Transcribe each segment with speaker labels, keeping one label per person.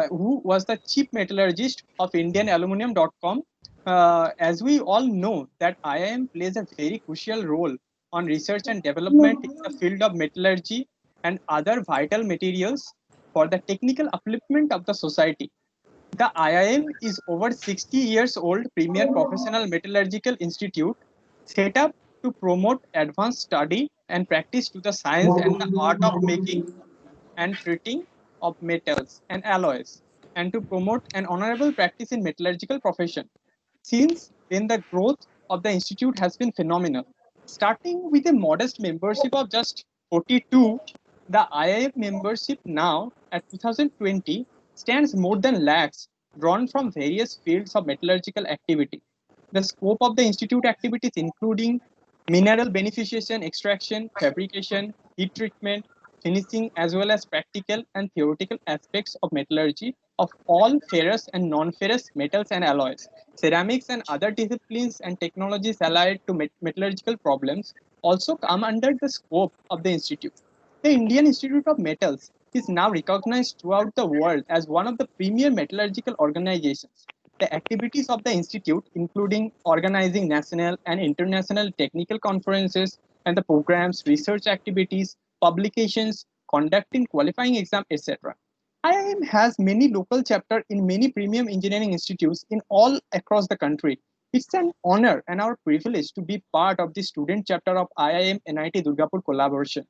Speaker 1: who was the chief metallurgist of IndianAluminum.com. As we all know, that IIM plays a very crucial role on research and development in the field of metallurgy and other vital materials for the technical upliftment of the society. The IIM is over 60 years old premier professional metallurgical institute set up to promote advanced study and practice to the science and the art of making and treating of metals and alloys, and to promote an honorable practice in metallurgical profession. Since then, the growth of the institute has been phenomenal. Starting with a modest membership of just 42, the IIF membership now at 2020 stands more than lakhs drawn from various fields of metallurgical activity. The scope of the institute activities including mineral beneficiation, extraction, fabrication, heat treatment, finishing, as well as practical and theoretical aspects of metallurgy of all ferrous and non-ferrous metals and alloys. Ceramics and other disciplines and technologies allied to metallurgical problems also come under the scope of the institute. The Indian Institute of Metals is now recognized throughout the world as one of the premier metallurgical organizations. The activities of the institute, including organizing national and international technical conferences and the programs, research activities, publications, conducting qualifying exam, etc. IIM has many local chapters in many premium engineering institutes in all across the country. It's an honor and our privilege to be part of the student chapter of IIM NIT Durgapur collaboration.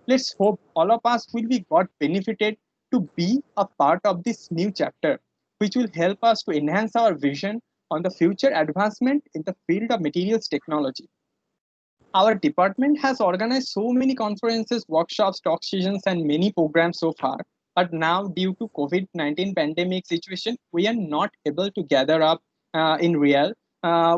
Speaker 1: Let's hope all of us will be got benefited to be a part of this new chapter, which will help us to enhance our vision on the future advancement in the field of materials technology. Our department has organized so many conferences, workshops, talk sessions, and many programs so far. But now, due to COVID-19 pandemic situation, we are not able to gather up in real.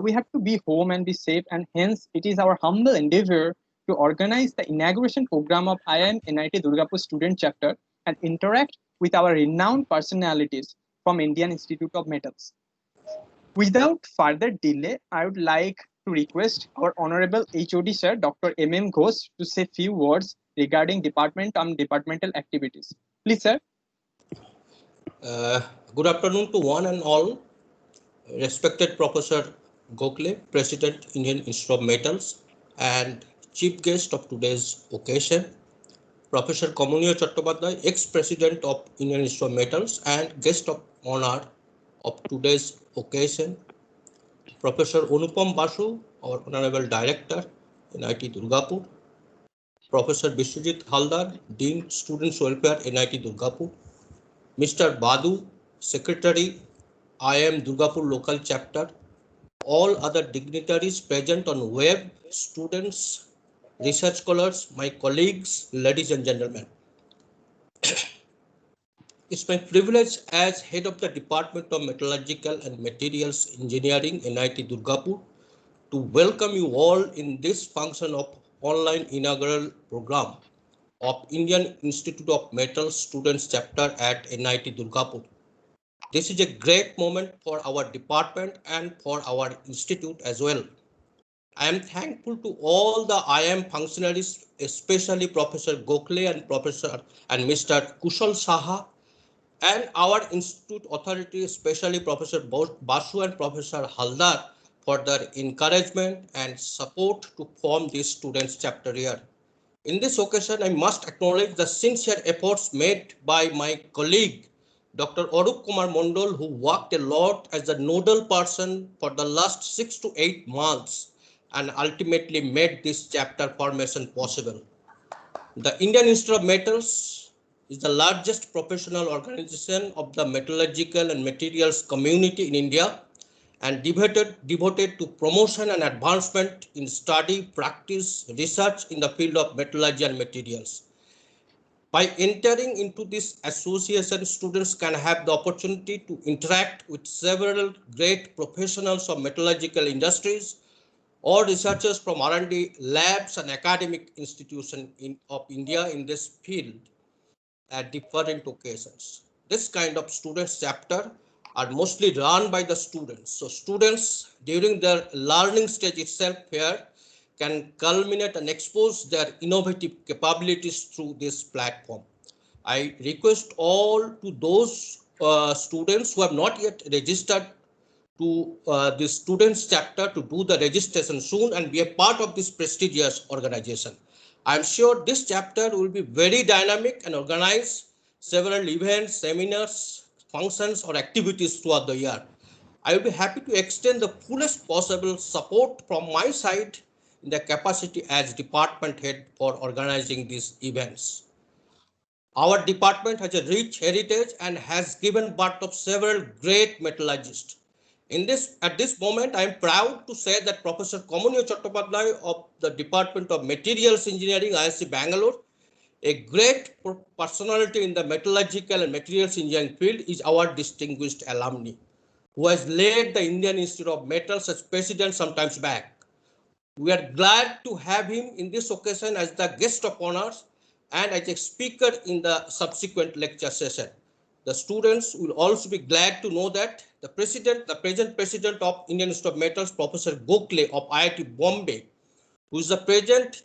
Speaker 1: We have to be home and be safe, and hence it is our humble endeavor to organize the inauguration program of IIM NIT Durgapur student chapter and interact with our renowned personalities from Indian Institute of Metals. Without further delay, I would like to request our Honorable HOD Sir, Dr. M.M. Ghosh, to say few words regarding department and departmental activities. Please, sir.
Speaker 2: Uh, Good afternoon to one and all. Respected Professor Gokhale, President, Indian Institute of Metals, and chief guest of today's occasion, Professor Kamunio Chattopadhyay, ex-president of Indian Institute of Metals and guest of honor of today's occasion, Professor Anupam Basu, our Honorable Director, NIT Durgapur, Professor Biswajit Haldar, Dean Students Welfare, NIT Durgapur, Mr. Badu, Secretary, IIM Durgapur Local Chapter, all other dignitaries present on web, students, research scholars, my colleagues, ladies and gentlemen. It's my privilege as head of the Department of Metallurgical and Materials Engineering, NIT Durgapur, to welcome you all in this function of online inaugural program of Indian Institute of Metals Students Chapter at NIT Durgapur. This is a great moment for our department and for our institute as well. I am thankful to all the IIM functionaries, especially Professor Gokhale and Professor and Mr. Kushal Saha, and our institute authority, especially Professor Basu and Professor Haldar, for their encouragement and support to form this students chapter here. In this occasion, I must acknowledge the sincere efforts made by my colleague, Dr. Arup Kumar Mondol, who worked a lot as the nodal person for the last 6 to 8 months and ultimately made this chapter formation possible. The Indian Institute of Metals is the largest professional organization of the metallurgical and materials community in India and devoted to promotion and advancement in study, practice, research in the field of metallurgy and materials. By entering into this association, students can have the opportunity to interact with several great professionals of metallurgical industries or researchers from R&D labs and academic institutions of India in this field at different occasions. This kind of students chapter are mostly run by the students. So students during their learning stage itself here can culminate and expose their innovative capabilities through this platform. I request all to those students who have not yet registered to the students chapter to do the registration soon and be a part of this prestigious organization. I'm sure this chapter will be very dynamic and organize several events, seminars, functions, or activities throughout the year. I will be happy to extend the fullest possible support from my side in the capacity as department head for organizing these events. Our department has a rich heritage and has given birth of several great metallurgists. At this moment, I am proud to say that Professor Komunio Chattopadhyay of the Department of Materials Engineering, IIC Bangalore, a great personality in the metallurgical and materials engineering field, is our distinguished alumni, who has led the Indian Institute of Metals as president sometimes back. We are glad to have him in this occasion as the guest of honors and as a speaker in the subsequent lecture session. The students will also be glad to know that the present president of Indian Institute of Metals, Professor Gokhale of IIT Bombay, who is present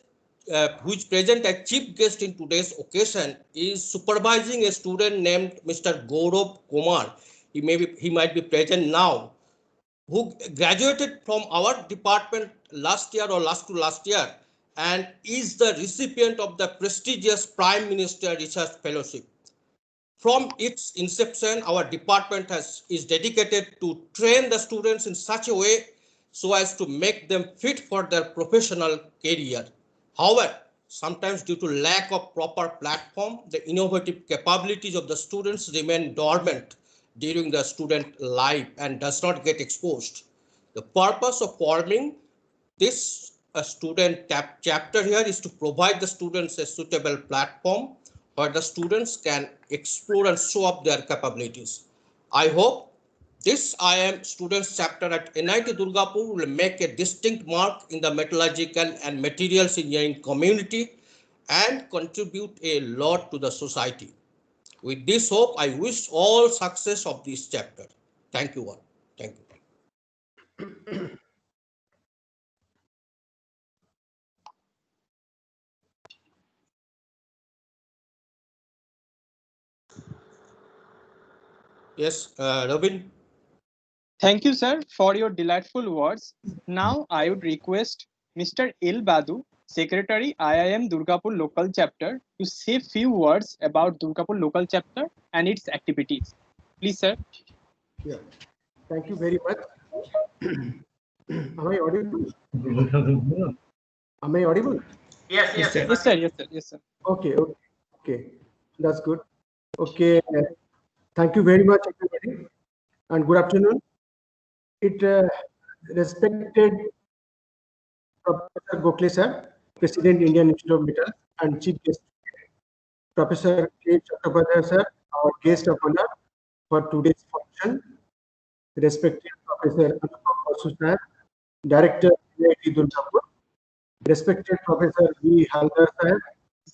Speaker 2: as chief guest in today's occasion, is supervising a student named Mr. Gaurav Kumar. He might be present now, who graduated from our department last year or last year and is the recipient of the prestigious Prime Minister Research Fellowship. From its inception, our department is dedicated to train the students in such a way so as to make them fit for their professional career. However, sometimes due to lack of proper platform, the innovative capabilities of the students remain dormant during the student life and does not get exposed. The purpose of forming this student chapter here is to provide the students a suitable platform where the students can explore and show up their capabilities. I hope this IIM students chapter at NIT Durgapur will make a distinct mark in the metallurgical and materials engineering community and contribute a lot to the society. With this hope, I wish all success of this chapter. Thank you all. Thank you. Yes, Robin.
Speaker 1: Thank you, sir, for your delightful words. Now, I would request Mr. Il Badu, Secretary IIM Durgapur Local Chapter, to say few words about Durgapur Local Chapter and its activities. Please, sir.
Speaker 3: Yeah, thank you very much. Am I audible? Am I audible?
Speaker 4: Yes,
Speaker 1: Yes, sir. Yes, sir. Yes, sir. Yes, sir.
Speaker 3: Okay, that's good. Okay, thank you very much, everybody, and good afternoon. It respected Professor Gokhale sir, President Indian Institute of Metals, and Chief Guest Professor K. Chattopadhyay sir, our guest of honor for today's function. Respected Professor Anupam Basu sir, Director NIT Durgapur. Respected Professor V. Haldar sir,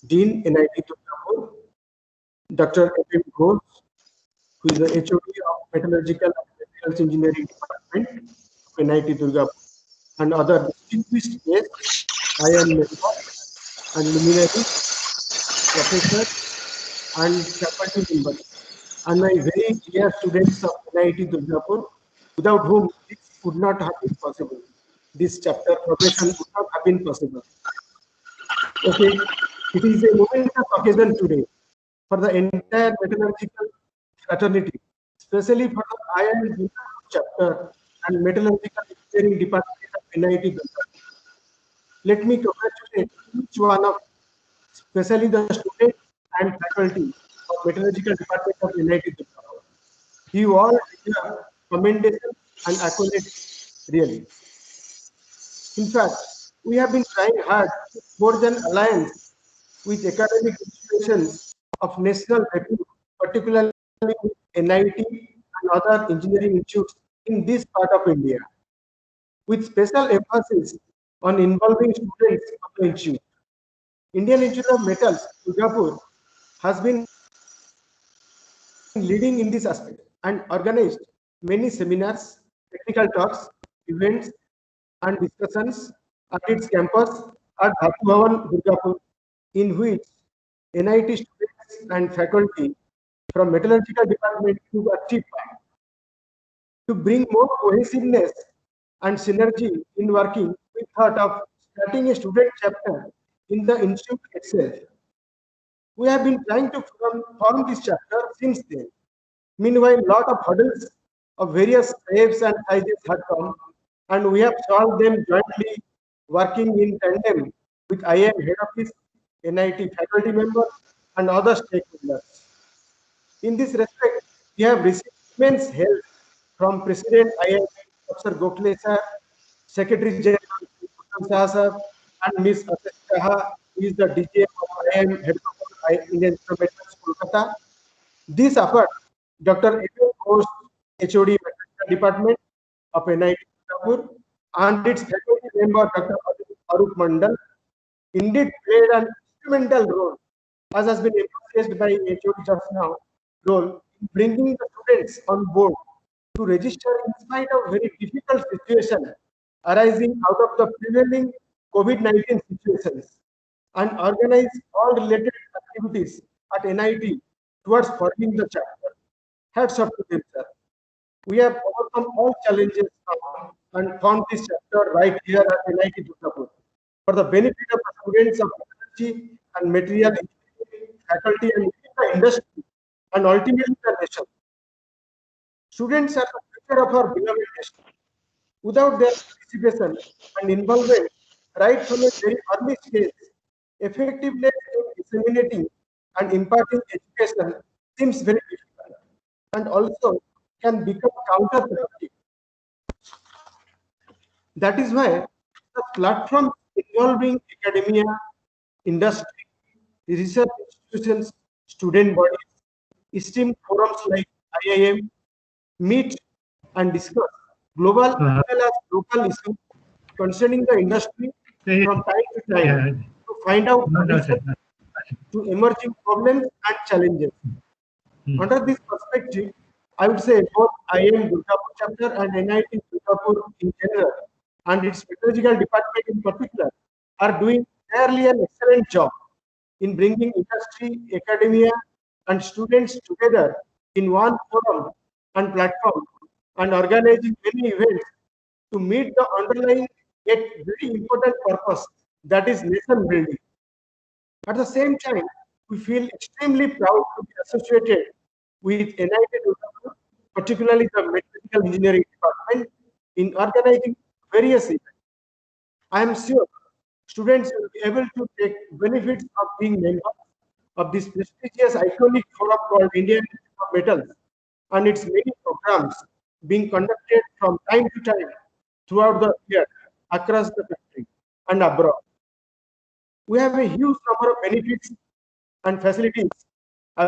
Speaker 3: Dean NIT Durgapur. Dr. M. Ghosh, who is the HOD of Metallurgical and Materials Engineering Department of NIT Durgapur, and other distinguished guests, IIM members and luminaries, professors, and faculty members, and my very dear students of NIT Durgapur, without whom this would not have been possible. This chapter progression would not have been possible. Okay, it is a momentous occasion today for the entire metallurgical fraternity, especially for the IIM chapter and metallurgical engineering department of NIT Durgapur. Let me congratulate each one of, especially the students and faculty of metallurgical department of NIT Durgapur. You all deserve commendation and accolades, really. In fact, we have been trying hard to forge an alliance with academic institutions of national repute, particularly with NIT and other engineering institutes in this part of India, with special emphasis on involving students of the institute. Indian Institute of Metals, Durgapur, has been leading in this aspect and organized many seminars, technical talks, events, and discussions at its campus at Dhatu Bhavan, Durgapur, in which NIT students and faculty from metallurgical department to achieve to bring more cohesiveness and synergy in working. We thought of starting a student chapter in the institute itself. We have been trying to form this chapter since then. Meanwhile, lot of hurdles of various shapes and sizes had come, and we have solved them jointly, working in tandem with IIM head office, NIT faculty members, and other stakeholders. In this respect, we have received immense help from President IIM, Professor Gokhale sir, Secretary General Bhushan Shah sir, and Ms. Asesh Saha, who is the DGM of IIM, head of Indian Instrumentals, Kolkata. This effort, Dr. A.M. Ghosh, HOD Mechanical Department of NIT Durgapur, and its faculty member, Dr. Arup Mandal, indeed played an instrumental role, as has been emphasized by HOD just now, role in bringing the students on board to register in spite of very difficult situation arising out of the prevailing COVID-19 situations and organize all related activities at NIT towards forming the chapter. Hats off to them, sir. We have overcome all challenges now and formed this chapter right here at NIT Durgapur for the benefit of the students of technology and material engineering, faculty and the industry, and ultimately the nation. Students are the future of our beloved nation. Without their participation and involvement right from a very early stage, effectiveness in disseminating and imparting education seems very difficult and also can become counterproductive. That is why the platform involving academia, industry, research institutions, student bodies, esteemed forums like IIM meet and discuss global as well as local issues concerning the industry from time to time to find out solutions to emerging problems and challenges. Under this perspective, I would say both IIM Durgapur chapter and NIT Durgapur in general and its pedagogical department in particular are doing fairly an excellent job in bringing industry, academia, and students together in one forum and platform and organizing many events to meet the underlying yet very important purpose, that is nation building. At the same time, we feel extremely proud to be associated with NIT Durgapur, particularly the Mechanical Engineering Department, in organizing various events. I am sure students will be able to take benefits of being members of this prestigious iconic forum called Indian Institute of Metals and its many programs being conducted from time to time throughout the year across the country and abroad. We have a huge number of benefits and facilities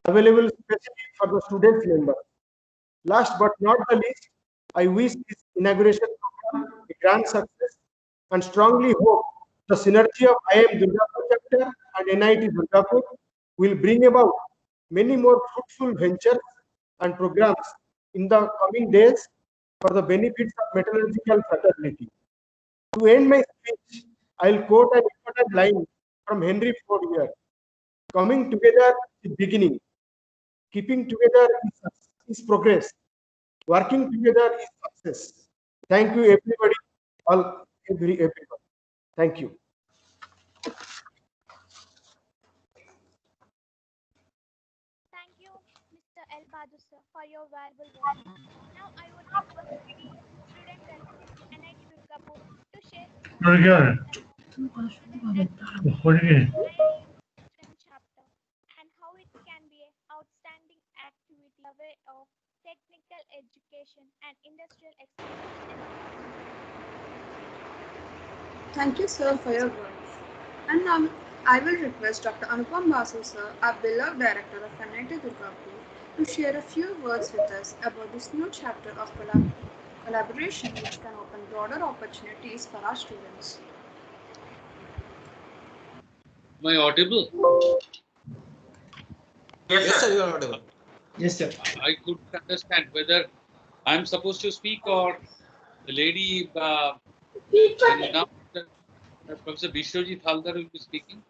Speaker 3: available specifically for the student members. Last but not the least, I wish this inauguration program a grand success and strongly hope the synergy of IIM Durgapur chapter and NIT Durgapur will bring about many more fruitful ventures and programs in the coming days for the benefits of metallurgical fraternity. To end my speech, I'll quote an important line from Henry Ford here. Coming together is beginning. Keeping together is progress. Working together is success. Thank you, everybody. Everyone. Thank you.
Speaker 4: Thank you, Mr. El Bahadur sir, for your valuable words. Now I would request the student welcome NIT Durgapur to share student welcome IIM student chapter and how it can be an outstanding activity in the way of technical education and industrial experience.
Speaker 5: Thank you, sir, for your words. And now I will request Dr. Anupam Basu, sir, our beloved director of NIT Durgapur, to share a few words with us about this new chapter of collaboration which can open broader opportunities for our students.
Speaker 6: Am I audible?
Speaker 2: Yes, sir, you are audible.
Speaker 1: Yes, sir.
Speaker 6: I couldn't understand whether I'm supposed to speak or the lady now Professor Bishwajit Haldar will be speaking.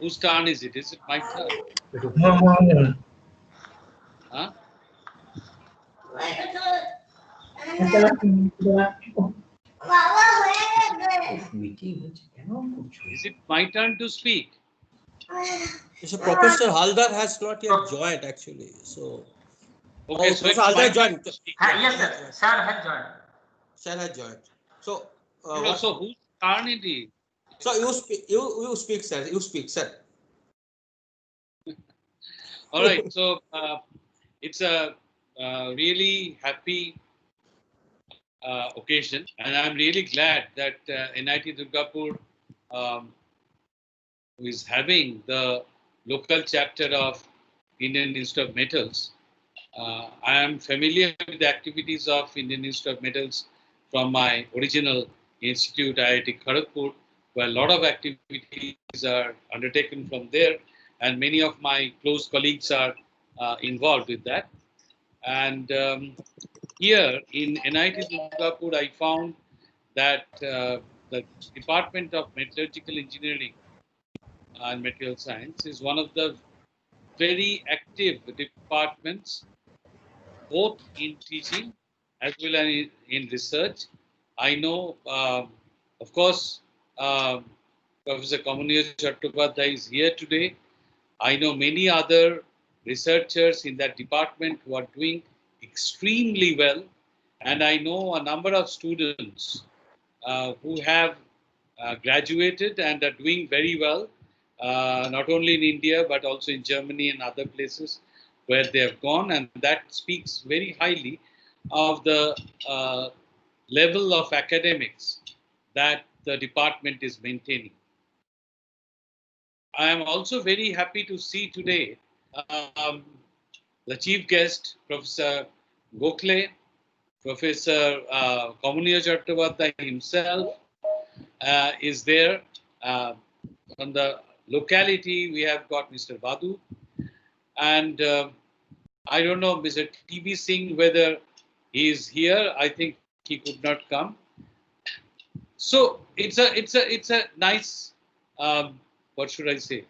Speaker 6: Whose turn is it? Is it my turn? Huh? Is it my turn to speak?
Speaker 2: So Professor Haldar has not yet joined actually. So
Speaker 6: Okay, so
Speaker 2: Professor
Speaker 6: it's my
Speaker 2: Haldar
Speaker 6: turn
Speaker 2: joined.
Speaker 6: to speak.
Speaker 7: Yes, sir. Sir has joined.
Speaker 2: Sir has joined. So
Speaker 6: No, so whose turn it is?
Speaker 2: So you speak, sir. You speak, sir.
Speaker 6: All right. So it's a really happy occasion, and I'm really glad that NIT Durgapur um, is having the local chapter of Indian Institute of Metals. I am familiar with the activities of Indian Institute of Metals from my original institute, IIT Kharagpur, where a lot of activities are undertaken from there, and many of my close colleagues are involved with that. And here in NIT Durgapur, I found that the Department of Metallurgical Engineering and Material Science is one of the very active departments, both in teaching as well as in research. I know, of course, Professor Kamuniyar Chattopadhyay is here today. I know many other researchers in that department who are doing extremely well. And I know a number of students who have graduated and are doing very well, not only in India, but also in Germany and other places where they have gone. And that speaks very highly of the level of academics that the department is maintaining. I am also very happy to see today um, the chief guest, Professor Gokhale, Professor Kamuniyar Chattopadhyay himself is there. From the locality, we have got Mr. Badu. And I don't know, Mr. T.B. Singh, whether he is here. I think he could not come. So it's a nice, what should I say,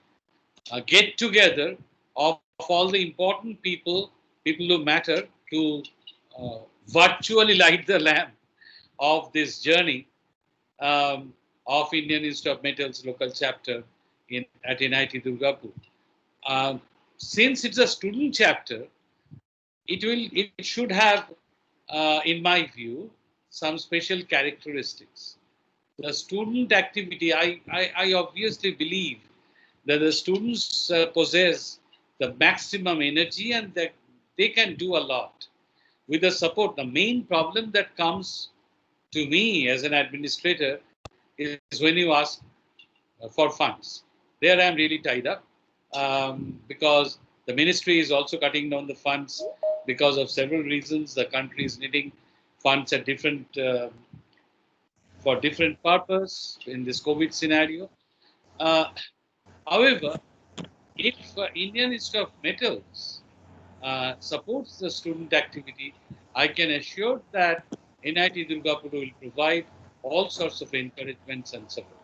Speaker 6: a get together of all the important people who matter, to virtually light the lamp of this journey of Indian Institute of Metals local chapter at NIT Durgapur. Since it's a student chapter, it should have, in my view, some special characteristics. The student activity, I obviously believe that the students possess the maximum energy and that they can do a lot with the support. The main problem that comes to me as an administrator is when you ask for funds. There I am really tied up because the ministry is also cutting down the funds because of several reasons. The country is needing funds at different for different purpose in this COVID scenario. However, if Indian Institute of Metals supports the student activity, I can assure that NIT Durgapur will provide all sorts of encouragements and support.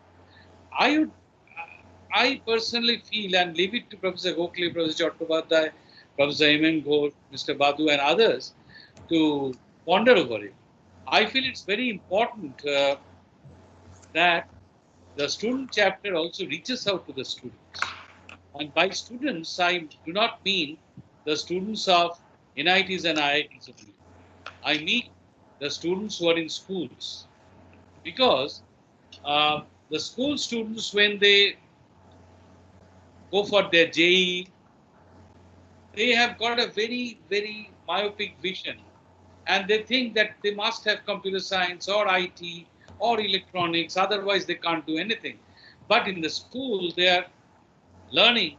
Speaker 6: I personally feel, and leave it to Professor Gokhale, Professor Chattopadhyay, Professor M.M. Ghosh, Mr. Badu, and others to ponder over it. I feel it's very important that the student chapter also reaches out to the students. And by students, I do not mean the students of NITs and IITs only. I mean the students who are in schools. Because the school students, when they go for their JE, they have got a very, very myopic vision. And they think that they must have computer science or IT or electronics, otherwise they can't do anything. But in the school, they are learning.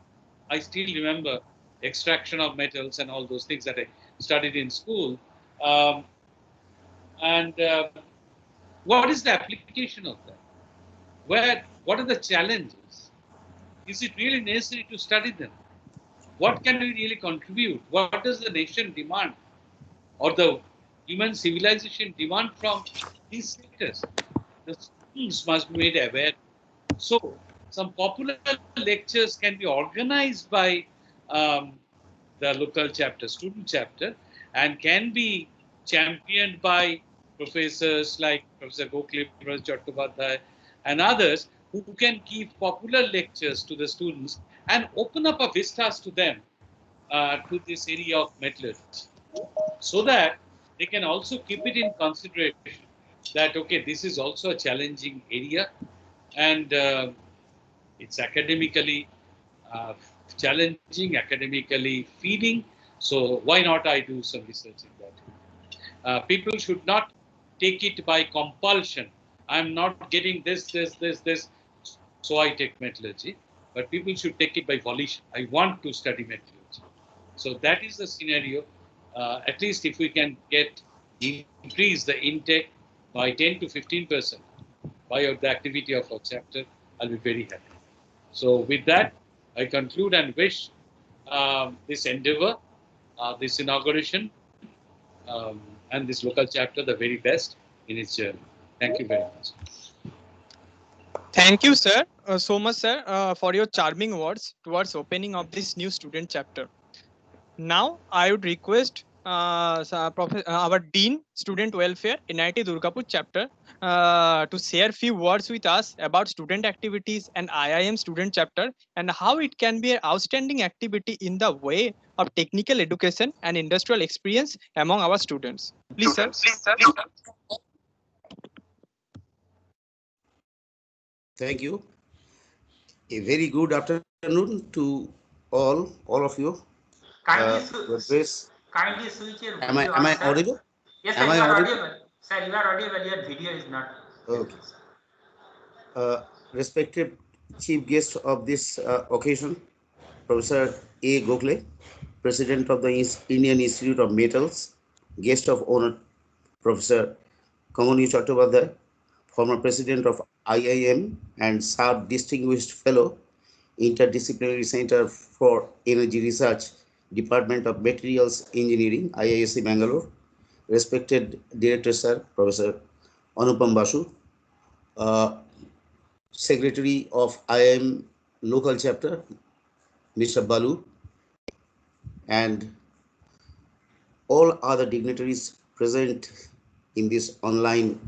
Speaker 6: I still remember extraction of metals and all those things that I studied in school. And what is the application of that? What are the challenges? Is it really necessary to study them? What can we really contribute? What does the nation demand or the human civilization demand from these sectors? The students must be made aware. So, some popular lectures can be organized by um, the local chapter, student chapter, and can be championed by professors like Professor Gokhale, Professor Chattopadhyay, and others who can give popular lectures to the students and open up a vistas to them to this area of metallurgy, so that they can also keep it in consideration that, okay, this is also a challenging area, and it's academically uh, challenging, academically feeding. So why not I do some research in that? People should not take it by compulsion. I'm not getting this, so I take metallurgy. But people should take it by volition. I want to study metallurgy. So that is the scenario. At least if we can increase the intake by 10 to 15% by the activity of our chapter, I'll be very happy. So with that, I conclude and wish this endeavor, this inauguration, and this local chapter the very best in its journey. Thank you very much.
Speaker 1: Thank you, sir, so much, sir, for your charming words towards opening of this new student chapter. Now, I would request our Dean, Student Welfare, NIT Durgapur chapter, to share few words with us about student activities and IIM student chapter and how it can be an outstanding activity in the way of technical education and industrial experience among our students. Please, sir.
Speaker 8: Thank you. A very good afternoon to all of you.
Speaker 7: Kindly,
Speaker 8: With this,
Speaker 7: kindly switch your
Speaker 8: am
Speaker 7: video
Speaker 8: I
Speaker 7: on, sir.
Speaker 8: audible?
Speaker 7: Yes, sir,
Speaker 8: Am
Speaker 7: you
Speaker 8: I
Speaker 7: are
Speaker 8: audible?
Speaker 7: audible. Sir, you are audible. Your video is not
Speaker 8: Okay.
Speaker 7: visible, sir.
Speaker 8: Respected chief guest of this occasion, Professor A. Gokhale, President of the Indian Institute of Metals, guest of honor, Professor Kamani Chattopadhyay, former President of IIM and served Distinguished Fellow, Interdisciplinary Center for Energy Research, Department of Materials Engineering, IISc Bangalore, respected Director Sir, Professor Anupam Basu, uh, Secretary of IIM Local Chapter, Mr. Balu, and all other dignitaries present in this online,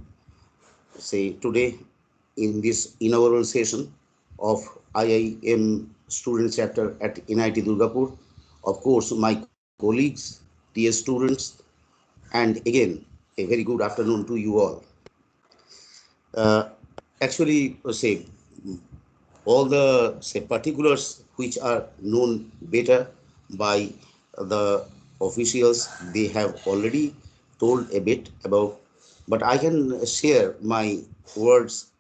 Speaker 8: say today, in this inaugural session of IIM student chapter at NIT Durgapur. Of course, my colleagues, dear students, and again, a very good afternoon to you all. Actually, say all the particulars which are known better by the officials, they have already told a bit about, but I can share my words,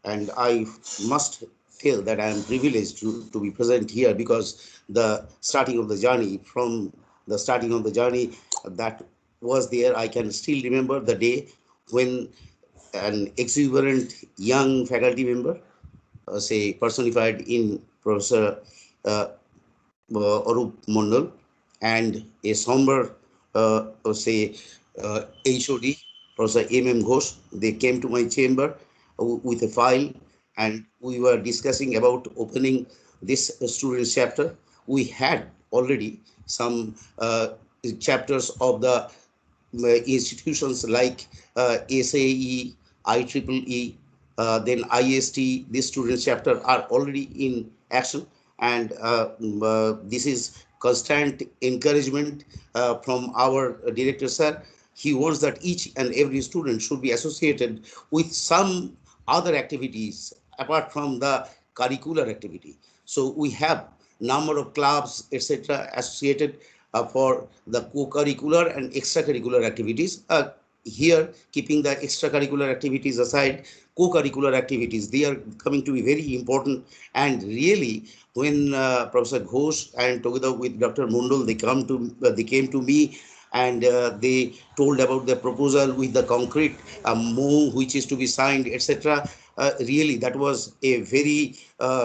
Speaker 8: and I must tell that I am privileged to be present here, because the starting of the journey, from the starting of the journey that was there, I can still remember the day when an exuberant young faculty member, say personified in Professor uh, Arup Mondal, and a somber, say, HOD, Professor Ghosh. They came to my chamber with a file, and we were discussing about opening this student chapter. We had already some chapters of the institutions like SAE, IEEE, then IST. This students chapter are already in action, and this is constant encouragement from our director sir. He wants that each and every student should be associated with some other activities apart from the curricular activity. So we have number of clubs, etc., associated for the co-curricular and extracurricular activities. Here, keeping the extracurricular activities aside, co-curricular activities, they are coming to be very important. And really, when Professor Ghosh and together with Dr. Mundal, they came to me, and they told about the proposal with the concrete move which is to be signed, etc. Really, that was a very,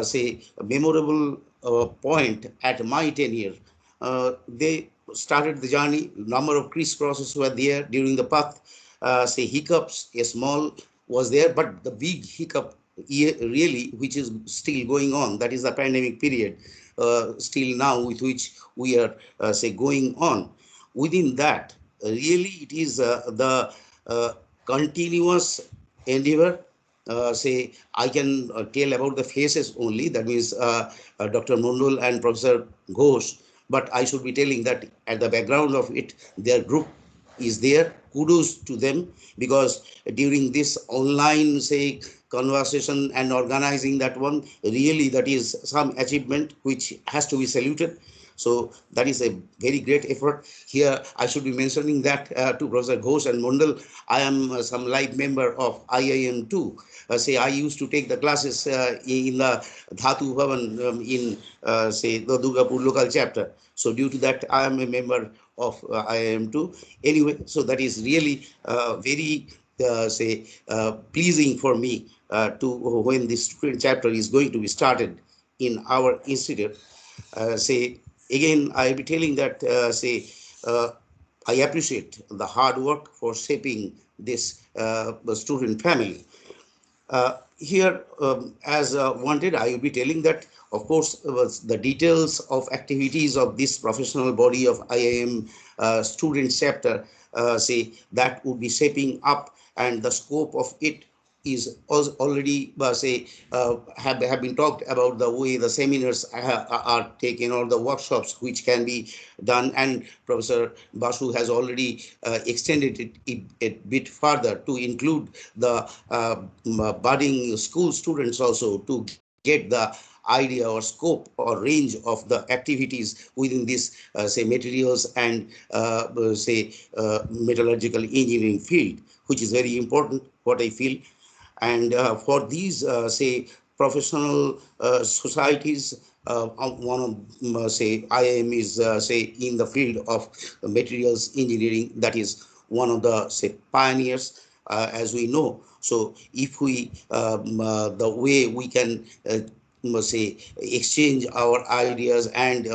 Speaker 8: say, memorable point at my tenure. They started the journey. Number of crisscrosses were there during the path. Say hiccups, a small was there, but the big hiccup really, which is still going on, that is the pandemic period. still now, with which we are say going on. Within that, really it is the continuous endeavor. Say I can tell about the faces only, that means Dr. Mondal and Professor Ghosh, but I should be telling that at the background of it, their group is there. Kudos to them, because during this online, say, conversation and organizing that one, really that is some achievement which has to be saluted. So that is a very great effort. Here I should be mentioning that to Professor Ghosh and Mondal, I am some live member of IIM too. Say I used to take the classes in the Dhatu Bhavan in say the Durgapur local chapter. So due to that, I am a member of IIM too. Anyway, so that is really very say pleasing for me to when this student chapter is going to be started in our institute. Say again, I'll be telling that say I appreciate the hard work for shaping this student family. Here, as wanted, I will be telling that, of course, the details of activities of this professional body of IIM student chapter, say that would be shaping up, and the scope of it is already say have been talked about, the way the seminars are taken, or the workshops which can be done, and Professor Basu has already extended it a bit further to include the budding school students also, to get the idea or scope or range of the activities within this say materials and say metallurgical engineering field, which is very important, what I feel. And for these say professional societies, one of say IIM is say in the field of materials engineering, that is one of the say pioneers, as we know. So if we the way we can say exchange our ideas and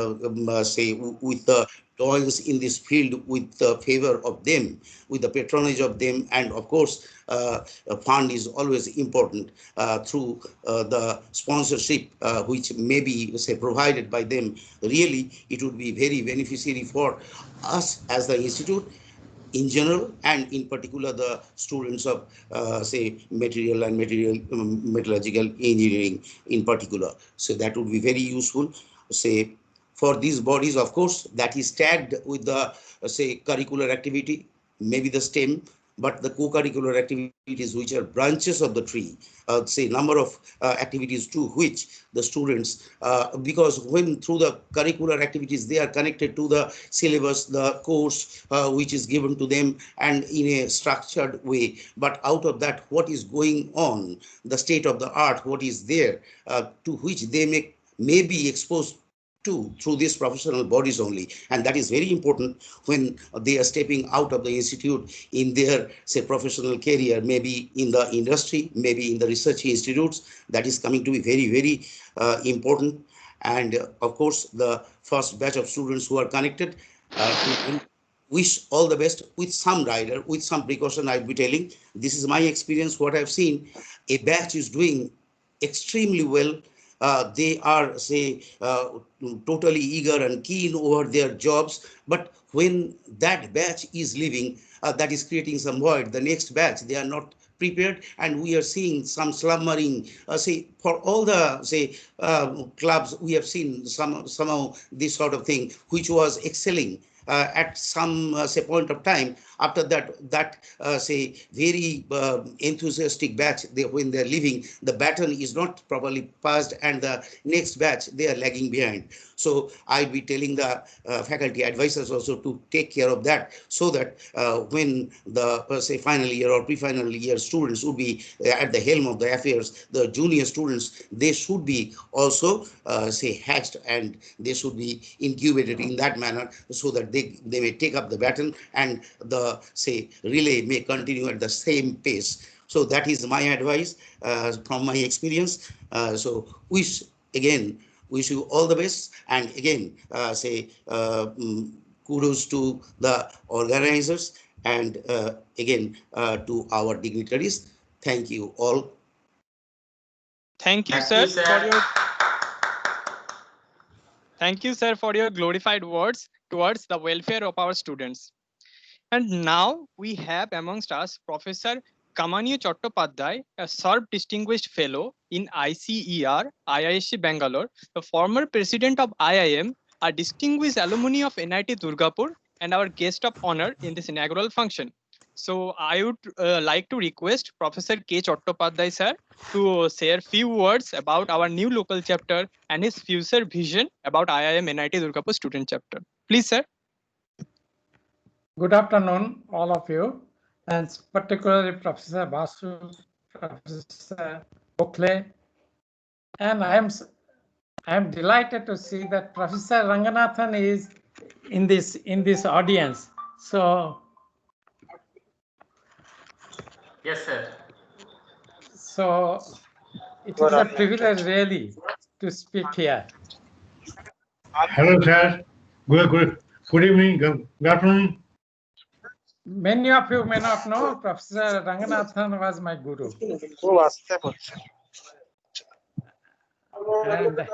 Speaker 8: say with the joins in this field, with the favor of them, with the patronage of them, and of course a fund is always important through the sponsorship which may be say provided by them. Really it would be very beneficiary for us as the institute in general, and in particular the students of say material and metallurgical engineering in particular. So that would be very useful, say, for these bodies. Of course, that is tagged with the say curricular activity, maybe the STEM, but the co-curricular activities which are branches of the tree, say number of activities to which the students, because when through the curricular activities they are connected to the syllabus, the course which is given to them, and in a structured way. But out of that, what is going on, the state of the art, what is there, to which they may be exposed to through these professional bodies only, and that is very important when they are stepping out of the institute in their say professional career, maybe in the industry, maybe in the research institutes. That is coming to be very important. And of course the first batch of students who are connected, to wish all the best with some rider, with some precaution. I'll be telling, this is my experience, what I've seen. A batch is doing extremely well. They are say totally eager and keen over their jobs, but when that batch is leaving, that is creating some void. The next batch, they are not prepared, and we are seeing some slumbering. Say for all the say clubs, we have seen somehow this sort of thing, which was excelling at some say point of time. After that say very enthusiastic batch, when they're leaving, the baton is not properly passed, and the next batch they are lagging behind. So I'll be telling the faculty advisors also to take care of that, so that when the say final year or pre-final year students would be at the helm of the affairs, the junior students, they should be also say hatched, and they should be incubated in that manner, so that they may take up the baton, and the say relay may continue at the same pace. So that is my advice from my experience. So wish you all the best, and again say kudos to the organizers, and again to our dignitaries. Thank you all.
Speaker 1: Thank you,
Speaker 7: Thank you,
Speaker 1: sir, for
Speaker 7: sir.
Speaker 1: your Thank you, sir, for your glorified words towards the welfare of our students. And now we have amongst us Professor Kamaniya Chattopadhyay, a Serb Distinguished Fellow in ICER, IISc Bangalore, the former President of IIM, a distinguished alumni of NIT Durgapur, and our guest of honor in this inaugural function. So I would like to request Professor K. Chattopadhyay, sir, to share few words about our new local chapter and his future vision about IIM NIT Durgapur student chapter. Please, sir.
Speaker 9: Good afternoon, all of you, and particularly Professor Basu, Professor Gokhale, and I am delighted to see that Professor Ranganathan is in this audience. So
Speaker 7: Yes, sir.
Speaker 9: so it is a privilege really to speak here.
Speaker 10: Hello, sir. Good evening. Good afternoon.
Speaker 9: Many of you may not know, Professor Ranganathan was my guru. And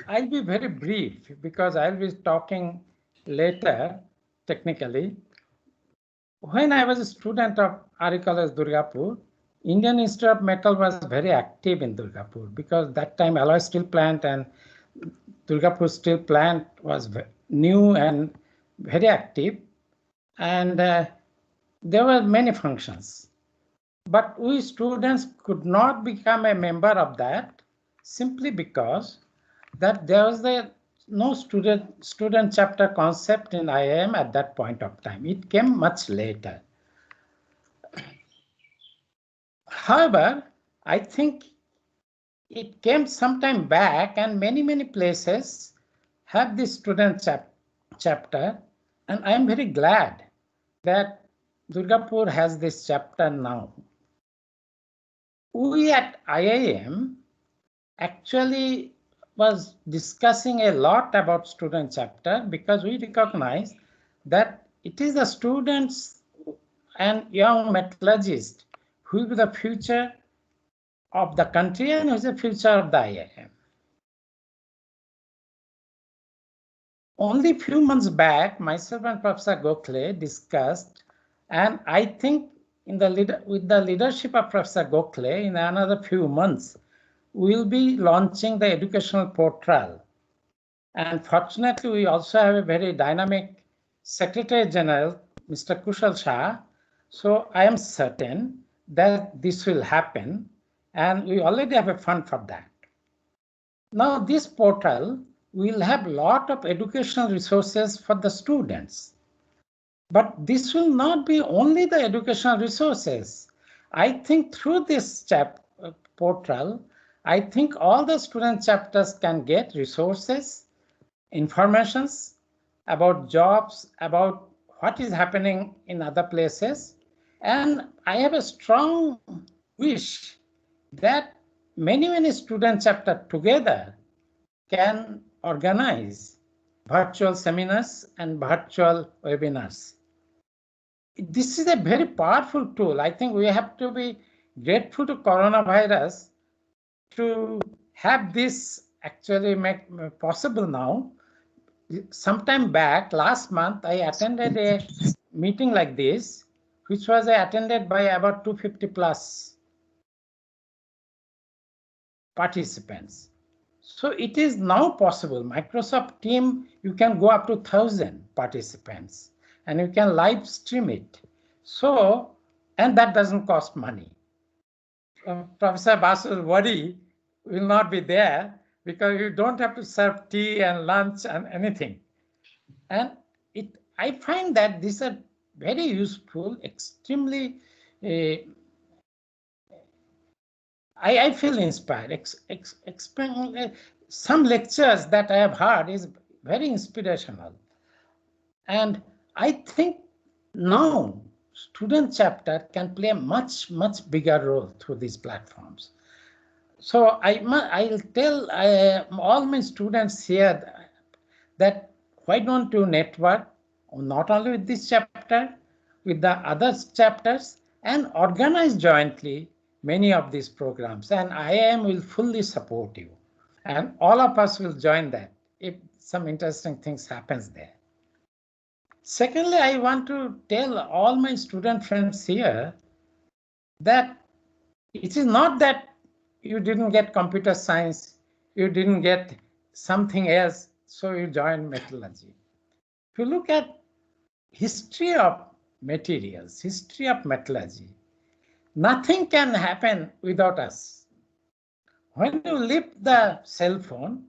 Speaker 9: I'll be very brief because I'll be talking later technically. When I was a student of RE College Durgapur, Indian Institute of Metal was very active in Durgapur because that time alloy steel plant and Durgapur steel plant was new and very active, and there were many functions. But we students could not become a member of that simply because that there was no student chapter concept in IIM at that point of time. It came much later. However, I think it came sometime back, and many places have this student chapter, and I am very glad that Durgapur has this chapter now. We at IIM actually was discussing a lot about student chapter because we recognize that it is the students and young metallurgists who will be the future of the country and who is the future of the IIM. Only a few months back, myself and Professor Gokhale discussed, and I think with the leadership of Professor Gokhale, in another few months, we'll be launching the educational portal. And fortunately, we also have a very dynamic Secretary General, Mr. Kushal Shah. So I am certain that this will happen, and we already have a fund for that. Now, this portal will have a lot of educational resources for the students. But this will not be only the educational resources. I think through this portal, I think all the student chapters can get resources, informations about jobs, about what is happening in other places. And I have a strong wish that many student chapters together can organize virtual seminars and virtual webinars. This is a very powerful tool. I think we have to be grateful to coronavirus to have this actually make possible now. Sometime back, last month, I attended a meeting like this, which was attended by about 250 plus participants. So it is now possible. Microsoft Team, you can go up to 1,000 participants and you can live stream it. So, and that doesn't cost money. Professor Basu's worry will not be there because you don't have to serve tea and lunch and anything. And I find that these are very useful, extremely, I feel inspired. Some lectures that I have heard is very inspirational. And I think now student chapter can play a much bigger role through these platforms. So I'll tell all my students here that why don't you network not only with this chapter, with the other chapters, and organize jointly many of these programs, and IIM will fully support you. And all of us will join that if some interesting things happens there. Secondly, I want to tell all my student friends here that it is not that you didn't get computer science, you didn't get something else, so you joined metallurgy. If you look at history of materials, history of metallurgy, nothing can happen without us. When you lift the cell phone,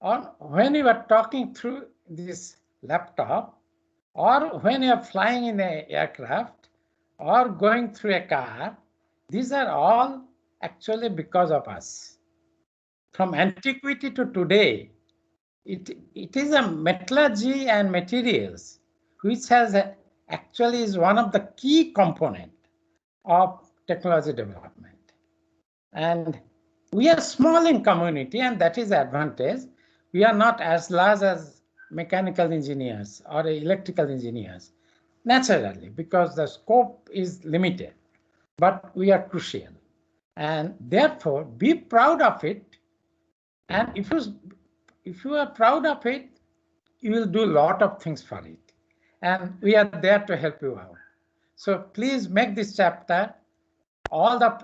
Speaker 9: or when you are talking through this laptop, or when you are flying in an aircraft, or going through a car, these are all actually because of us. From antiquity to today, it is a metallurgy and materials which has actually is one of the key component of technology development. And we are small in community, and that is the advantage. We are not as large as mechanical engineers or electrical engineers, naturally, because the scope is limited, but we are crucial. And therefore, be proud of it. And if you are proud of it, you will do a lot of things for it. And we are there to help you out. So please make this chapter all the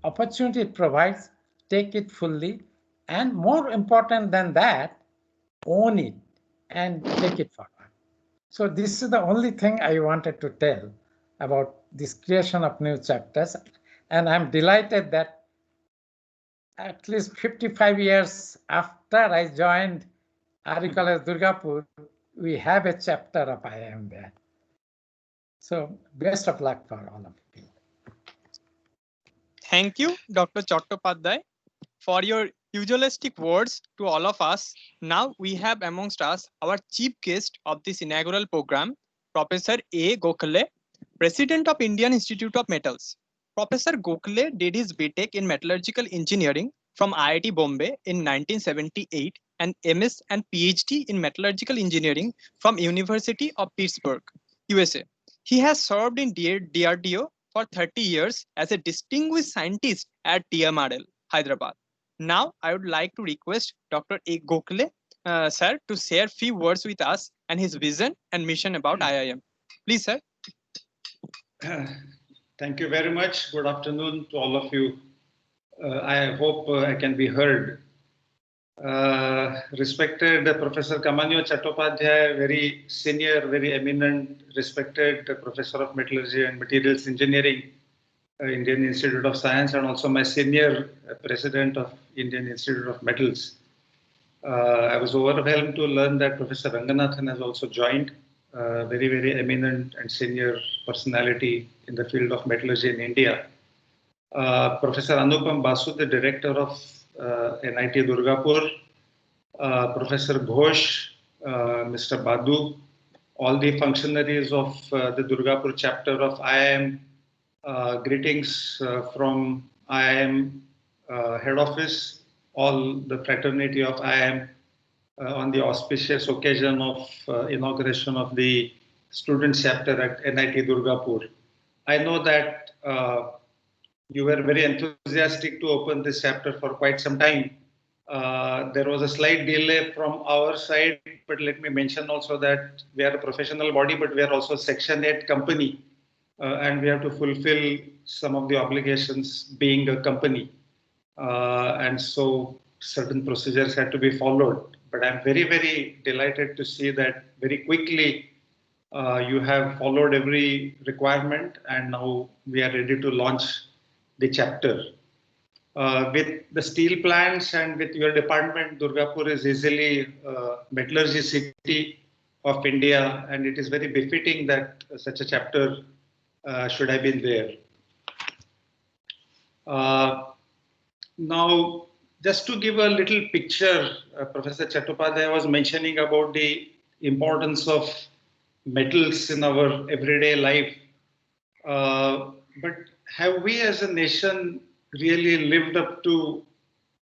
Speaker 9: opportunity it provides, take it fully, and more important than that, own it and take it forward. So this is the only thing I wanted to tell about this creation of new chapters. And I'm delighted that at least 55 years after I joined RE College Durgapur, we have a chapter of IIM there. So best of luck for all of you.
Speaker 1: Thank you, Dr. Chattopadhyay, for your eulogistic words to all of us. Now we have amongst us our chief guest of this inaugural program, Professor A. Gokhale, President of Indian Institute of Metals. Professor Gokhale did his BTech in Metallurgical Engineering from IIT Bombay in 1978 and MS and PhD in Metallurgical Engineering from University of Pittsburgh, USA. He has served in DRDO for 30 years as a distinguished scientist at TMRL, Hyderabad. Now, I would like to request Dr. A. Gokhale, sir, to share few words with us and his vision and mission about IIM. Please, sir.
Speaker 11: Thank you very much. Good afternoon to all of you. I hope I can be heard. Respected Professor Kamanyo Chattopadhyay, very senior, very eminent, respected Professor of Metallurgy and Materials Engineering, Indian Institute of Science, and also my senior President of Indian Institute of Metals. I was overwhelmed to learn that Professor Ranganathan has also joined, very, very eminent and senior personality in the field of metallurgy in India. Professor Anupam Basu, the director of NIT Durgapur, Professor Ghosh, Mr. Badu, all the functionaries of the Durgapur chapter of IIM, greetings from IIM head office, all the fraternity of IIM on the auspicious occasion of inauguration of the student chapter at NIT Durgapur. I know that you were very enthusiastic to open this chapter for quite some time. There was a slight delay from our side, but let me mention also that we are a professional body, but we are also Section 8 company, and we have to fulfill some of the obligations being a company. And so certain procedures had to be followed. But I'm very, very delighted to see that very quickly you have followed every requirement, and now we are ready to launch the chapter. With the steel plants and with your department, Durgapur is easily metallurgy city of India, and it is very befitting that such a chapter should have been there. Now, just to give a little picture, Professor Chattopadhyay was mentioning about the importance of metals in our everyday life. But have we as a nation really lived up to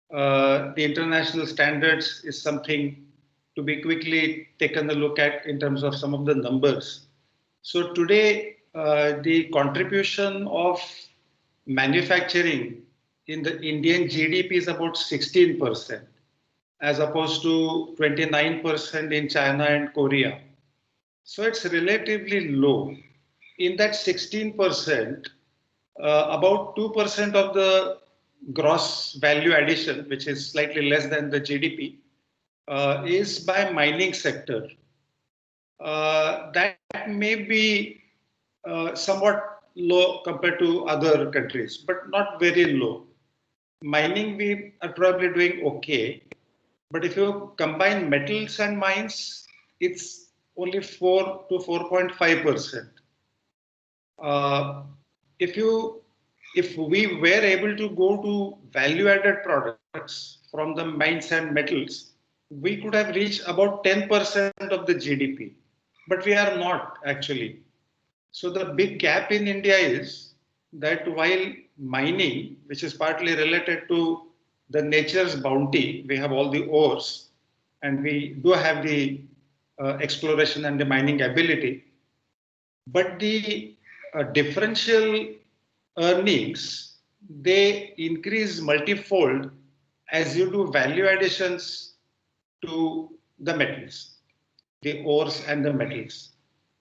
Speaker 11: the international standards is something to be quickly taken a look at in terms of some of the numbers. So today, the contribution of manufacturing in the Indian GDP is about 16%, as opposed to 29% in China and Korea. So it's relatively low. In that 16%, about 2% of the gross value addition, which is slightly less than the GDP, is by mining sector. That may be somewhat low compared to other countries, but not very low. Mining, we are probably doing okay. But if you combine metals and mines, it's only 4 to 4.5%. If we were able to go to value-added products from the mines and metals, we could have reached about 10% of the GDP. But we are not actually. So the big gap in India is that while mining, which is partly related to the nature's bounty, we have all the ores, and we do have the exploration and the mining ability, but the differential earnings, they increase multifold as you do value additions to the metals, the ores and the metals.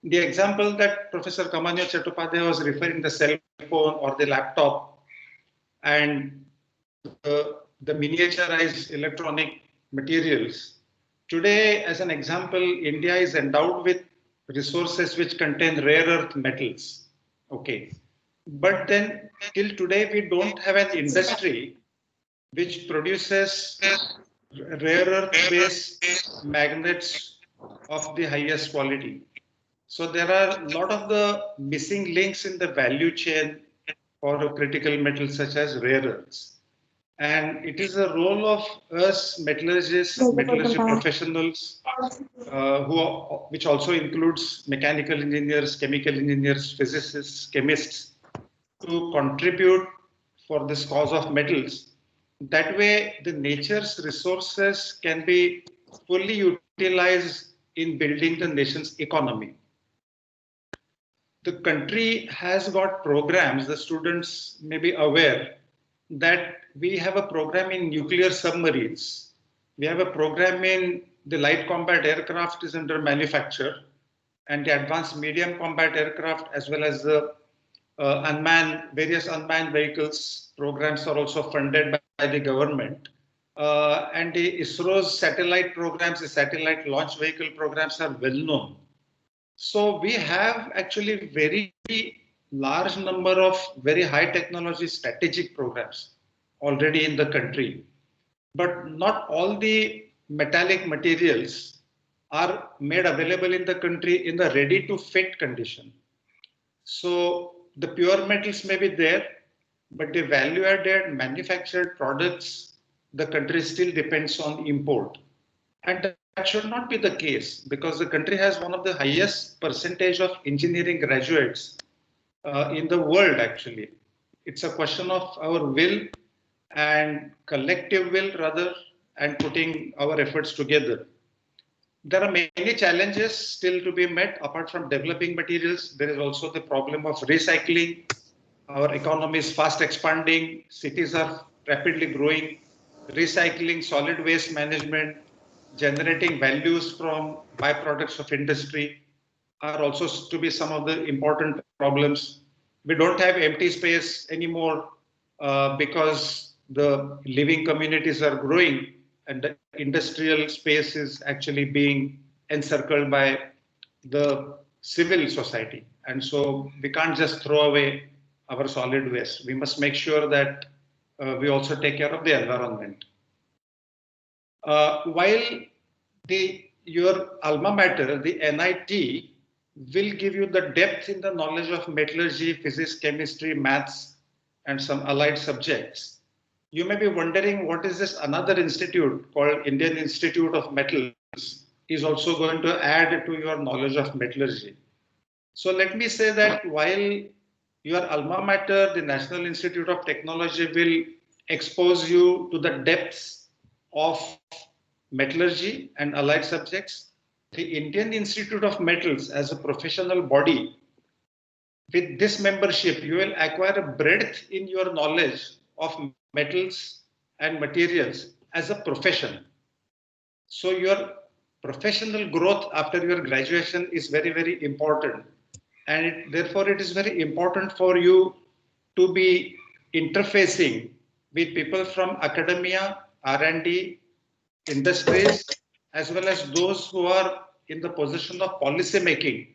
Speaker 11: The example that Professor Kamanyo Chattopadhyay was referring, the cell phone or the laptop and the miniaturized electronic materials. Today, as an example, India is endowed with resources which contain rare earth metals. Okay. But then till today, we don't have an industry which produces rare earth based magnets of the highest quality. So there are a lot of the missing links in the value chain for critical metals such as rare earths. And it is a role of us metallurgists, metallurgy professionals, which also includes mechanical engineers, chemical engineers, physicists, chemists, to contribute for this cause of metals. That way, the nature's resources can be fully utilized in building the nation's economy. The country has got programs, the students may be aware that we have a program in nuclear submarines. We have a program in the light combat aircraft is under manufacture, and the advanced medium combat aircraft as well as the various unmanned vehicles programs are also funded by the government. And the ISRO's satellite programs, the satellite launch vehicle programs are well known. So we have actually very large number of very high technology strategic programs already in the country. But not all the metallic materials are made available in the country in the ready to fit condition. So the pure metals may be there, but the value added manufactured products, the country still depends on import. And that should not be the case because the country has one of the highest percentage of engineering graduates in the world actually. It's a question of our will and collective will rather, and putting our efforts together. There are many challenges still to be met. Apart from developing materials, there is also the problem of recycling. Our economy is fast expanding. Cities are rapidly growing. Recycling, solid waste management, generating values from byproducts of industry are also to be some of the important problems. We don't have empty space anymore because the living communities are growing and the industrial space is actually being encircled by the civil society. And so we can't just throw away our solid waste. We must make sure that we also take care of the environment. While your alma mater, the NIT, will give you the depth in the knowledge of metallurgy, physics, chemistry, maths, and some allied subjects, you may be wondering what is this another institute called Indian Institute of Metals is also going to add to your knowledge of metallurgy. So let me say that while your alma mater, the National Institute of Technology, will expose you to the depths of metallurgy and allied subjects, the Indian Institute of Metals as a professional body, with this membership, you will acquire a breadth in your knowledge of metals and materials as a profession. So your professional growth after your graduation is very, very important. And therefore, it is very important for you to be interfacing with people from academia, R&D, industries, as well as those who are in the position of policy making,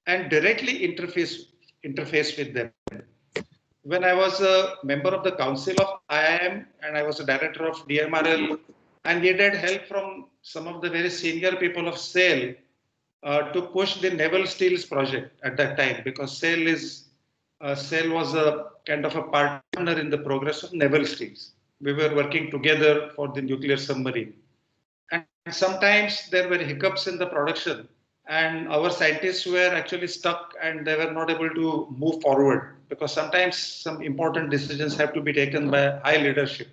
Speaker 11: and directly interface with them. When I was a member of the council of IIM and I was a director of DMRL, I needed help from some of the very senior people of SAIL to push the naval steels project at that time, because SAIL was a kind of a partner in the progress of naval steels. We were working together for the nuclear submarine. And sometimes there were hiccups in the production, and our scientists were actually stuck and they were not able to move forward, because sometimes some important decisions have to be taken by high leadership.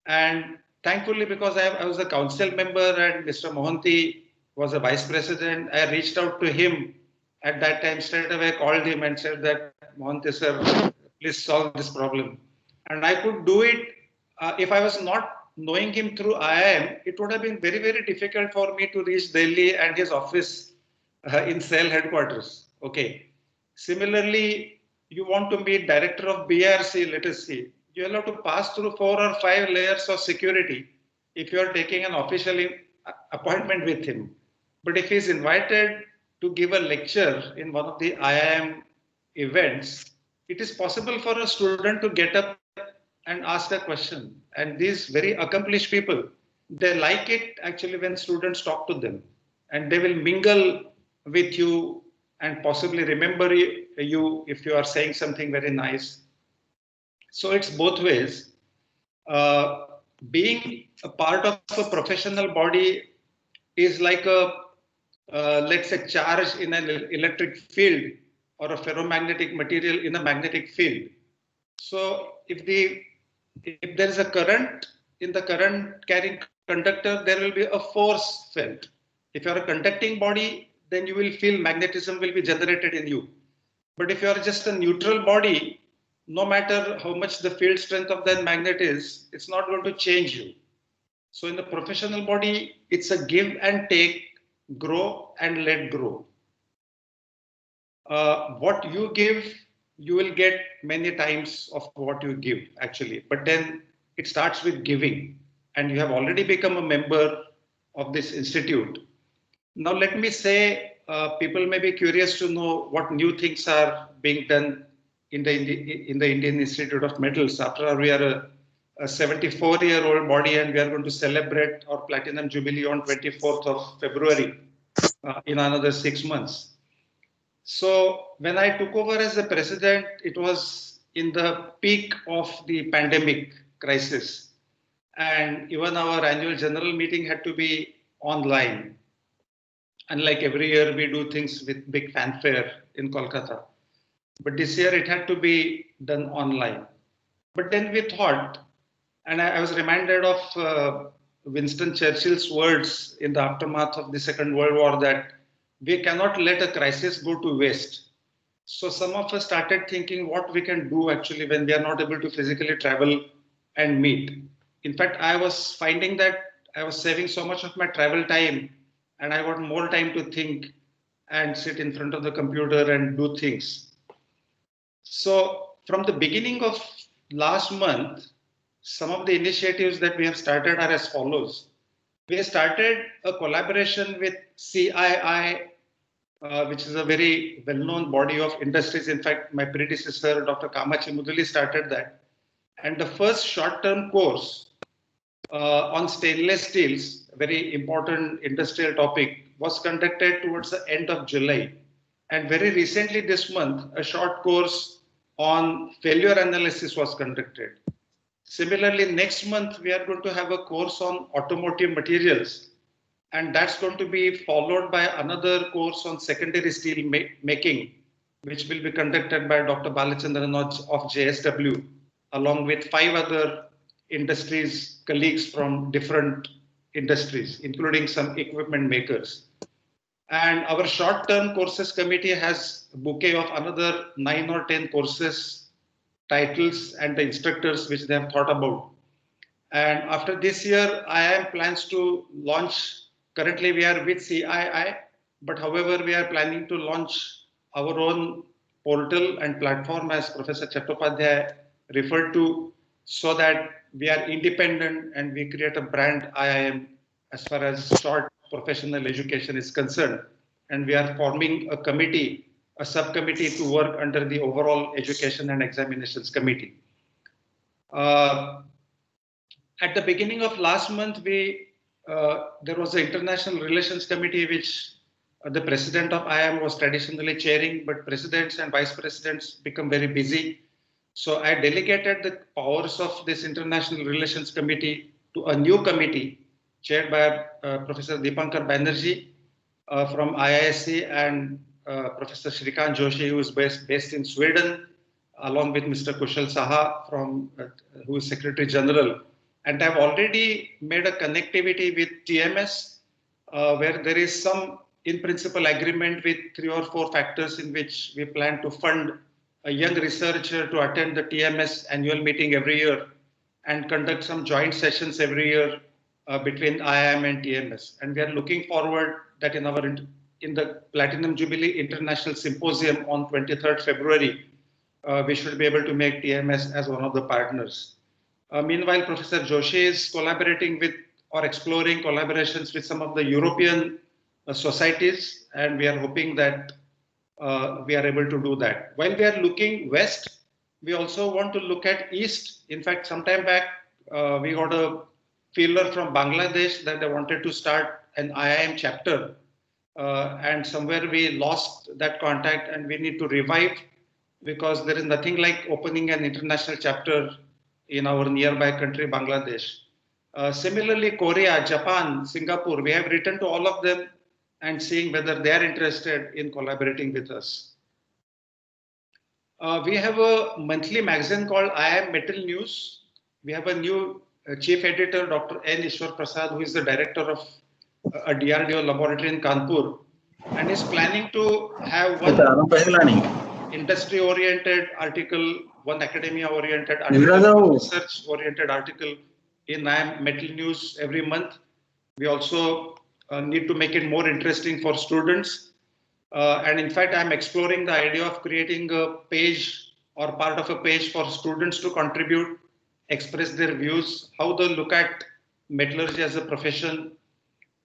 Speaker 11: And thankfully, because I was a council member and Mr. Mohanty was a vice president, I reached out to him at that time, straight away called him and said that, Mohanty sir, please solve this problem. And I could do it if I was not knowing him through IIM. It would have been very, very difficult for me to reach Delhi and his office in SAIL headquarters. Okay. Similarly, you want to meet director of BRC, let us see. You will have to pass through 4 or 5 layers of security if you are taking an official appointment with him. But if he is invited to give a lecture in one of the IIM events, it is possible for a student to get up and ask a question. And these very accomplished people, they like it actually when students talk to them, and they will mingle with you and possibly remember you if you are saying something very nice. So it's both ways. Being a part of a professional body is like a, let's say, charge in an electric field or a ferromagnetic material in a magnetic field. So if there is a current in the current carrying conductor, there will be a force felt. If you are a conducting body, then you will feel magnetism will be generated in you. But if you are just a neutral body, no matter how much the field strength of that magnet is, it's not going to change you. So in the professional body, it's a give and take, grow and let grow. What you give, you will get many times of what you give actually. But then it starts with giving, and you have already become a member of this institute. Now let me say, people may be curious to know what new things are being done in the Indian Institute of Metals. After all, we are a 74-year-old body, and we are going to celebrate our Platinum Jubilee on 24th of February in another 6 months. So when I took over as the president, it was in the peak of the pandemic crisis. And even our annual general meeting had to be online. Unlike every year, we do things with big fanfare in Kolkata. But this year it had to be done online. But then we thought, and I was reminded of Winston Churchill's words in the aftermath of the Second World War, that we cannot let a crisis go to waste. So some of us started thinking what we can do actually when we are not able to physically travel and meet. In fact, I was finding that I was saving so much of my travel time, and I got more time to think and sit in front of the computer and do things. So from the beginning of last month, some of the initiatives that we have started are as follows. We have started a collaboration with CII, which is a very well-known body of industries. In fact, my predecessor, Dr. Kamachi Mudali, started that. And the first short-term course on stainless steels, a very important industrial topic, was conducted towards the end of July. And very recently this month, a short course on failure analysis was conducted. Similarly, next month, we are going to have a course on automotive materials. And that's going to be followed by another course on secondary steel making, which will be conducted by Dr. Balachandran of JSW, along with 5 other industries, colleagues from different industries, including some equipment makers. And our short-term courses committee has a bouquet of another 9 or 10 courses titles and the instructors which they have thought about. And after this year, IIM plans to launch, currently we are with CII, but however, we are planning to launch our own portal and platform as Professor Chattopadhyay referred to, so that we are independent and we create a brand IIM as far as short professional education is concerned. And we are forming a committee, a subcommittee to work under the overall education and examinations committee. At the beginning of last month, there was an international relations committee which the president of IIM was traditionally chairing, but presidents and vice presidents become very busy. So I delegated the powers of this international relations committee to a new committee chaired by Professor Deepankar Banerjee from IISc and Professor Shrikant Joshi, who is based in Sweden, along with Mr. Kushal Saha, who is Secretary General. And I've already made a connectivity with TMS, where there is some in principle agreement with 3 or 4 factors in which we plan to fund a young researcher to attend the TMS annual meeting every year and conduct some joint sessions every year between IIM and TMS. And we are looking forward that in the Platinum Jubilee International Symposium on 23rd February, we should be able to make TMS as one of the partners. Meanwhile, Professor Joshi is collaborating with or exploring collaborations with some of the European societies, and we are hoping that we are able to do that. While we are looking west, we also want to look at east. In fact, sometime back, we got a feeler from Bangladesh that they wanted to start an IIM chapter, and somewhere we lost that contact, and we need to revive, because there is nothing like opening an international chapter in our nearby country, Bangladesh. Similarly, Korea, Japan, Singapore, we have written to all of them and seeing whether they are interested in collaborating with us. We have a monthly magazine called IIM Metal News. We have a new chief editor, Dr. N. Ishwar Prasad, who is the director of a DRDO laboratory in Kanpur, and is planning to have one industry-oriented article, one academia-oriented article, research-oriented article in IIM Metal News every month. We also need to make it more interesting for students. And in fact, I'm exploring the idea of creating a page or part of a page for students to contribute, express their views, how they look at metallurgy as a profession.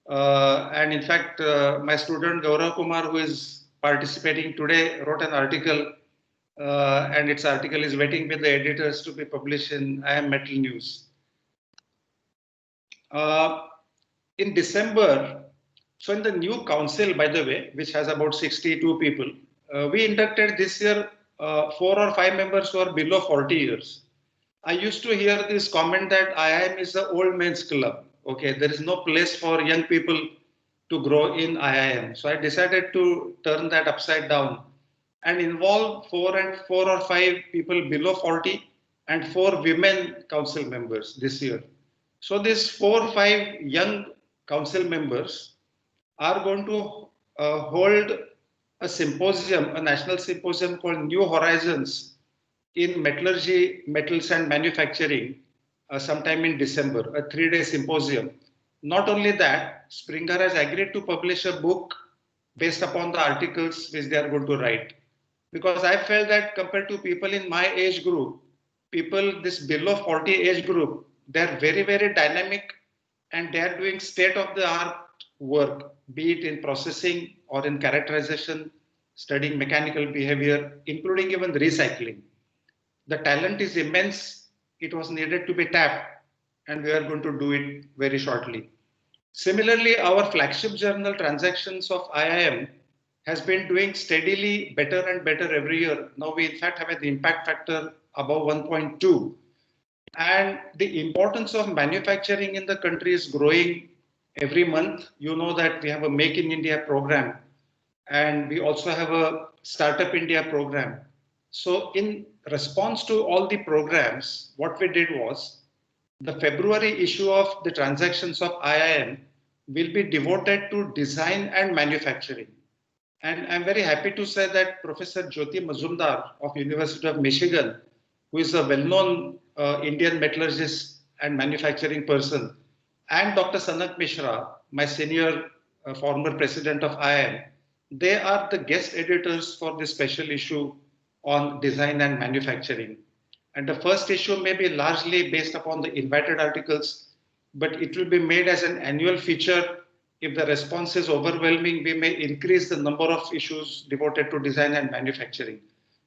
Speaker 11: And in fact, my student Gaurav Kumar, who is participating today, wrote an article, and its article is waiting with the editors to be published in IIM Metal News. In December, so in the new council, by the way, which has about 62 people, we inducted this year 4 or 5 members who are below 40 years. I used to hear this comment that IIM is the old men's club. Okay, there is no place for young people to grow in IIM. So I decided to turn that upside down and involve 4 or 5 people below 40 and 4 women council members this year. So these 4 or 5 young council members are going to hold a symposium, a national symposium called New Horizons in Metallurgy, Metals and Manufacturing sometime in December, a 3-day symposium. Not only that, Springer has agreed to publish a book based upon the articles which they are going to write. Because I felt that compared to people in my age group, people this below 40 age group, they're very, very dynamic and they're doing state-of-the-art work, be it in processing or in characterization, studying mechanical behavior, including even recycling. The talent is immense. It was needed to be tapped, and we are going to do it very shortly. Similarly, our flagship journal, Transactions of IIM, has been doing steadily better and better every year. Now we in fact have an impact factor above 1.2. And the importance of manufacturing in the country is growing every month. You know that we have a Make in India program, and we also have a Startup India program. So in response to all the programs, what we did was the February issue of the Transactions of IIM will be devoted to design and manufacturing. And I'm very happy to say that Professor Jyoti Mazumdar of University of Michigan who is a well-known Indian metallurgist and manufacturing person, and Dr. Sanak Mishra, my senior former president of IIM. They are the guest editors for this special issue on design and manufacturing. And the first issue may be largely based upon the invited articles, but it will be made as an annual feature. If the response is overwhelming, we may increase the number of issues devoted to design and manufacturing.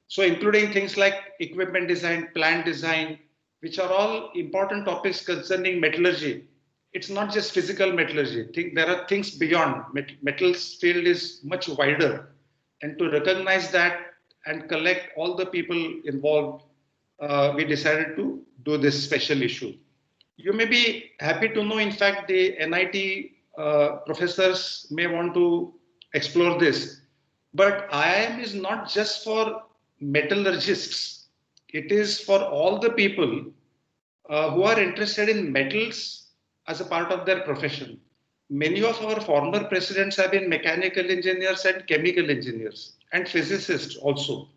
Speaker 11: So including things like equipment design, plant design, which are all important topics concerning metallurgy. It's not just physical metallurgy. There are things beyond. Metals field is much wider. And to recognize that and collect all the people involved, we decided to do this special issue. You may be happy to know, in fact, the NIT professors may want to explore this. But IIM is not just for metallurgists. It is for all the people who are interested in metals as a part of their profession. Many of our former presidents have been mechanical engineers and chemical engineers and physicists also.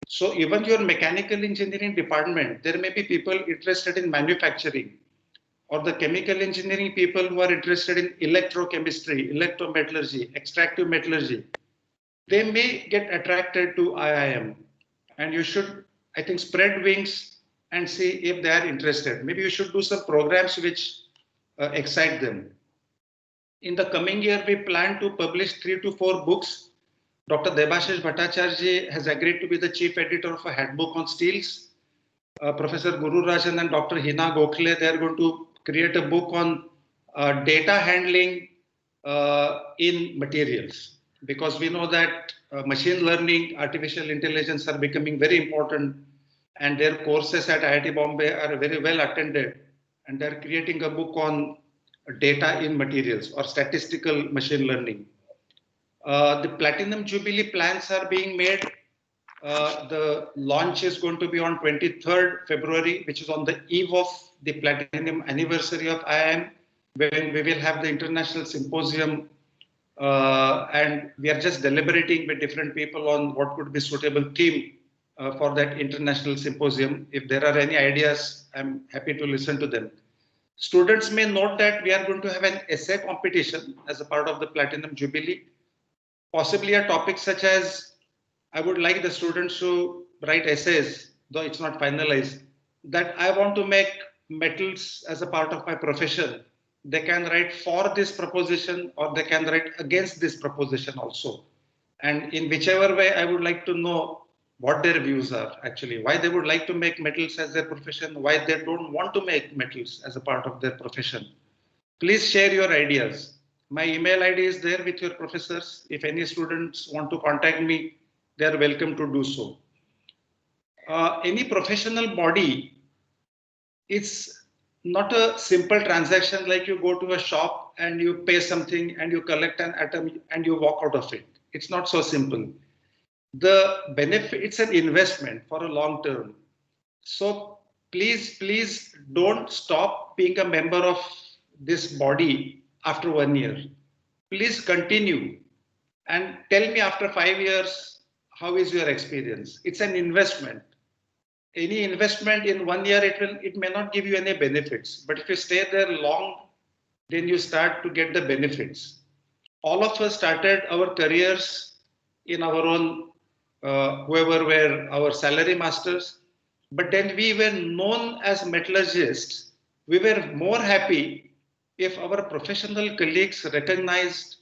Speaker 11: So even your mechanical engineering department, there may be people interested in manufacturing, or the chemical engineering people who are interested in electrochemistry, electrometallurgy, extractive metallurgy. They may get attracted to IIM, and you should, I think, spread wings and see if they are interested. Maybe you should do some programs which excite them. In the coming year, we plan to publish 3 to 4 books. Dr. Debashish Bhattacharya has agreed to be the chief editor of a handbook on steels. Professor Guru Rajan and Dr. Hina Gokhale, they are going to create a book on data handling in materials, because we know that machine learning, artificial intelligence are becoming very important, and their courses at IIT Bombay are very well attended, and they're creating a book on data in materials or statistical machine learning. The Platinum Jubilee plans are being made. The launch is going to be on 23rd February, which is on the eve of the Platinum anniversary of IIM, when we will have the international symposium, and we are just deliberating with different people on what could be suitable theme for that international symposium. If there are any ideas, I'm happy to listen to them. Students may note that we are going to have an essay competition as a part of the Platinum Jubilee, possibly a topic such as, I would like the students to write essays, though it's not finalized, that I want to make metals as a part of my profession. They can write for this proposition, or they can write against this proposition also. And in whichever way, I would like to know what their views are actually, why they would like to make metals as their profession, why they don't want to make metals as a part of their profession. Please share your ideas. My email ID is there with your professors. If any students want to contact me, they are welcome to do so. Any professional body, it's not a simple transaction like you go to a shop and you pay something and you collect an atom and you walk out of it. It's not so simple. The benefit, it's an investment for a long term. So please don't stop being a member of this body after 1 year. Please continue and tell me after 5 years, how is your experience? It's an investment. Any investment in 1 year, it may not give you any benefits, but if you stay there long, then you start to get the benefits. All of us started our careers in our own, whoever were our salary masters, but then we were known as metallurgists. We were more happy if our professional colleagues recognized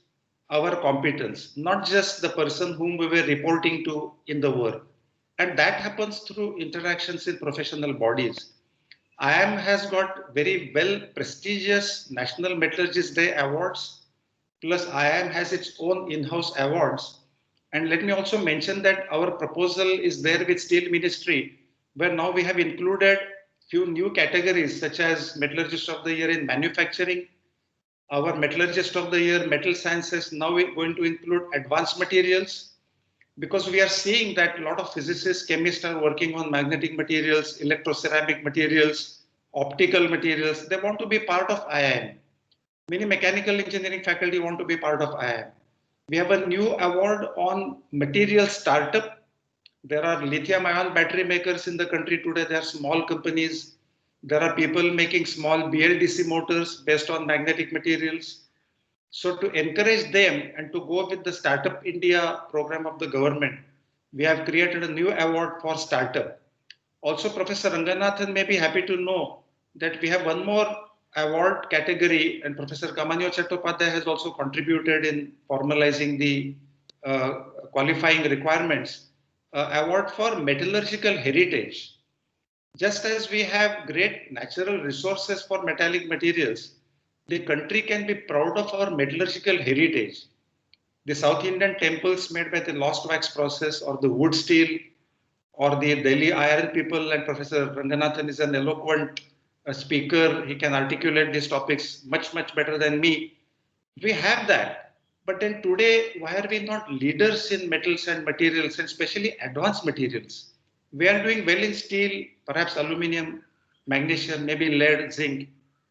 Speaker 11: our competence, not just the person whom we were reporting to in the work. And that happens through interactions in professional bodies. IIM has got very well prestigious National Metallurgist Day awards, plus IIM has its own in-house awards. And let me also mention that our proposal is there with Steel Ministry, where now we have included few new categories such as Metallurgist of the Year in Manufacturing, our Metallurgist of the Year, Metal Sciences. Now we're going to include Advanced Materials, because we are seeing that a lot of physicists, chemists are working on magnetic materials, electroceramic materials, optical materials. They want to be part of IIM. Many mechanical engineering faculty want to be part of IIM. We have a new award on material startup, There are lithium-ion battery makers in the country today. They are small companies. There are people making small BLDC motors based on magnetic materials. So to encourage them and to go with the Startup India program of the government, we have created a new award for startup. Also, Professor Ranganathan may be happy to know that we have one more award category, and Professor Kamanyo Chattopadhyay has also contributed in formalizing the qualifying requirements. Award for metallurgical heritage. Just as we have great natural resources for metallic materials, the country can be proud of our metallurgical heritage. The South Indian temples made by the lost wax process, or the wood steel, or the Delhi iron people, and Professor Ranganathan is an eloquent speaker. He can articulate these topics much better than me. We have that. But then today, why are we not leaders in metals and materials, and especially advanced materials? We are doing well in steel, perhaps aluminum, magnesium, maybe lead, zinc.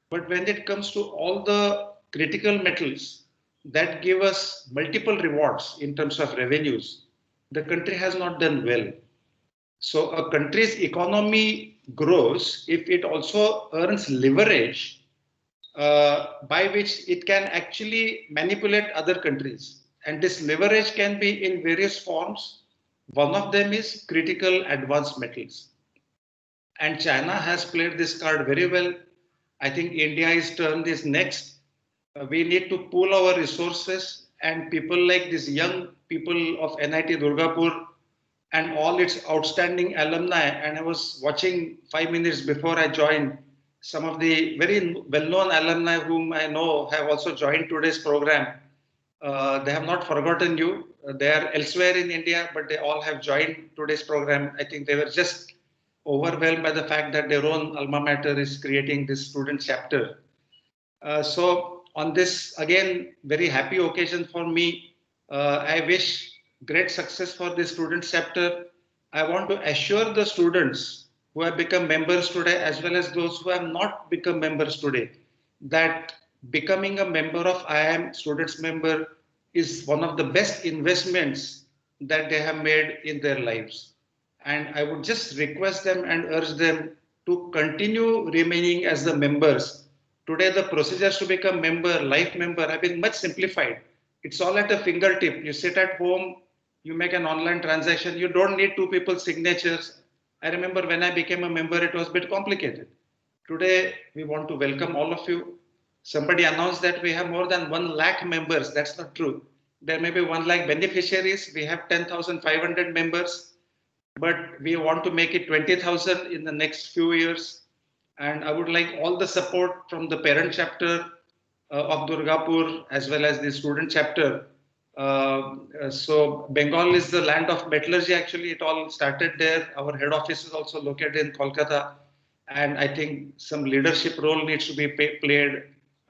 Speaker 11: But when it comes to all the critical metals that give us multiple rewards in terms of revenues, the country has not done well. So a country's economy grows if it also earns leverage by which it can actually manipulate other countries. And this leverage can be in various forms. One of them is critical advanced metals. And China has played this card very well. I think India's turn is next. We need to pool our resources, and people like these young people of NIT Durgapur and all its outstanding alumni. And I was watching 5 minutes before I joined. Some of the very well-known alumni whom I know have also joined today's program. They have not forgotten you. They are elsewhere in India, but they all have joined today's program. I think they were just overwhelmed by the fact that their own alma mater is creating this student chapter. So on this, again, very happy occasion for me, I wish great success for the student chapter. I want to assure the students who have become members today, as well as those who have not become members today, that becoming a member of IIM, students member, is one of the best investments that they have made in their lives. And I would just request them and urge them to continue remaining as the members. Today, the procedures to become member, life member, have been much simplified. It's all at a fingertip. You sit at home, you make an online transaction. You don't need two people's signatures. I remember when I became a member, it was a bit complicated. Today, we want to welcome all of you. Somebody announced that we have more than 1 lakh members. That's not true. There may be 1 lakh beneficiaries. We have 10,500 members, but we want to make it 20,000 in the next few years. And I would like all the support from the parent chapter of Durgapur, as well as the student chapter. So Bengal is the land of metallurgy. Actually, it all started there. Our head office is also located in Kolkata. And I think some leadership role needs to be played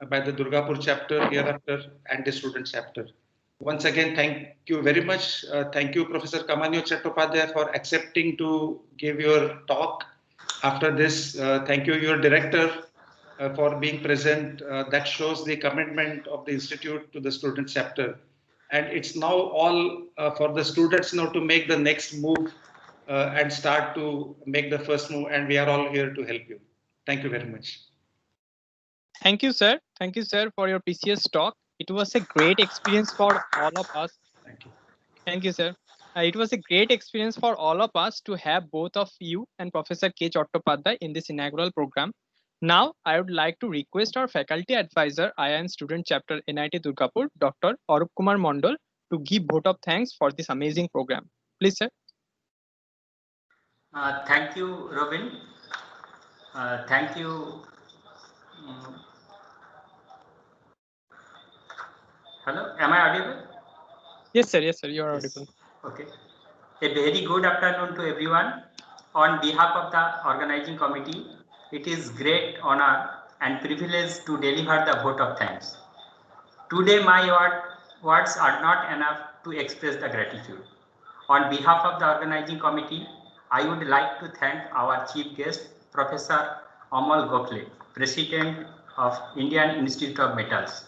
Speaker 11: by the Durgapur chapter hereafter and the student chapter. Once again, thank you very much. Thank you, Professor Kamanyo Chattopadhyay, for accepting to give your talk. After this, thank you, your director, for being present. That shows the commitment of the institute to the student chapter. And it's now all for the students now to make the next move and start to make the first move. And we are all here to help you. Thank you very much.
Speaker 1: Thank you, sir. Thank you, sir, for your precious talk. It was a great experience for all of us.
Speaker 11: Thank you.
Speaker 1: Thank you, sir. It was a great experience for all of us to have both of you and Professor K. Chattopadhyay in this inaugural program. Now, I would like to request our faculty advisor, IIM Student Chapter NIT Durgapur, Dr. Arup Kumar Mondal, to give vote of thanks for this amazing program. Please, sir.
Speaker 7: Thank you, Robin. Thank you. Hello, am I audible?
Speaker 1: Yes, sir. Yes, sir. You are
Speaker 7: Yes.
Speaker 1: audible.
Speaker 7: Okay. A very good afternoon to everyone. On behalf of the organizing committee, it is great honor and privilege to deliver the vote of thanks. Today, my words are not enough to express the gratitude. On behalf of the organizing committee, I would like to thank our chief guest, Professor Amal Gokhale, President of Indian Institute of Metals,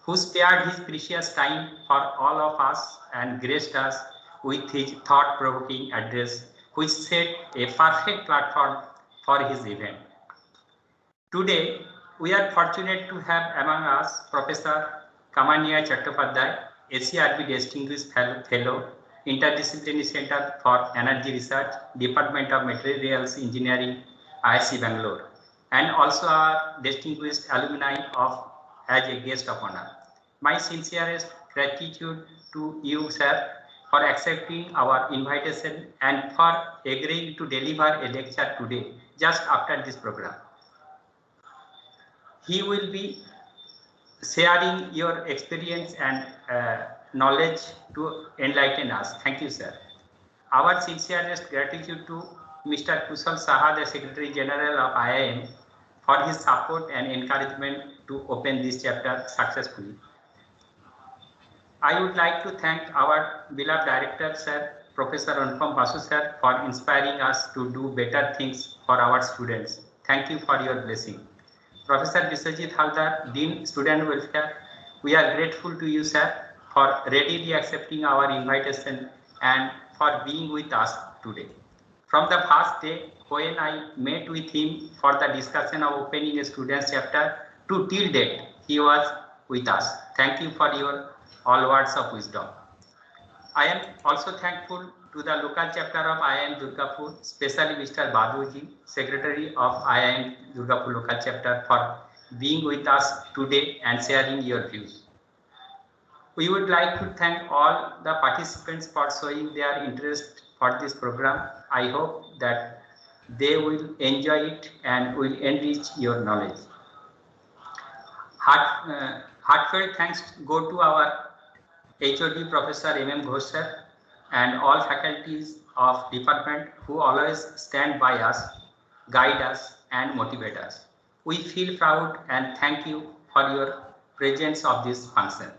Speaker 7: who spared his precious time for all of us and graced us with his thought-provoking address, which set a perfect platform for his event. Today, we are fortunate to have among us Professor Kamaniya Chattopadhyay, ACRB Distinguished Fellow, Interdisciplinary Center for Energy Research, Department of Materials Engineering, IIC Bangalore, and also our distinguished alumni of as a guest of honor. My sincerest gratitude to you, sir, for accepting our invitation and for agreeing to deliver a lecture today, just after this program. He will be sharing your experience and knowledge to enlighten us. Thank you, sir. Our sincerest gratitude to Mr. Kushal Saha, the Secretary General of IIM, for his support and encouragement to open this chapter successfully. I would like to thank our beloved Director, Sir, Professor Anupam Basu, Sir, for inspiring us to do better things for our students. Thank you for your blessing. Professor Biswajit Haldar, Dean Student Welfare, we are grateful to you, sir, for readily accepting our invitation and for being with us today. From the first day when I met with him for the discussion of opening a student's chapter to till date, he was with us. Thank you for your all words of wisdom. I am also thankful to the local chapter of IIM Durgapur, especially Mr. Baduji, Secretary of IIM Durgapur local chapter, for being with us today and sharing your views. We would like to thank all the participants for showing their interest for this program. I hope that they will enjoy it and will enrich your knowledge. Heartfelt thanks go to our HOD Professor M.M. Ghosh sir and all faculties of department who always stand by us, guide us and motivate us. We feel proud and thank you for your presence of this function.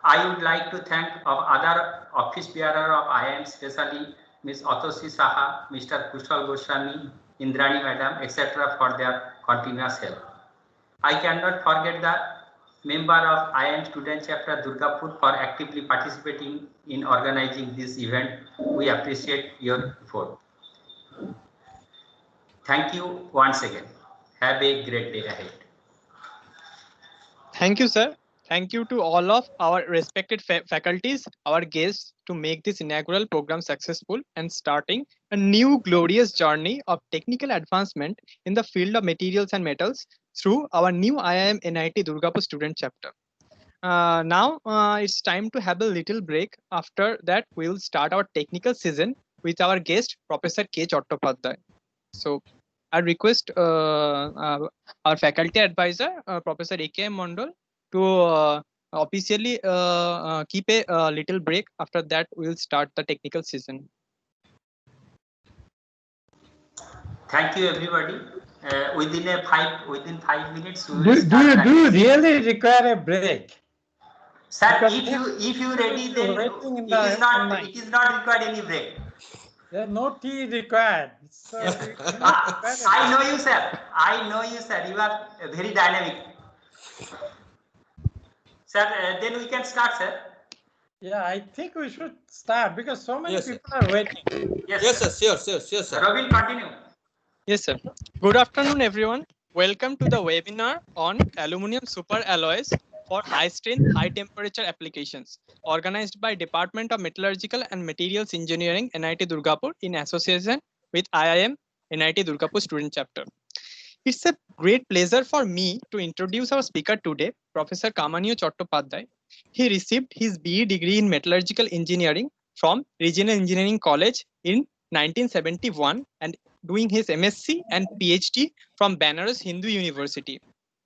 Speaker 7: I would like to thank other office bearer of IIM, especially Ms. Atoshi Saha, Mr. Kushal Goswami, Indrani Madam, etc. for their continuous help. I cannot forget the member of IIM Student Chapter Durgapur for actively participating in organizing this event. We appreciate your effort. Thank you once again. Have a great day ahead.
Speaker 1: Thank you, sir. Thank you to all of our respected faculties, our guests, to make this inaugural program successful and starting a new glorious journey of technical advancement in the field of materials and metals through our new IIM NIT Durgapur student chapter. Now it's time to have a little break. After that, we'll start our technical season with our guest, Professor K. Chattopadhyay. So I request our faculty advisor, Professor A.K.M. Mondal, to officially keep a little break. After that, we'll start the technical season.
Speaker 7: Thank you, everybody. Within 5 minutes, we
Speaker 9: do
Speaker 7: will start.
Speaker 9: Do you really require a break?
Speaker 7: Sir,
Speaker 9: Because
Speaker 7: if you ready, then
Speaker 9: waiting
Speaker 7: it is not required any break.
Speaker 9: There's no tea required. So
Speaker 7: I know you, sir. I know you, sir. You are very dynamic. Sir, then we can start, sir.
Speaker 9: Yeah, I think we should start because so many
Speaker 2: Yes,
Speaker 9: people are waiting.
Speaker 7: Yes,
Speaker 2: sir. Yes, sir.
Speaker 7: Robin, continue.
Speaker 1: Yes, sir. Good afternoon, everyone. Welcome to the webinar on aluminum super alloys for high strength, high temperature applications, organized by Department of Metallurgical and Materials Engineering, NIT Durgapur, in association with IIM NIT Durgapur student chapter. It's a great pleasure for me to introduce our speaker today, Professor Kamaniya Chattopadhyay. He received his BE degree in Metallurgical Engineering from Regional Engineering College in 1971 and doing his MSc and PhD from Banaras Hindu University.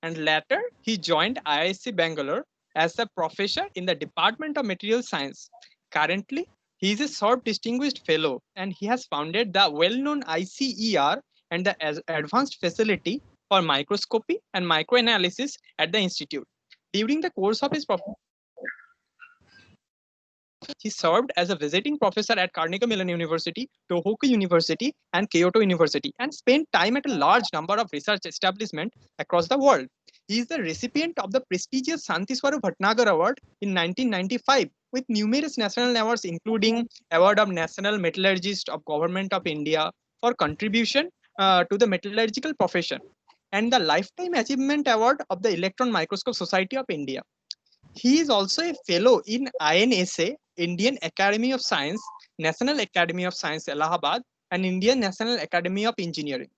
Speaker 1: And later, he joined IIC Bangalore as a professor in the Department of Material Science. Currently, he is a Served Distinguished Fellow and he has founded the well-known ICER and the advanced facility for microscopy and microanalysis at the institute. During the course of his he served as a visiting professor at Carnegie Mellon University, Tohoku University, and Kyoto University, and spent time at a large number of research establishments across the world. He is the recipient of the prestigious Santiswaru Bhatnagar Award in 1995 with numerous national awards including Award of National Metallurgist of Government of India for contribution to the metallurgical profession and the Lifetime Achievement Award of the Electron Microscope Society of India. He is also a fellow in INSA, Indian Academy of Science, National Academy of Science, Allahabad, and Indian National Academy of Engineering.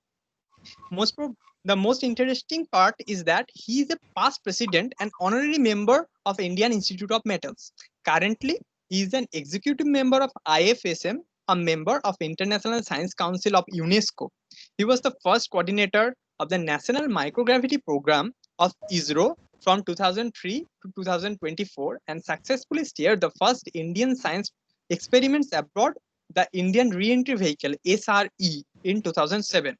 Speaker 1: The most interesting part is that he is a past president and honorary member of Indian Institute of Metals. Currently, he is an executive member of IFSM, a member of International Science Council of UNESCO. He was the first coordinator of the National Microgravity Program of ISRO from 2003 to 2024 and successfully steered the first Indian science experiments abroad, the Indian Re-Entry Vehicle SRE in 2007.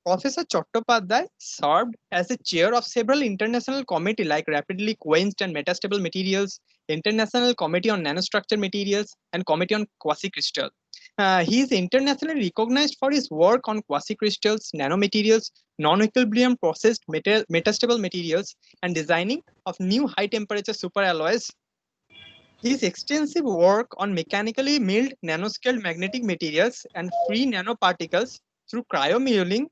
Speaker 1: Professor Chattopadhyay served as the chair of several international committees like Rapidly Quenched and Metastable Materials, International Committee on Nanostructure Materials, and Committee on Quasicrystal. He is internationally recognized for his work on quasicrystals, nanomaterials, non-equilibrium processed metastable materials, and designing of new high-temperature superalloys. His extensive work on mechanically milled nanoscaled magnetic materials and free nanoparticles through cryomilling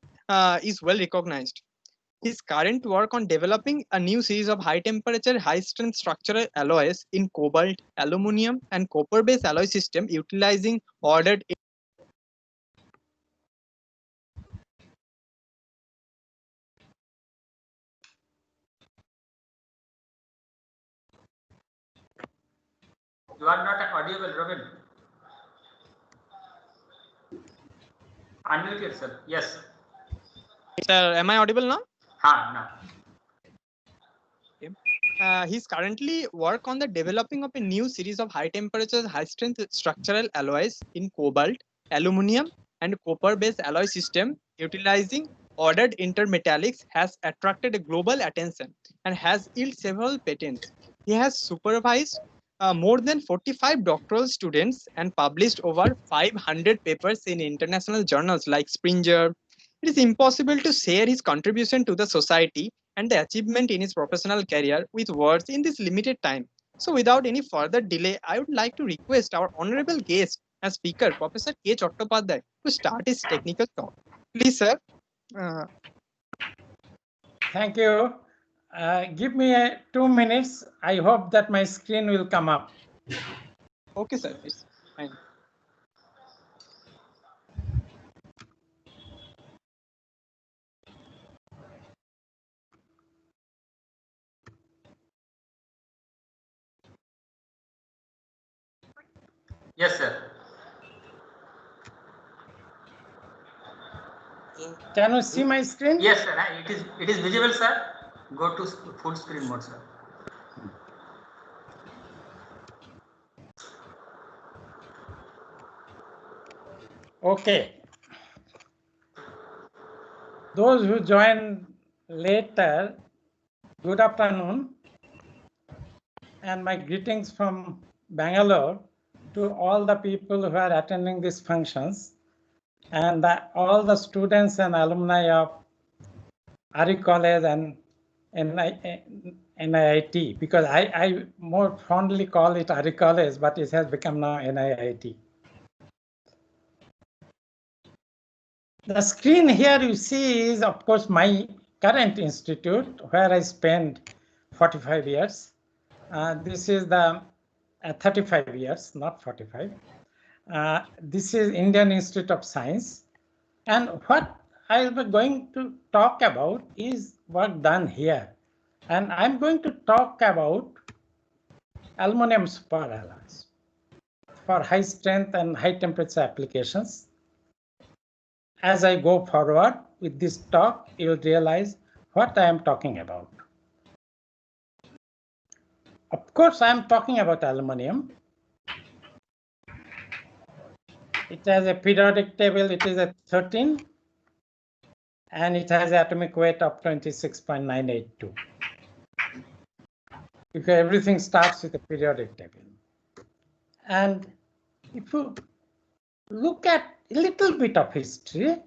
Speaker 1: is well recognized. His current work on developing a new series of high-temperature, high-strength structural alloys in cobalt, aluminum, and copper-based alloy system utilizing ordered.
Speaker 7: You are not audible, Robin. Unmute yourself. Yes.
Speaker 1: Sir, am I audible now?
Speaker 7: Now.
Speaker 1: He's currently work on the developing of a new series of high temperature, high strength structural alloys in cobalt, aluminum, and copper-based alloy system utilizing ordered intermetallics has attracted a global attention and has yielded several patents. He has supervised more than 45 doctoral students and published over 500 papers in international journals like Springer. It is impossible to share his contribution to the society and the achievement in his professional career with words in this limited time. So without any further delay, I would like to request our honorable guest and speaker, Professor K. Chattopadhyay, to start his technical talk. Please, sir.
Speaker 9: Thank you. Give me 2 minutes. I hope that my screen will come up.
Speaker 1: Okay, sir. It's fine.
Speaker 7: Yes, sir.
Speaker 9: Can you see my screen?
Speaker 7: Yes, sir. It is visible, sir. Go to full screen mode, sir.
Speaker 9: Okay. Those who join later, good afternoon, and my greetings from Bangalore to all the people who are attending these functions and all the students and alumni of RE College and NIT, because I more fondly call it RE College, but it has become now NIT. The screen here you see is, of course, my current institute where I spent 45 years. This is the 35 years, not 45. This is Indian Institute of Science. And what I'll be going to talk about is work done here. And I'm going to talk about aluminum superalloys for high strength and high temperature applications. As I go forward with this talk, you'll realize what I am talking about. Of course, I'm talking about aluminum. It has a periodic table, it is at 13, and it has atomic weight of 26.982. Because everything starts with a periodic table. And if you look at a little bit of history,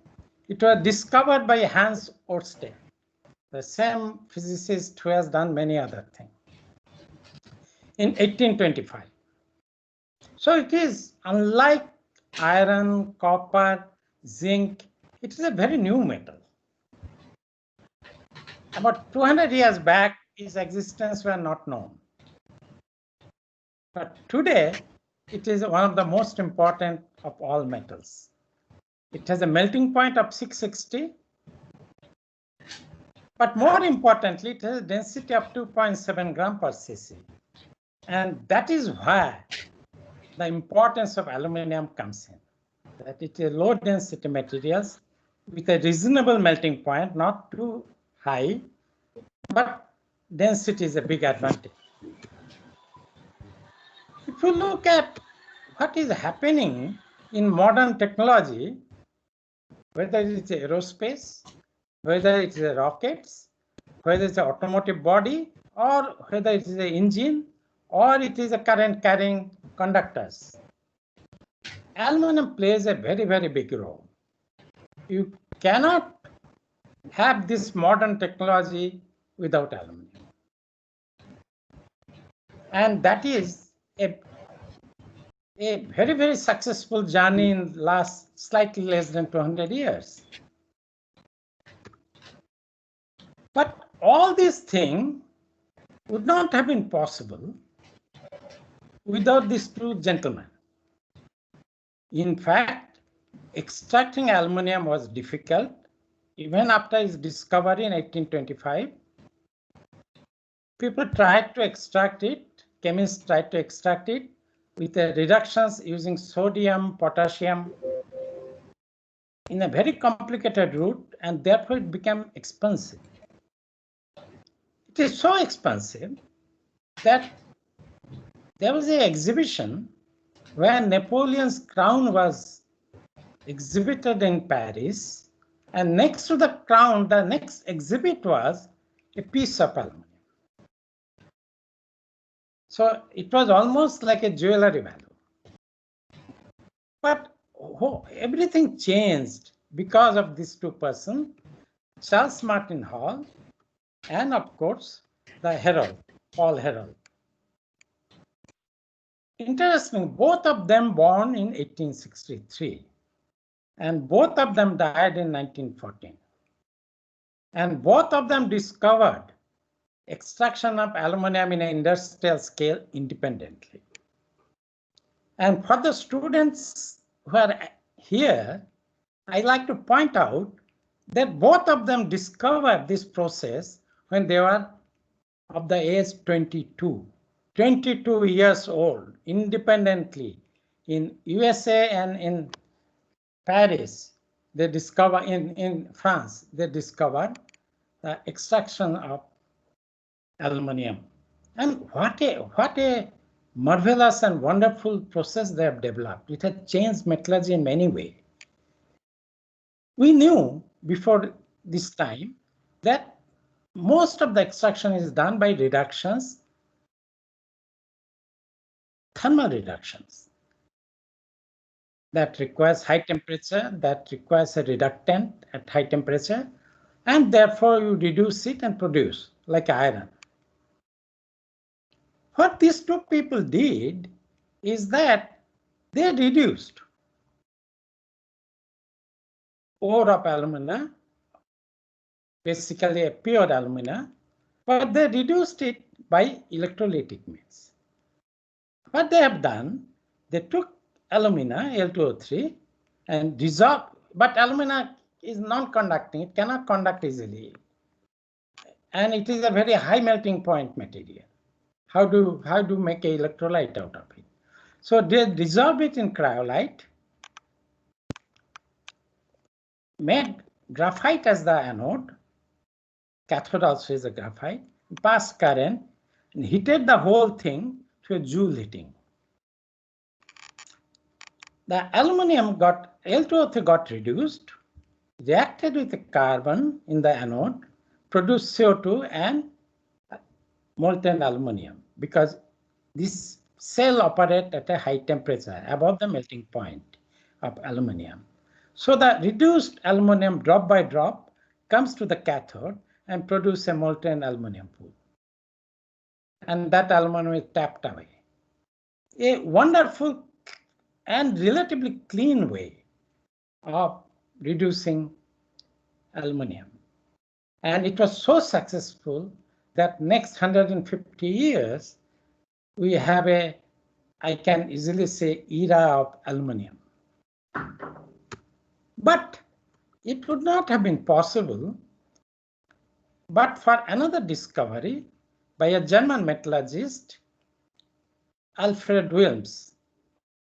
Speaker 9: it was discovered by Hans Ørsted. the same physicist who has done many other things, in 1825. So it is unlike iron, copper, zinc, it is a very new metal. About 200 years back, its existence were not known. But today, it is one of the most important of all metals. It has a melting point of 660. But more importantly, it has a density of 2.7 gram per cc. And that is why the importance of aluminum comes in. That it is low density materials with a reasonable melting point, not too high, but density is a big advantage. If you look at what is happening in modern technology, whether it's aerospace, whether it's rockets, whether it's an automotive body, or whether it is an engine, or it is a current carrying conductors, aluminum plays a very, very big role. You cannot have this modern technology without aluminum. And that is a very, very successful journey in the last slightly less than 200 years. But all these things would not have been possible without these two gentlemen. In fact, extracting aluminum was difficult. Even after its discovery in 1825, people tried to extract it, chemists tried to extract it with reductions using sodium, potassium in a very complicated route, and therefore it became expensive. It is so expensive that there was an exhibition where Napoleon's crown was exhibited in Paris, and next to the crown, the next exhibit was a piece of aluminum. So it was almost like a jewelry value. But everything changed because of these two persons, Charles Martin Hall, and of course, the Herald, Paul Herald. Interesting, both of them born in 1863, and both of them died in 1914. And both of them discovered extraction of aluminum in an industrial scale independently. And for the students who are here, I like to point out that both of them discovered this process when they were of the age 22 years old, independently in USA and in Paris. They discovered in France, they discovered the extraction of aluminum. And what a marvelous and wonderful process they have developed. It has changed metallurgy in many ways. We knew before this time that most of the extraction is done by reductions, thermal reductions. That requires high temperature, that requires a reductant at high temperature, and therefore you reduce it and produce like iron. What these two people did is that they reduced ore of alumina, basically a pure alumina, but they reduced it by electrolytic means. What they have done, they took alumina, Al2O3, and dissolved, but alumina is non-conducting, it cannot conduct easily. And it is a very high melting point material. How do make an electrolyte out of it? So they dissolve it in cryolite, made graphite as the anode, cathode also is a graphite, passed current, and heated the whole thing to a Joule heating. The aluminum Al2O3 got reduced, reacted with the carbon in the anode, produced CO2 and molten aluminum, because this cell operates at a high temperature above the melting point of aluminum. So the reduced aluminum drop by drop comes to the cathode, and produce a molten aluminum pool. And that aluminum is tapped away. A wonderful and relatively clean way of reducing aluminum. And it was so successful that next 150 years, we have a, I can easily say, era of aluminum. But it would not have been possible but for another discovery by a German metallurgist, Alfred Wilms.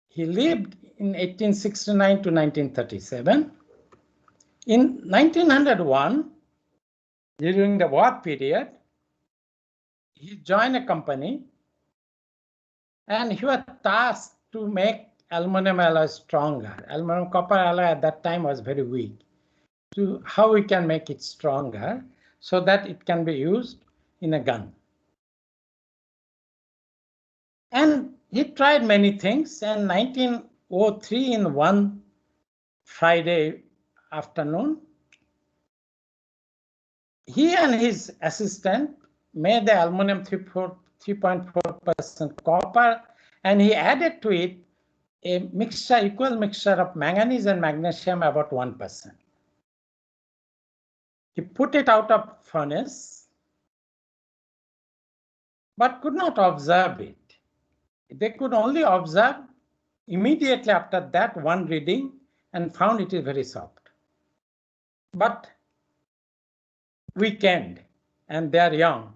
Speaker 9: He lived in 1869 to 1937. In 1901, during the war period, he joined a company and he was tasked to make aluminum alloy stronger. Aluminum copper alloy at that time was very weak. To how we can make it stronger so that it can be used in a gun. And he tried many things, and 1903 in one Friday afternoon, he and his assistant made the aluminum 3.4% copper, and he added to it a mixture, equal mixture of manganese and magnesium, about 1%. He put it out of furnace, but could not observe it. They could only observe immediately after that one reading and found it is very soft. But weekend and they are young.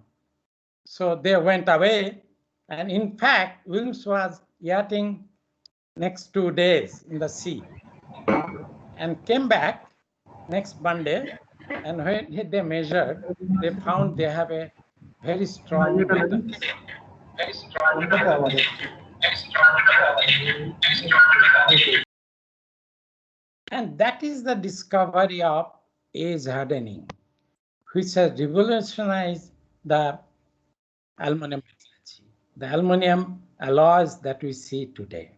Speaker 9: So they went away. And in fact, Wilms was yachting next 2 days in the sea and came back next Monday. And when they measured, they found they have a very strong metal. And that is the discovery of age hardening, which has revolutionized the aluminum metallurgy, the aluminum alloys that we see today.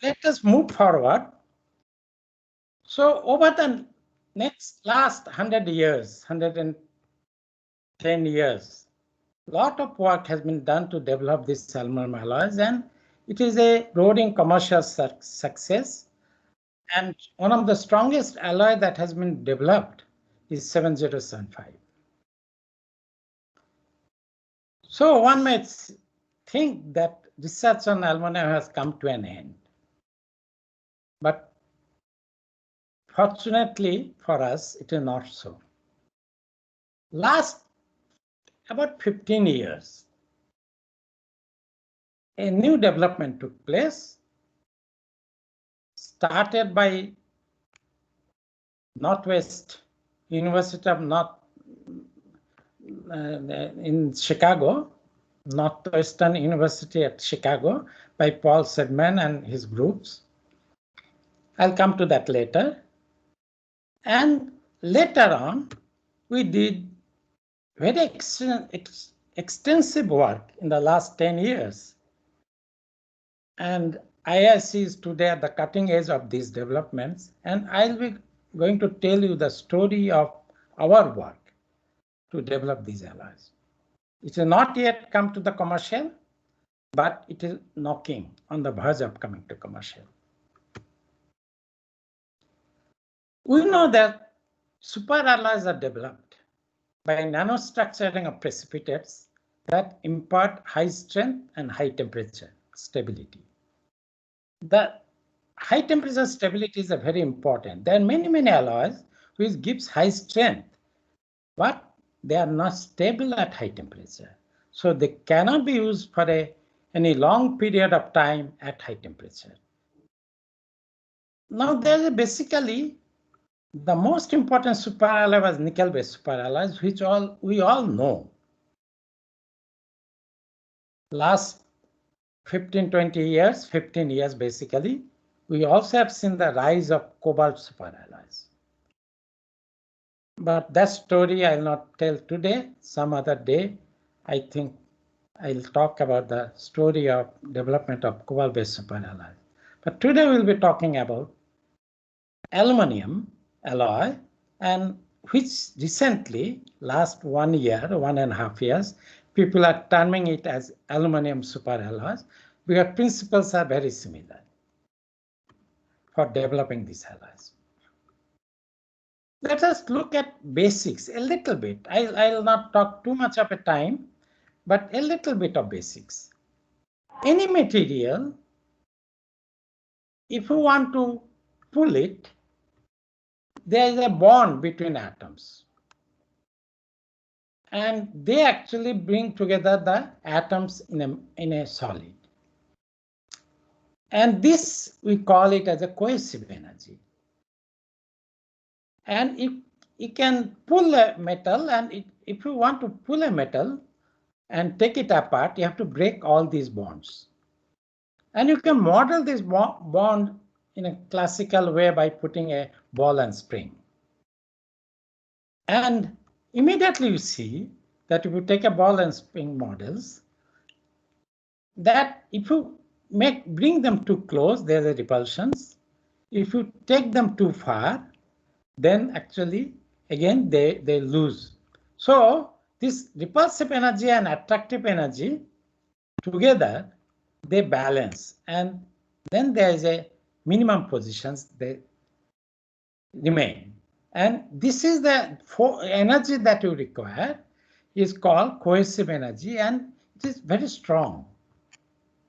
Speaker 9: Let us move forward. So over the last 100 years, 110 years, a lot of work has been done to develop these aluminum alloys, and it is a roaring commercial success. And one of the strongest alloy that has been developed is 7075. So one may think that research on aluminum has come to an end. But fortunately for us, it is not so. Last about 15 years, a new development took place, started by Northwest University of in Chicago, Northwestern University at Chicago, by Paul Sedman and his groups. I'll come to that later. And later on, we did very extensive work in the last 10 years. And IIC is today at the cutting edge of these developments. And I'll be going to tell you the story of our work to develop these alloys. It has not yet come to the commercial, but it is knocking on the verge of coming to commercial. We know that superalloys are developed by nanostructuring of precipitates that impart high strength and high temperature stability. The high temperature stability is very important. There are many alloys which gives high strength, but they are not stable at high temperature. So they cannot be used for any long period of time at high temperature. Now there is basically the most important superalloy was nickel-based superalloys, which we all know. Last 15 years basically, we also have seen the rise of cobalt superalloys. But that story I'll not tell today. Some other day, I think I'll talk about the story of development of cobalt-based superalloys. But today we'll be talking about aluminum alloy and which recently, last 1 year, 1.5 years, people are terming it as aluminum superalloys because principles are very similar for developing these alloys. Let us look at basics a little bit. I'll not talk too much of a time, but a little bit of basics. Any material, if you want to pull it, there is a bond between atoms. And they actually bring together the atoms in a solid. And this, we call it as a cohesive energy. And if you can pull a metal, and if you want to pull a metal and take it apart, you have to break all these bonds. And you can model this bond in a classical way by putting a ball and spring. And immediately you see that if you take a ball and spring models, that if you bring them too close, there's a repulsions. If you take them too far, then actually, again, they lose. So this repulsive energy and attractive energy together, they balance. And then there is a minimum positions they remain. And this is the energy that you require is called cohesive energy, and it is very strong.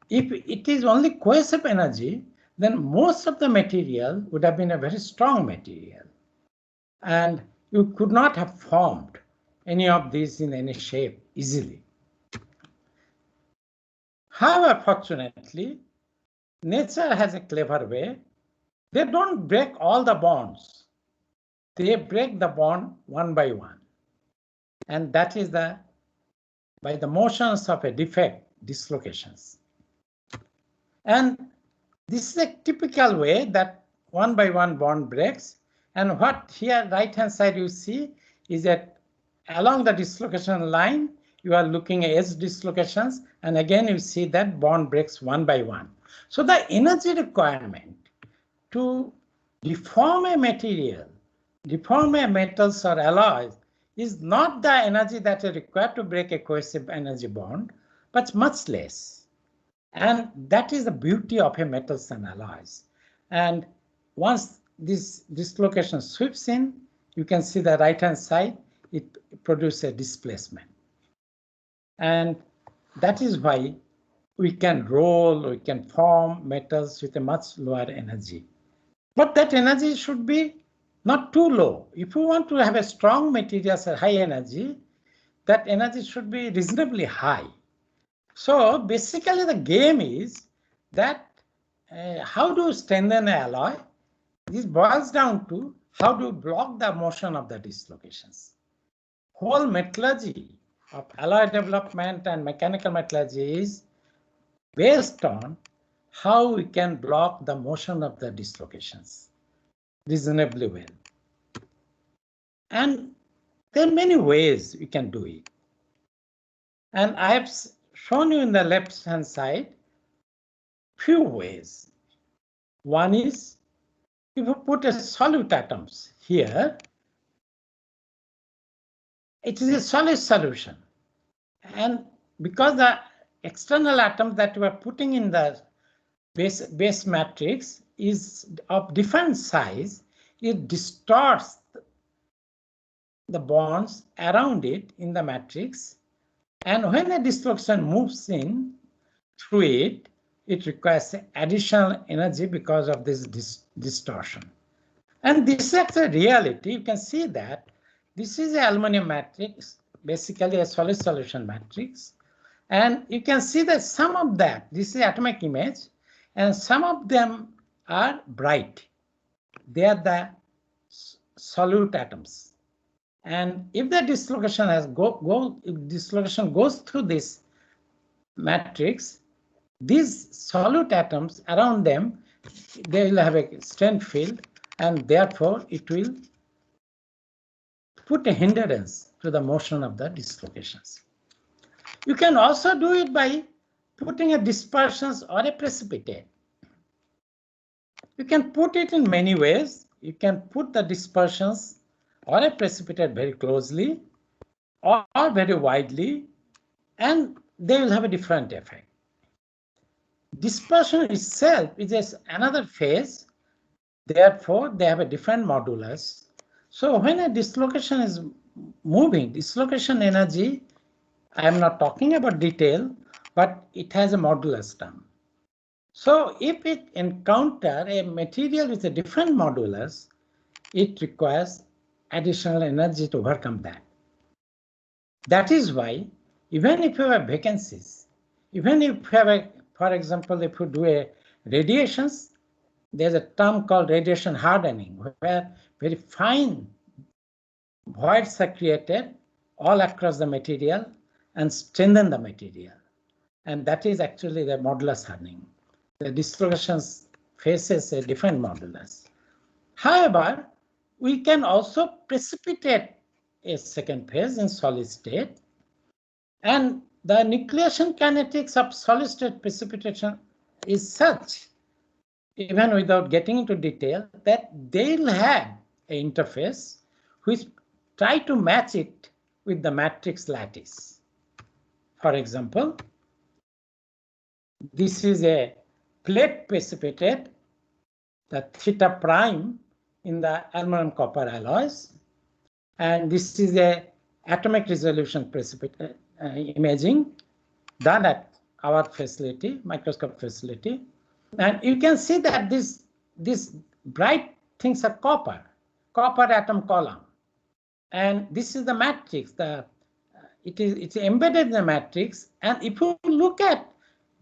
Speaker 9: If it is only cohesive energy, then most of the material would have been a very strong material. And you could not have formed any of these in any shape easily. However, fortunately, nature has a clever way. They don't break all the bonds. They break the bond one by one. And that is by the motions of a defect, dislocations. And this is a typical way that one by one bond breaks. And what here right hand side you see is that along the dislocation line, you are looking at edge dislocations. And again, you see that bond breaks one by one. So the energy requirement to deform a material, deform a metals or alloys is not the energy that is required to break a cohesive energy bond, but much less. And that is the beauty of a metals and alloys. And once this dislocation sweeps in, you can see the right hand side, it produces a displacement. And that is why we can roll, we can form metals with a much lower energy. But that energy should be not too low. If you want to have a strong materials at high energy, that energy should be reasonably high. So basically the game is that how do you strengthen an alloy? This boils down to how do you block the motion of the dislocations. Whole metallurgy of alloy development and mechanical metallurgy is based on how we can block the motion of the dislocations reasonably well. And there are many ways we can do it. And I have shown you in the left hand side few ways. One is if you put a solute atoms here, it is a solid solution. And because the external atom that we are putting in the base matrix is of different size, it distorts the bonds around it in the matrix. And when a dislocation moves in through it, it requires additional energy because of this distortion. And this is actually reality. You can see that this is an aluminum matrix, basically a solid solution matrix. And you can see that some of that, this is atomic image, and some of them are bright. They are the solute atoms. And if the dislocation dislocation goes through this matrix, these solute atoms around them, they will have a strength field, and therefore it will put a hindrance to the motion of the dislocations. You can also do it by putting a dispersions or a precipitate. You can put it in many ways. You can put the dispersions or a precipitate very closely or very widely, and they will have a different effect. Dispersion itself is just another phase. Therefore, they have a different modulus. So when a dislocation is moving, dislocation energy, I am not talking about detail, but it has a modulus term. So if it encounter a material with a different modulus, it requires additional energy to overcome that. That is why even if you have vacancies, even if you have a, for example, if you do a radiations, there's a term called radiation hardening, where very fine voids are created all across the material and strengthen the material. And that is actually the modulus hardening. The dislocations faces a different modulus. However, we can also precipitate a second phase in solid state, and the nucleation kinetics of solid state precipitation is such, even without getting into detail, that they'll have an interface which try to match it with the matrix lattice. For example, this is a plate precipitate, the theta prime in the aluminum copper alloys, and this is a atomic resolution precipitate imaging done at our facility, microscope facility. And you can see that these bright things are copper atom column. And this is the matrix. It's embedded in the matrix. And if you look at,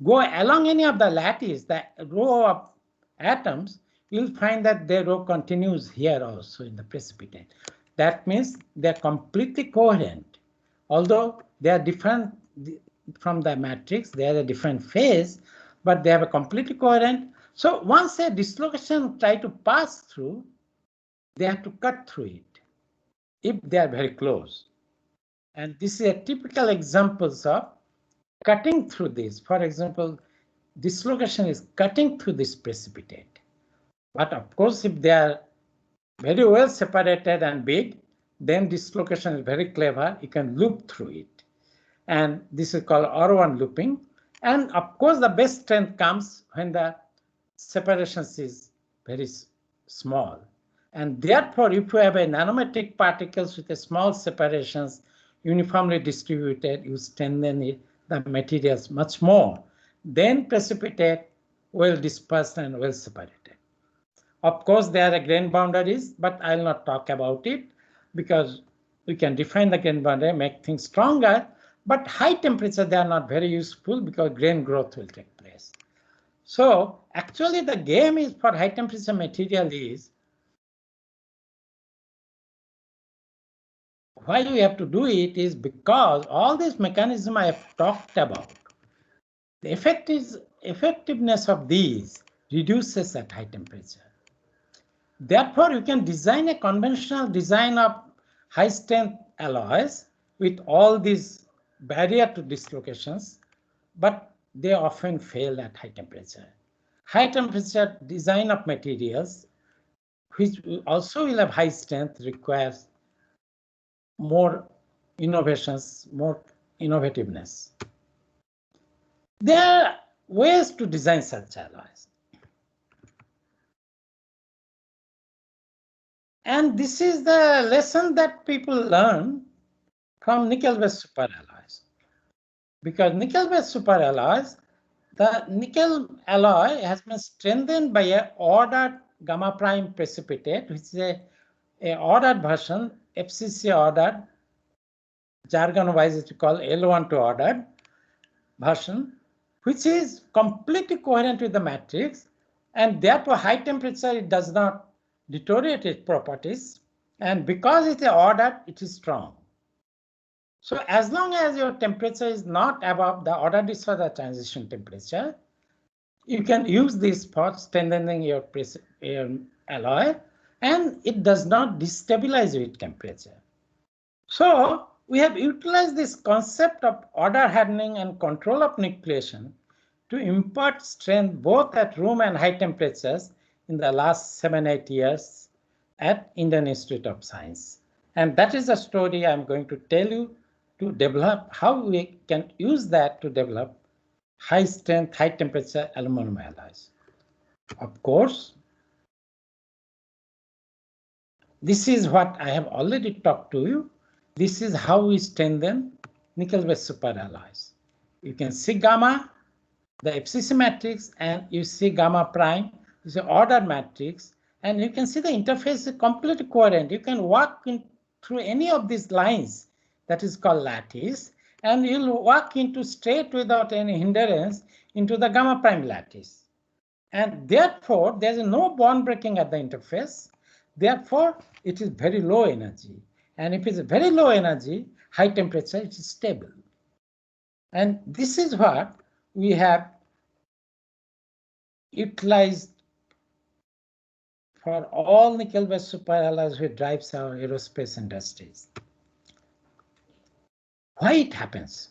Speaker 9: go along any of the lattice, the row of atoms, you'll find that their row continues here also in the precipitate. That means they're completely coherent. Although they are different from the matrix, they are a different phase, but they have a completely coherent. So once a dislocation try to pass through, they have to cut through it if they are very close. And this is a typical examples of cutting through this. For example, dislocation is cutting through this precipitate. But of course, if they are very well separated and big, then dislocation is very clever. You can loop through it. And this is called R1 looping. And of course, the best strength comes when the separations is very small. And therefore, if you have a nanometric particles with a small separations uniformly distributed, you strengthen it, the materials much more. Then precipitate well dispersed and well separated. Of course, there are grain boundaries, but I'll not talk about it because we can define the grain boundary, make things stronger. But high temperature, they are not very useful because grain growth will take place. So actually, the game is for high temperature material is why we have to do it is because all this mechanism I have talked about, the effectiveness of these reduces at high temperature. Therefore, you can design a conventional design of high strength alloys with all these barrier to dislocations, but they often fail at high temperature. High temperature design of materials, which also will have high strength, requires more innovations, more innovativeness. There are ways to design such alloys. And this is the lesson that people learn from nickel-based superalloys. Because nickel-based superalloys, the nickel alloy has been strengthened by a ordered gamma prime precipitate, which is a ordered version, FCC ordered, jargon-wise it's called L1 to ordered version, which is completely coherent with the matrix, and therefore high temperature it does not deteriorate its properties, and because it's ordered, it is strong. So as long as your temperature is not above the ordered is for the transition temperature, you can use this for strengthening your alloy, and it does not destabilize with temperature. So we have utilized this concept of order hardening and control of nucleation to impart strength both at room and high temperatures in the last 7-8 years at Indian Institute of Science. And that is the story I'm going to tell you to develop how we can use that to develop high strength, high temperature aluminum alloys. Of course, this is what I have already talked to you. This is how we strengthen nickel-based superalloys. You can see gamma, the FCC matrix, and you see gamma prime, you see order matrix, and you can see the interface is completely coherent. You can walk through any of these lines that is called lattice, and you'll walk into straight without any hindrance into the gamma prime lattice. And therefore, there's no bond breaking at the interface. Therefore, it is very low energy. And if it's very low energy, high temperature, it is stable. And this is what we have utilized for all nickel-based superalloys which drives our aerospace industries. Why it happens?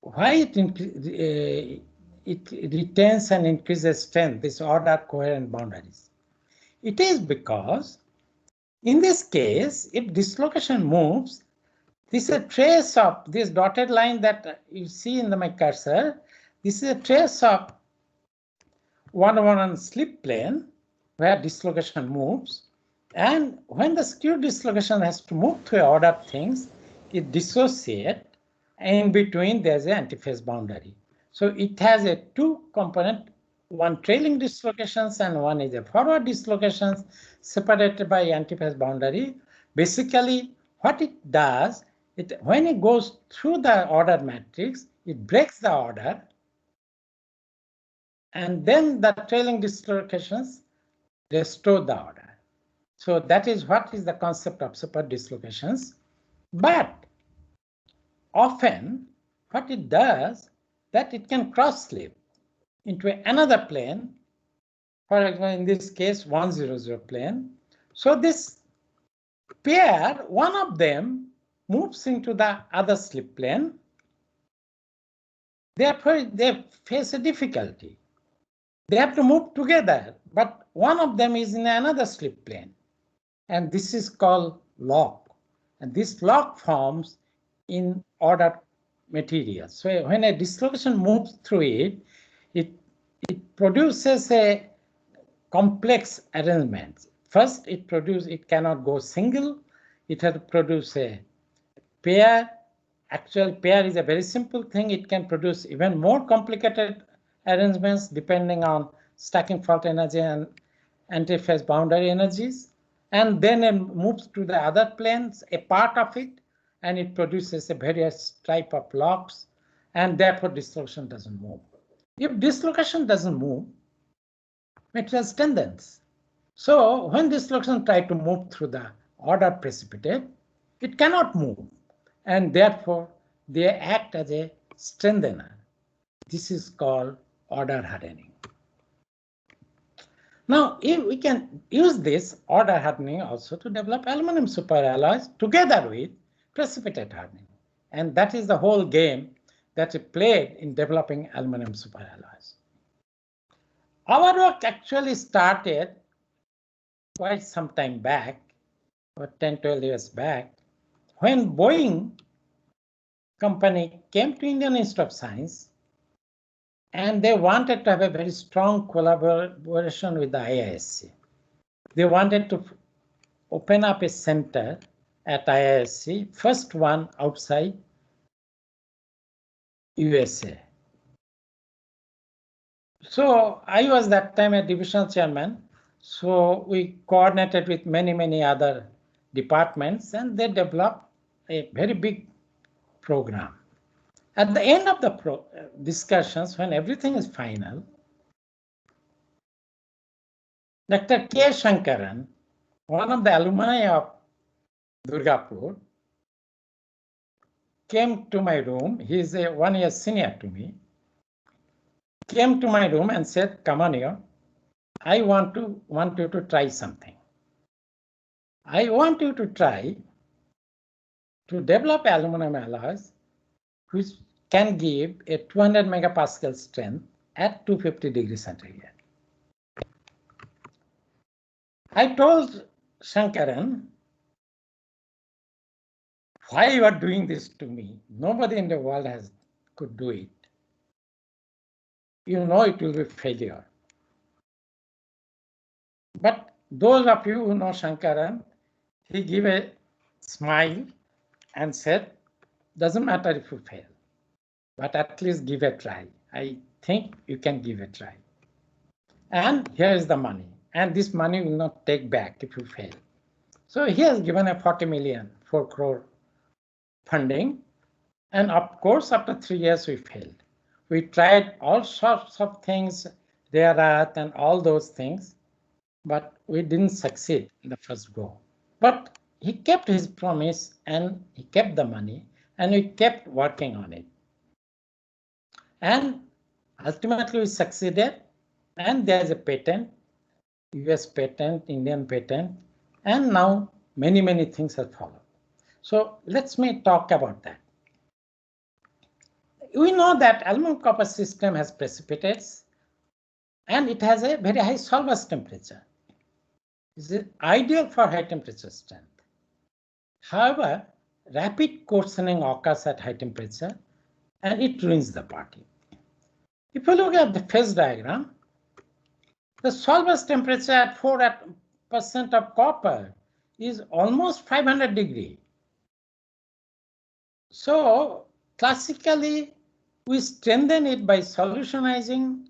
Speaker 9: Why it retains and increases strength, this order coherent boundaries? It is because in this case, if dislocation moves, this is a trace of this dotted line that you see in my cursor. This is a trace of one slip plane where dislocation moves. And when the screw dislocation has to move through order things, it dissociates. In between, there's an antiphase boundary. So it has a two component, one trailing dislocations and one is a forward dislocations separated by antiphase boundary. Basically, what it does, when it goes through the order matrix, it breaks the order. And then the trailing dislocations restore the order. So that is what is the concept of super dislocations. But often what it does, that it can cross slip into another plane, for example, in this case, 100 plane. So this pair, one of them moves into the other slip plane. Therefore, they face a difficulty. They have to move together, but one of them is in another slip plane. And this is called lock. And this lock forms in order material. So when a dislocation moves through it, it produces a complex arrangement. First, it cannot go single. It has to produce a pair. Actual pair is a very simple thing. It can produce even more complicated arrangements depending on stacking fault energy and antiphase boundary energies. And then it moves to the other planes, a part of it, and it produces a various type of locks, and therefore dislocation doesn't move. If dislocation doesn't move, material strengthens. So when dislocation tries to move through the order precipitate, it cannot move, and therefore they act as a strengthener. This is called order hardening. Now, if we can use this order hardening also to develop aluminum superalloys together with precipitate hardening. And that is the whole game that we played in developing aluminum superalloys. Our work actually started quite some time back, about 10, 12 years back, when Boeing company came to Indian Institute of Science and they wanted to have a very strong collaboration with the IISc. They wanted to open up a center at IISc, first one outside USA. So I was that time a divisional chairman. So we coordinated with many other departments and they developed a very big program. At the end of the discussions, when everything is final, Dr. K. Shankaran, one of the alumni of Durgapur, came to my room. He is a 1 year senior to me. Came to my room and said, "Come on here. I want you to try something. I want you to try to develop aluminum alloys which can give a 200 megapascal strength at 250 degrees centigrade." I told Shankaran why you are doing this to me? Nobody in the world could do it. You know it will be failure. But those of you who know Shankaran, he gave a smile and said, doesn't matter if you fail, but at least give a try. I think you can give a try. And here is the money. And this money will not take back if you fail. So he has given a 40 million, 4 crore funding. And of course, after 3 years, we failed. We tried all sorts of things, rare earth and all those things, but we didn't succeed in the first go. But he kept his promise and he kept the money and we kept working on it. And ultimately we succeeded, and there's a patent, US patent, Indian patent, and now many things have followed. So let's talk about that. We know that aluminum copper system has precipitates and it has a very high solvent temperature. It's ideal for high temperature strength. However, rapid coarsening occurs at high temperature and it ruins the party. If you look at the phase diagram, the solvent temperature at 4% of copper is almost 500 degrees. So classically, we strengthen it by solutionizing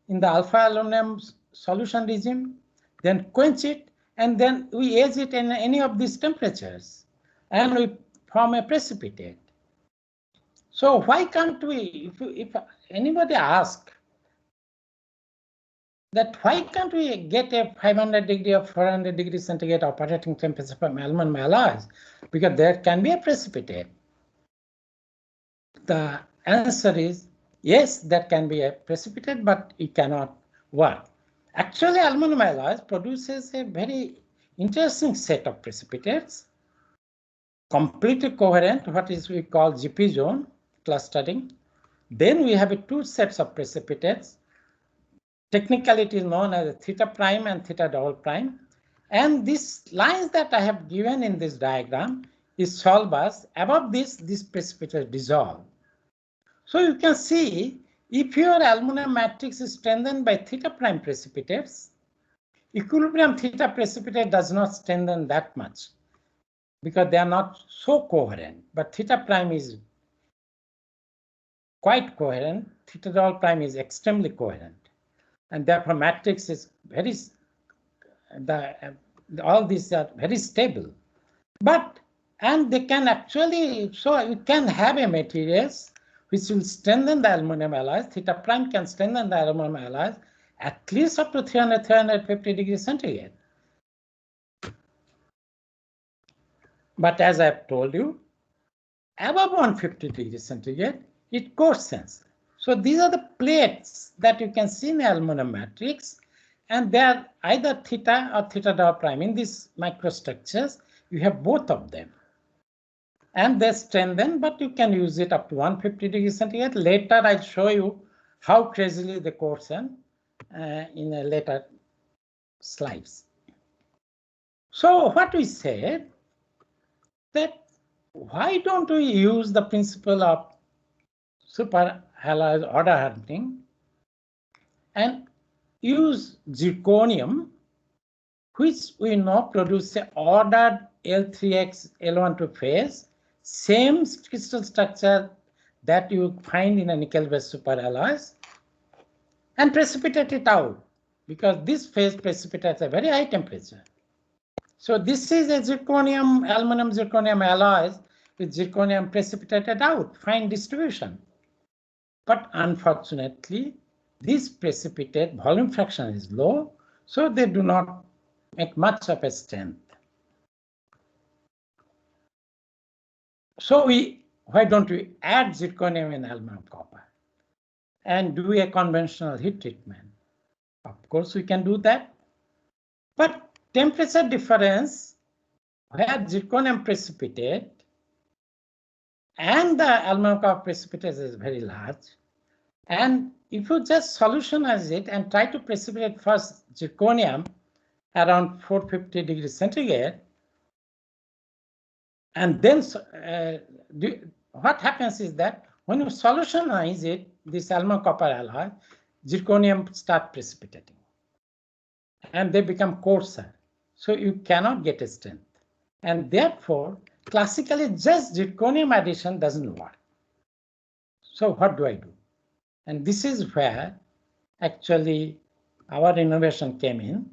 Speaker 9: in the alpha aluminum solution regime, then quench it, and then we age it in any of these temperatures, and we form a precipitate. So why can't we, if anybody asks that why can't we get a 500 degree or 400 degrees centigrade operating temperature from aluminum alloys? Because there can be a precipitate. The answer is yes, that can be a precipitate, but it cannot work. Actually, aluminum alloys produces a very interesting set of precipitates, completely coherent, what is we call GP zone clustering. Then we have two sets of precipitates. Technically, it is known as theta prime and theta double prime. And these lines that I have given in this diagram is solvers. Above this precipitate dissolve. So you can see if your aluminum matrix is strengthened by theta prime precipitates, equilibrium theta precipitate does not strengthen that much because they are not so coherent, but theta prime is quite coherent, theta double prime is extremely coherent, and therefore matrix is very, all these are very stable. But, and they can actually, so you can have a materials which will strengthen the aluminum alloys. Theta prime can strengthen the aluminum alloys at least up to 300, 350 degrees centigrade. But as I've told you, above 150 degrees centigrade, it coarsens. So these are the plates that you can see in the aluminum matrix, and they are either theta or theta double prime. In these microstructures, you have both of them. And they strengthen, but you can use it up to 150 degrees centigrade. Later, I'll show you how crazily they coarsen in a later slides. So what we said, that why don't we use the principle of superalloy order hardening and use zirconium, which we know produce a ordered L3X L12 phase, same crystal structure that you find in a nickel-based superalloys, and precipitate it out, because this phase precipitates a very high temperature. So this is a zirconium, aluminum zirconium alloys with zirconium precipitated out, fine distribution. But unfortunately, this precipitate volume fraction is low, so they do not make much of a strength. So why don't we add zirconium in aluminum copper and do a conventional heat treatment? Of course, we can do that. But temperature difference where zirconium precipitate and the aluminum copper precipitate is very large. And if you just solutionize it and try to precipitate first zirconium around 450 degrees centigrade, And then what happens is that when you solutionize it, this aluminum copper alloy, zirconium start precipitating. And they become coarser. So you cannot get a strength. And therefore, classically, just zirconium addition doesn't work. So what do I do? And this is where actually our innovation came in.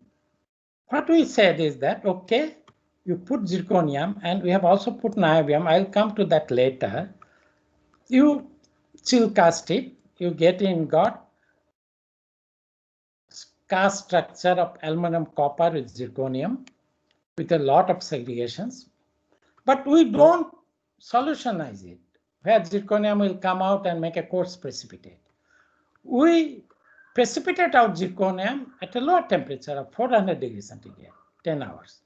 Speaker 9: What we said is that, okay, you put zirconium, and we have also put niobium. I'll come to that later. You chill cast it, you got cast structure of aluminum copper with zirconium with a lot of segregations. But we don't solutionize it, where zirconium will come out and make a coarse precipitate. We precipitate out zirconium at a lower temperature of 400 degrees centigrade, 10 hours.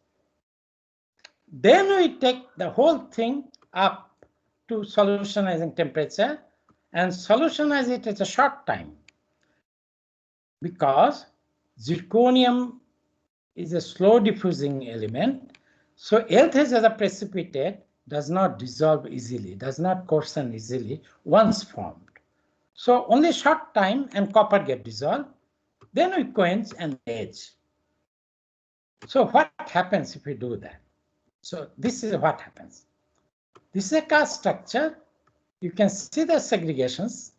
Speaker 9: Then we take the whole thing up to solutionizing temperature and solutionize it at a short time, because zirconium is a slow diffusing element. So L3 as a precipitate does not dissolve easily, does not coarsen easily once formed. So only short time and copper get dissolved. Then we quench and age. So what happens if we do that? So this is what happens. This is a cast structure. You can see the segregations.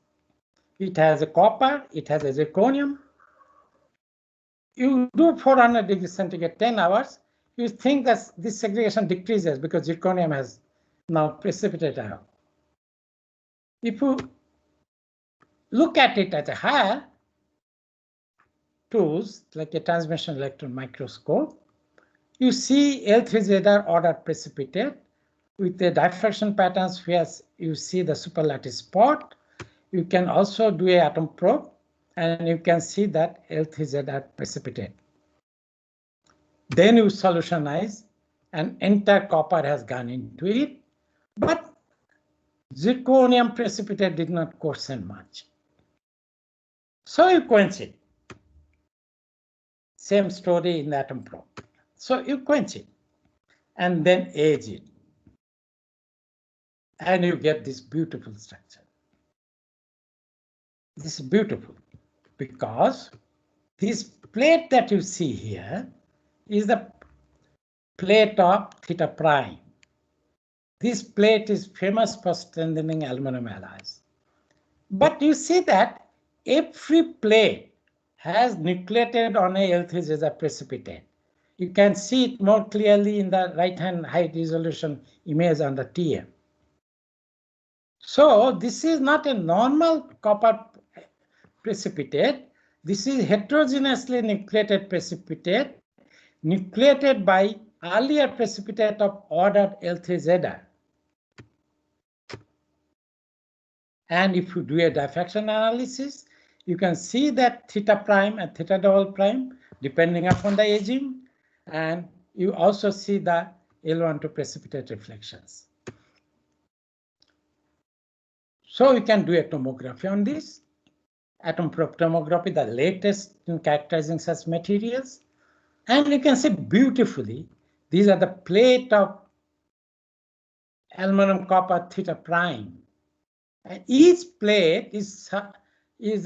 Speaker 9: It has a copper, it has a zirconium. You do 400 degrees centigrade 10 hours, you think that this segregation decreases because zirconium has now precipitated out. If you look at it at a higher tools, like a transmission electron microscope, you see L3Z order precipitate with the diffraction patterns where you see the superlattice spot. You can also do an atom probe, and you can see that L3Z precipitate. Then you solutionize, and entire copper has gone into it, but zirconium precipitate did not coarsen much. So you quench it. Same story in the atom probe. So you quench it and then age it. And you get this beautiful structure. This is beautiful because this plate that you see here is the plate of theta prime. This plate is famous for strengthening aluminum alloys. But you see that every plate has nucleated on a L3 precipitate. You can see it more clearly in the right-hand high resolution image on the TM. So this is not a normal copper precipitate. This is heterogeneously nucleated precipitate, nucleated by earlier precipitate of ordered L3Z. And if you do a diffraction analysis, you can see that theta prime and theta double prime, depending upon the aging, and you also see the L1 to precipitate reflections. So you can do a tomography on this. Atom probe tomography, the latest in characterizing such materials. And you can see beautifully, these are the plate of aluminum copper theta prime. And each plate is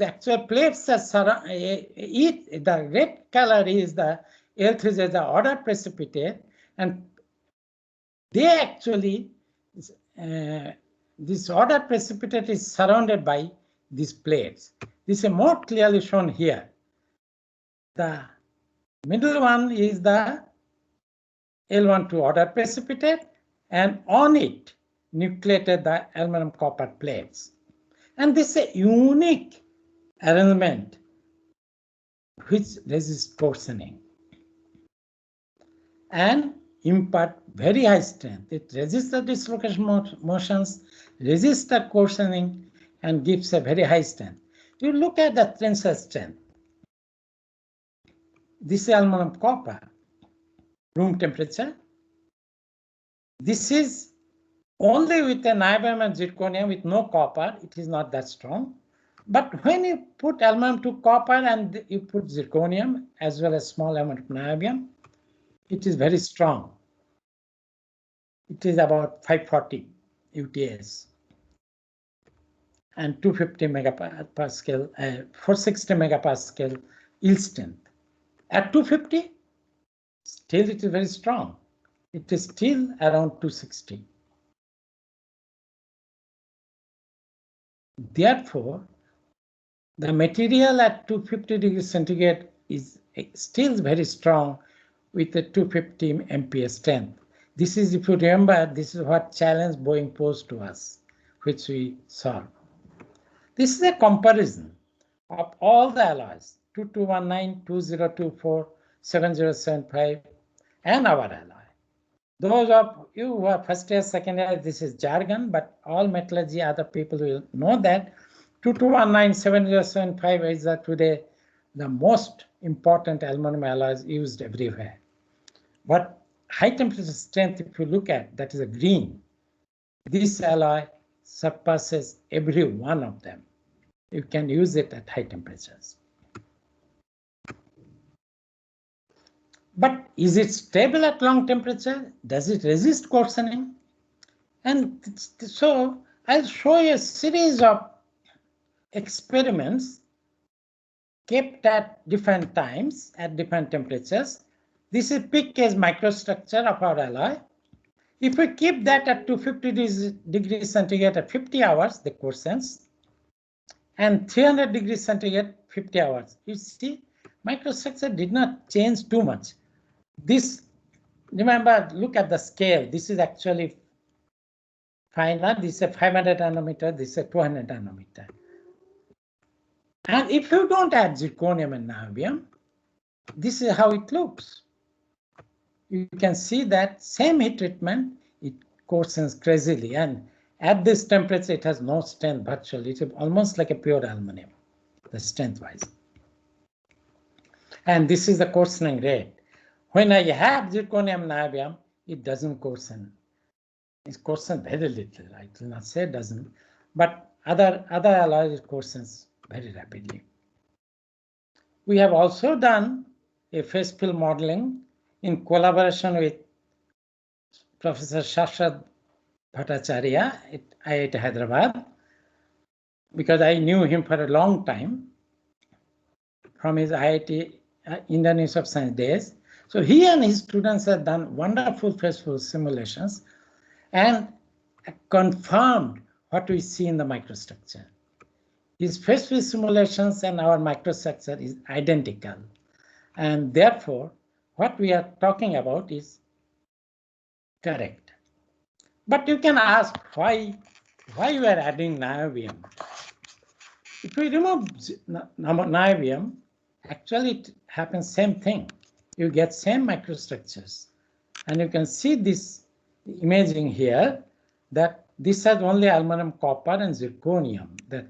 Speaker 9: actual plates that surround the red color is the L3 the order precipitate, and they actually this order precipitate is surrounded by these plates. This is more clearly shown here. The middle one is the L1 to order precipitate, and on it nucleated the aluminum copper plates. And this is a unique arrangement which resists coarsening and impart very high strength. It resists the dislocation motions, resists the coarsening, and gives a very high strength. You look at the tensile strength. This is aluminum copper, room temperature. This is only with a niobium and zirconium with no copper, it is not that strong. But when you put aluminum to copper and you put zirconium as well as small amount of niobium, it is very strong. it is about 540 UTS and 250 megapascal, 460 megapascal yield strength. At 250, still it is very strong. It is still around 260. Therefore, the material at 250 degrees centigrade is still very strong with a 250 MPa strength. This is, if you remember, this is what challenge Boeing posed to us, which we solved. This is a comparison of all the alloys, 2219, 2024, 7075, and our alloy. Those of you who are first year, second year, this is jargon, but all metallurgy other people will know that 2219, 7075 is today the most important aluminum alloys used everywhere. But high temperature strength, if you look at, that is a green. This alloy surpasses every one of them. You can use it at high temperatures. But is it stable at long temperature? Does it resist coarsening? And so I'll show you a series of experiments kept at different times, at different temperatures. This is peak case microstructure of our alloy. If we keep that at 250 degrees centigrade at 50 hours, the coarsens, and 300 degrees centigrade 50 hours, you see, microstructure did not change too much. This, remember, look at the scale. This is actually finer. This is a 500 nanometer. This is a 200 nanometer. And if you don't add zirconium and niobium, this is how it looks. You can see that same heat treatment, it coarsens crazily. And at this temperature, it has no strength virtually. It's almost like a pure aluminum, the strength-wise. And this is the coarsening rate. When I have zirconium niobium, it doesn't coarsen. It coarsens very little. I will not say it doesn't, but other alloys it coarsens very rapidly. We have also done a phase fill modeling in collaboration with Professor Shashwat Bhattacharya at IIT Hyderabad, because I knew him for a long time from his IIT Indian Institute of Science days. So he and his students have done wonderful phase fill simulations and confirmed what we see in the microstructure. His phase fill simulations and our microstructure is identical. And therefore, what we are talking about is correct. But you can ask why we are adding niobium. If we remove niobium, actually it happens same thing. You get same microstructures. And you can see this imaging here that this has only aluminum, copper, and zirconium, that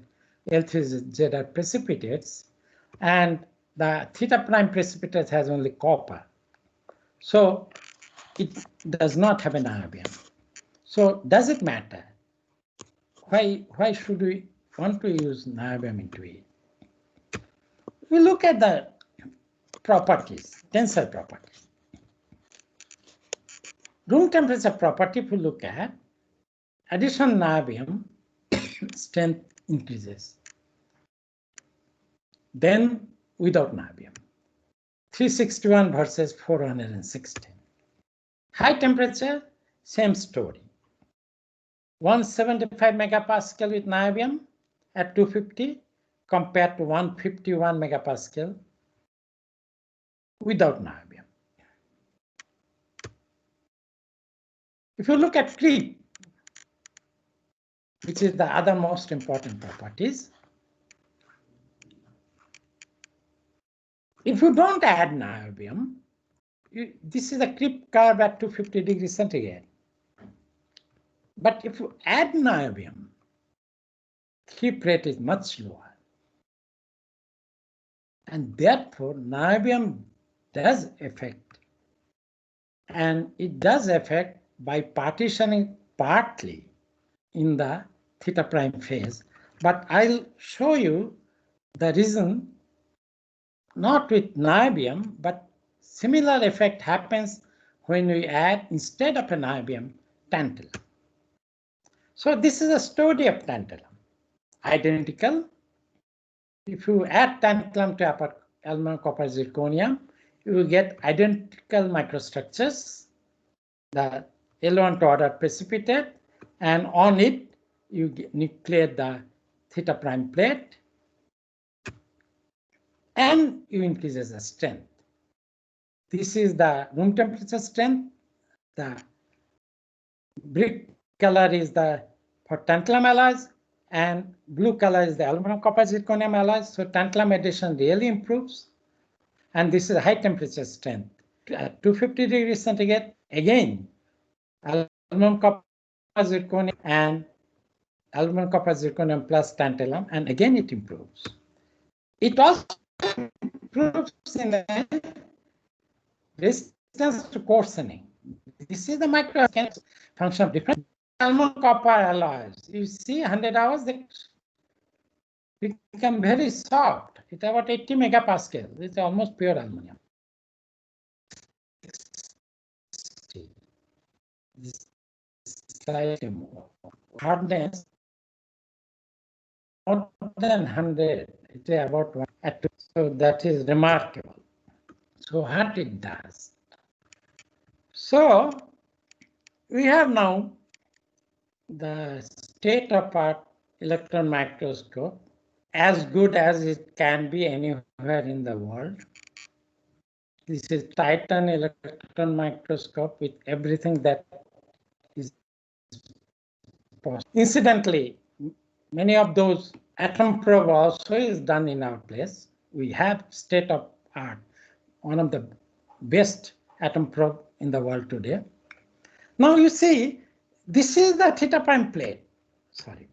Speaker 9: L3Z are precipitates, and the theta prime precipitate has only copper. So it does not have a niobium. So does it matter? Why should we want to use niobium into it? We look at the properties, tensile properties. Room temperature property, if we look at, addition niobium, strength increases. Then without niobium, 361 versus 416. High temperature, same story. 175 megapascal with niobium at 250 compared to 151 megapascal without niobium. If you look at creep, which is the other most important properties, if you don't add niobium, this is a creep curve at 250 degrees centigrade. But if you add niobium, creep rate is much lower. And therefore, niobium does affect. And it does affect by partitioning partly in the theta prime phase. But I'll show you the reason, not with niobium, but similar effect happens when we add, instead of a niobium, tantalum. So this is a story of tantalum. Identical. If you add tantalum to aluminum, copper, zirconium, you will get identical microstructures. The L1 order precipitate, and on it you nucleate the theta prime plate, and you increases the strength. This is the room temperature strength. The brick color is the for tantalum alloys, and blue color is the aluminum, copper, zirconium alloys. So tantalum addition really improves. And this is high temperature strength. At 250 degrees centigrade, again, aluminum, copper, zirconium, and aluminum, copper, zirconium plus tantalum, and again it improves. It also improves in the resistance to coarsening. This is the micro function of different aluminum, copper alloys. You see 100 hours, they become very soft. It's about 80 megapascal. It's almost pure aluminum. This slightly more. Hardness more than 100. It's about 1 at 2. So that is remarkable. So what it does. So we have now the state-of-art electron microscope, as good as it can be anywhere in the world. This is Titan electron microscope with everything that is possible. Incidentally, many of those atom probe also is done in our place. We have state-of-art, one of the best atom probe in the world today. Now you see, this is the theta prime plate. Sorry.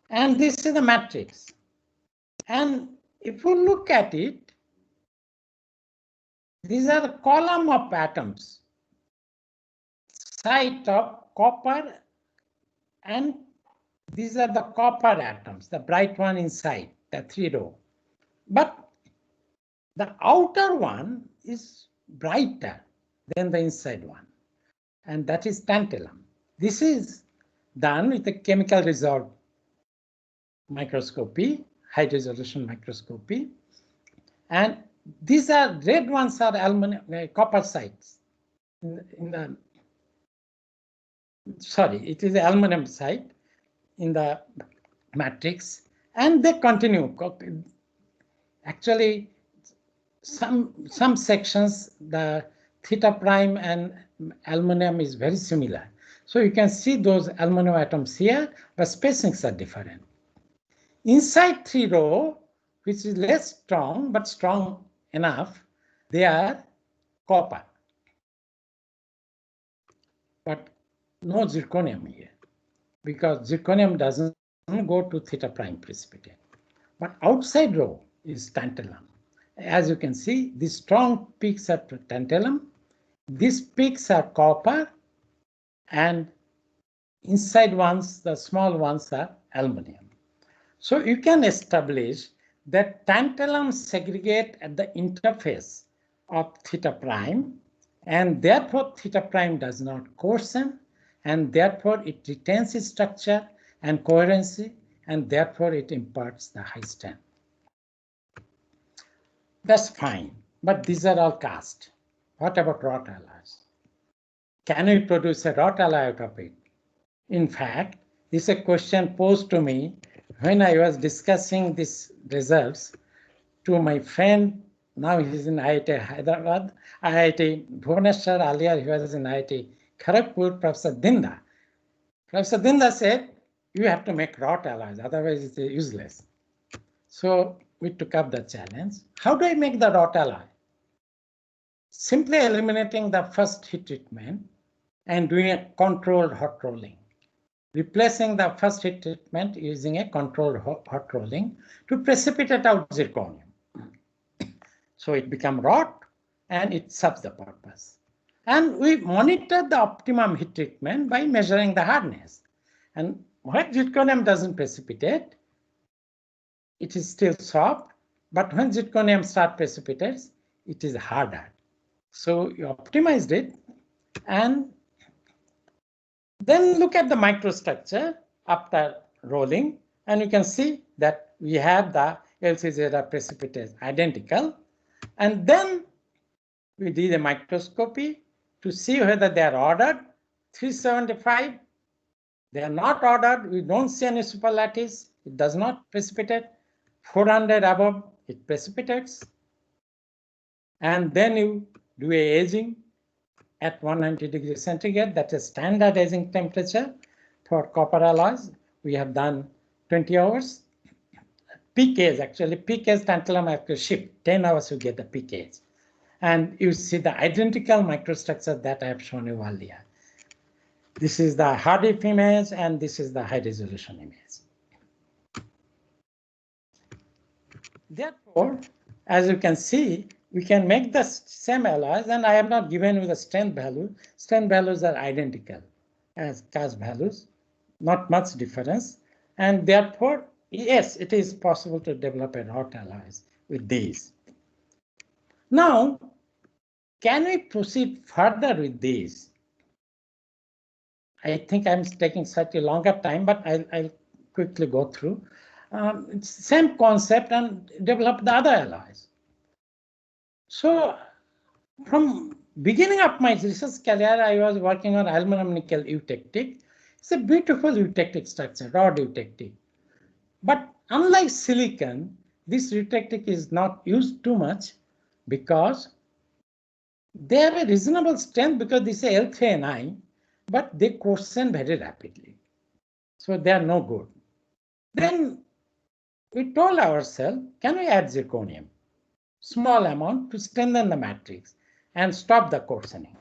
Speaker 9: And this is the matrix. And if you look at it, these are the column of atoms, site of copper, and these are the copper atoms, the bright one inside, the 3 row. But the outer one is brighter than the inside one, and that is tantalum. This is done with a chemical resolved microscopy, high resolution microscopy, and these are red ones are aluminum, copper sites. Sorry, it is the aluminum site in the matrix, and they continue. Actually, some sections, the theta prime and aluminum is very similar. So you can see those aluminum atoms here, but spacings are different. Inside 3 row, which is less strong, but strong enough, they are copper. But no zirconium here, because zirconium doesn't go to theta prime precipitate. But outside row is tantalum. As you can see, the strong peaks are tantalum, these peaks are copper, and inside ones, the small ones are aluminum. So you can establish that tantalum segregate at the interface of theta prime, and therefore theta prime does not coarsen, and therefore it retains its structure and coherency, and therefore it imparts the high strength. That's fine, but these are all cast. What about wrought alloys? Can we produce a wrought alloy out of it? In fact, this is a question posed to me when I was discussing these results to my friend. Now he's in IIT Hyderabad, IIT Bhubaneswar. Earlier he was in IIT Kharagpur, Professor Dinda. Professor Dinda said, you have to make wrought alloys, otherwise it's useless. So we took up the challenge. How do I make the wrought alloy? Simply eliminating the first heat treatment and doing a controlled hot rolling. Replacing the first heat treatment using a controlled hot rolling to precipitate out zirconium. So it becomes wrought and it serves the purpose. And we monitor the optimum heat treatment by measuring the hardness. And when zirconium doesn't precipitate, it is still soft, but when zirconium starts precipitates, it is harder. So you optimized it, And then look at the microstructure after rolling, and you can see that we have the LCZ precipitate identical. And then we did a microscopy to see whether they are ordered. 375, they are not ordered. We don't see any superlattice. It does not precipitate. 400 above, it precipitates. And then you do a aging at 190 degrees centigrade. That's a standard aging temperature for copper alloys. We have done 20 hours. Peak age, actually, peak age tantalum after shift, 10 hours you get the peak age. And you see the identical microstructure that I have shown you earlier. This is the hard diff image, and this is the high resolution image. Therefore, as you can see, we can make the same alloys, and I have not given you the strength value. Strength values are identical as cast values, not much difference. And therefore, yes, it is possible to develop a hot alloys with these. Now, can we proceed further with these? I think I'm taking slightly longer time, but I'll quickly go through. It's same concept and develop the other alloys. So from beginning of my research career, I was working on aluminum nickel eutectic. It's a beautiful eutectic structure, rod eutectic. But unlike silicon, this eutectic is not used too much because they have a reasonable strength because this is L3Ni, but they coarsen very rapidly. So they are no good. Then we told ourselves, can we add zirconium? Small amount to strengthen the matrix and stop the coarsening.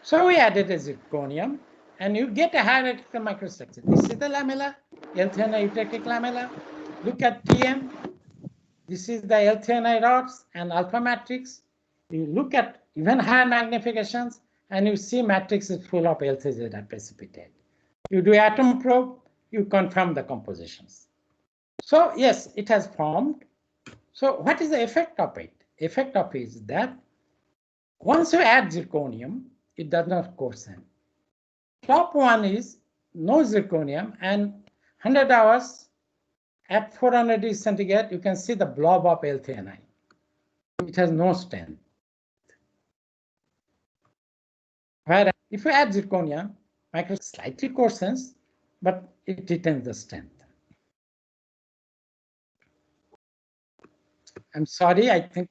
Speaker 9: So we added a zirconium, and you get a hierarchical microstructure. This is the lamella, L3Ni eutectic lamella. Look at TM. This is the L3Ni rods and alpha matrix. You look at even higher magnifications, and you see matrix is full of L3Z precipitate. You do atom probe, you confirm the compositions. So yes, it has formed. So what is the effect of it? Effect of it is that once you add zirconium, it does not coarsen. Top one is no zirconium, and 100 hours at 400 degrees centigrade, you can see the blob of L3Ni. It has no strength. Whereas if you add zirconium, micro slightly coarsens, but it retains the strength. I'm sorry, I think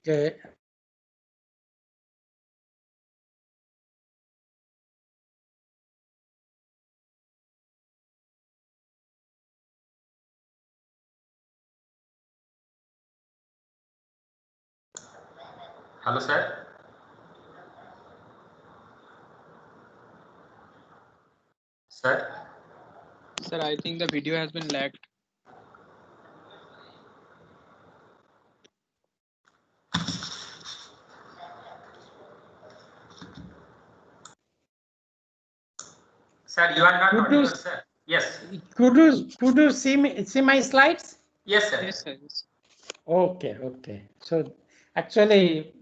Speaker 7: Hello, sir. Sir.
Speaker 1: Sir, I think the video has been lagged.
Speaker 7: Sir, you are not audible, sir. Yes.
Speaker 9: Could you see my slides?
Speaker 7: Yes, sir.
Speaker 1: Yes, sir. Yes.
Speaker 9: Okay. So actually,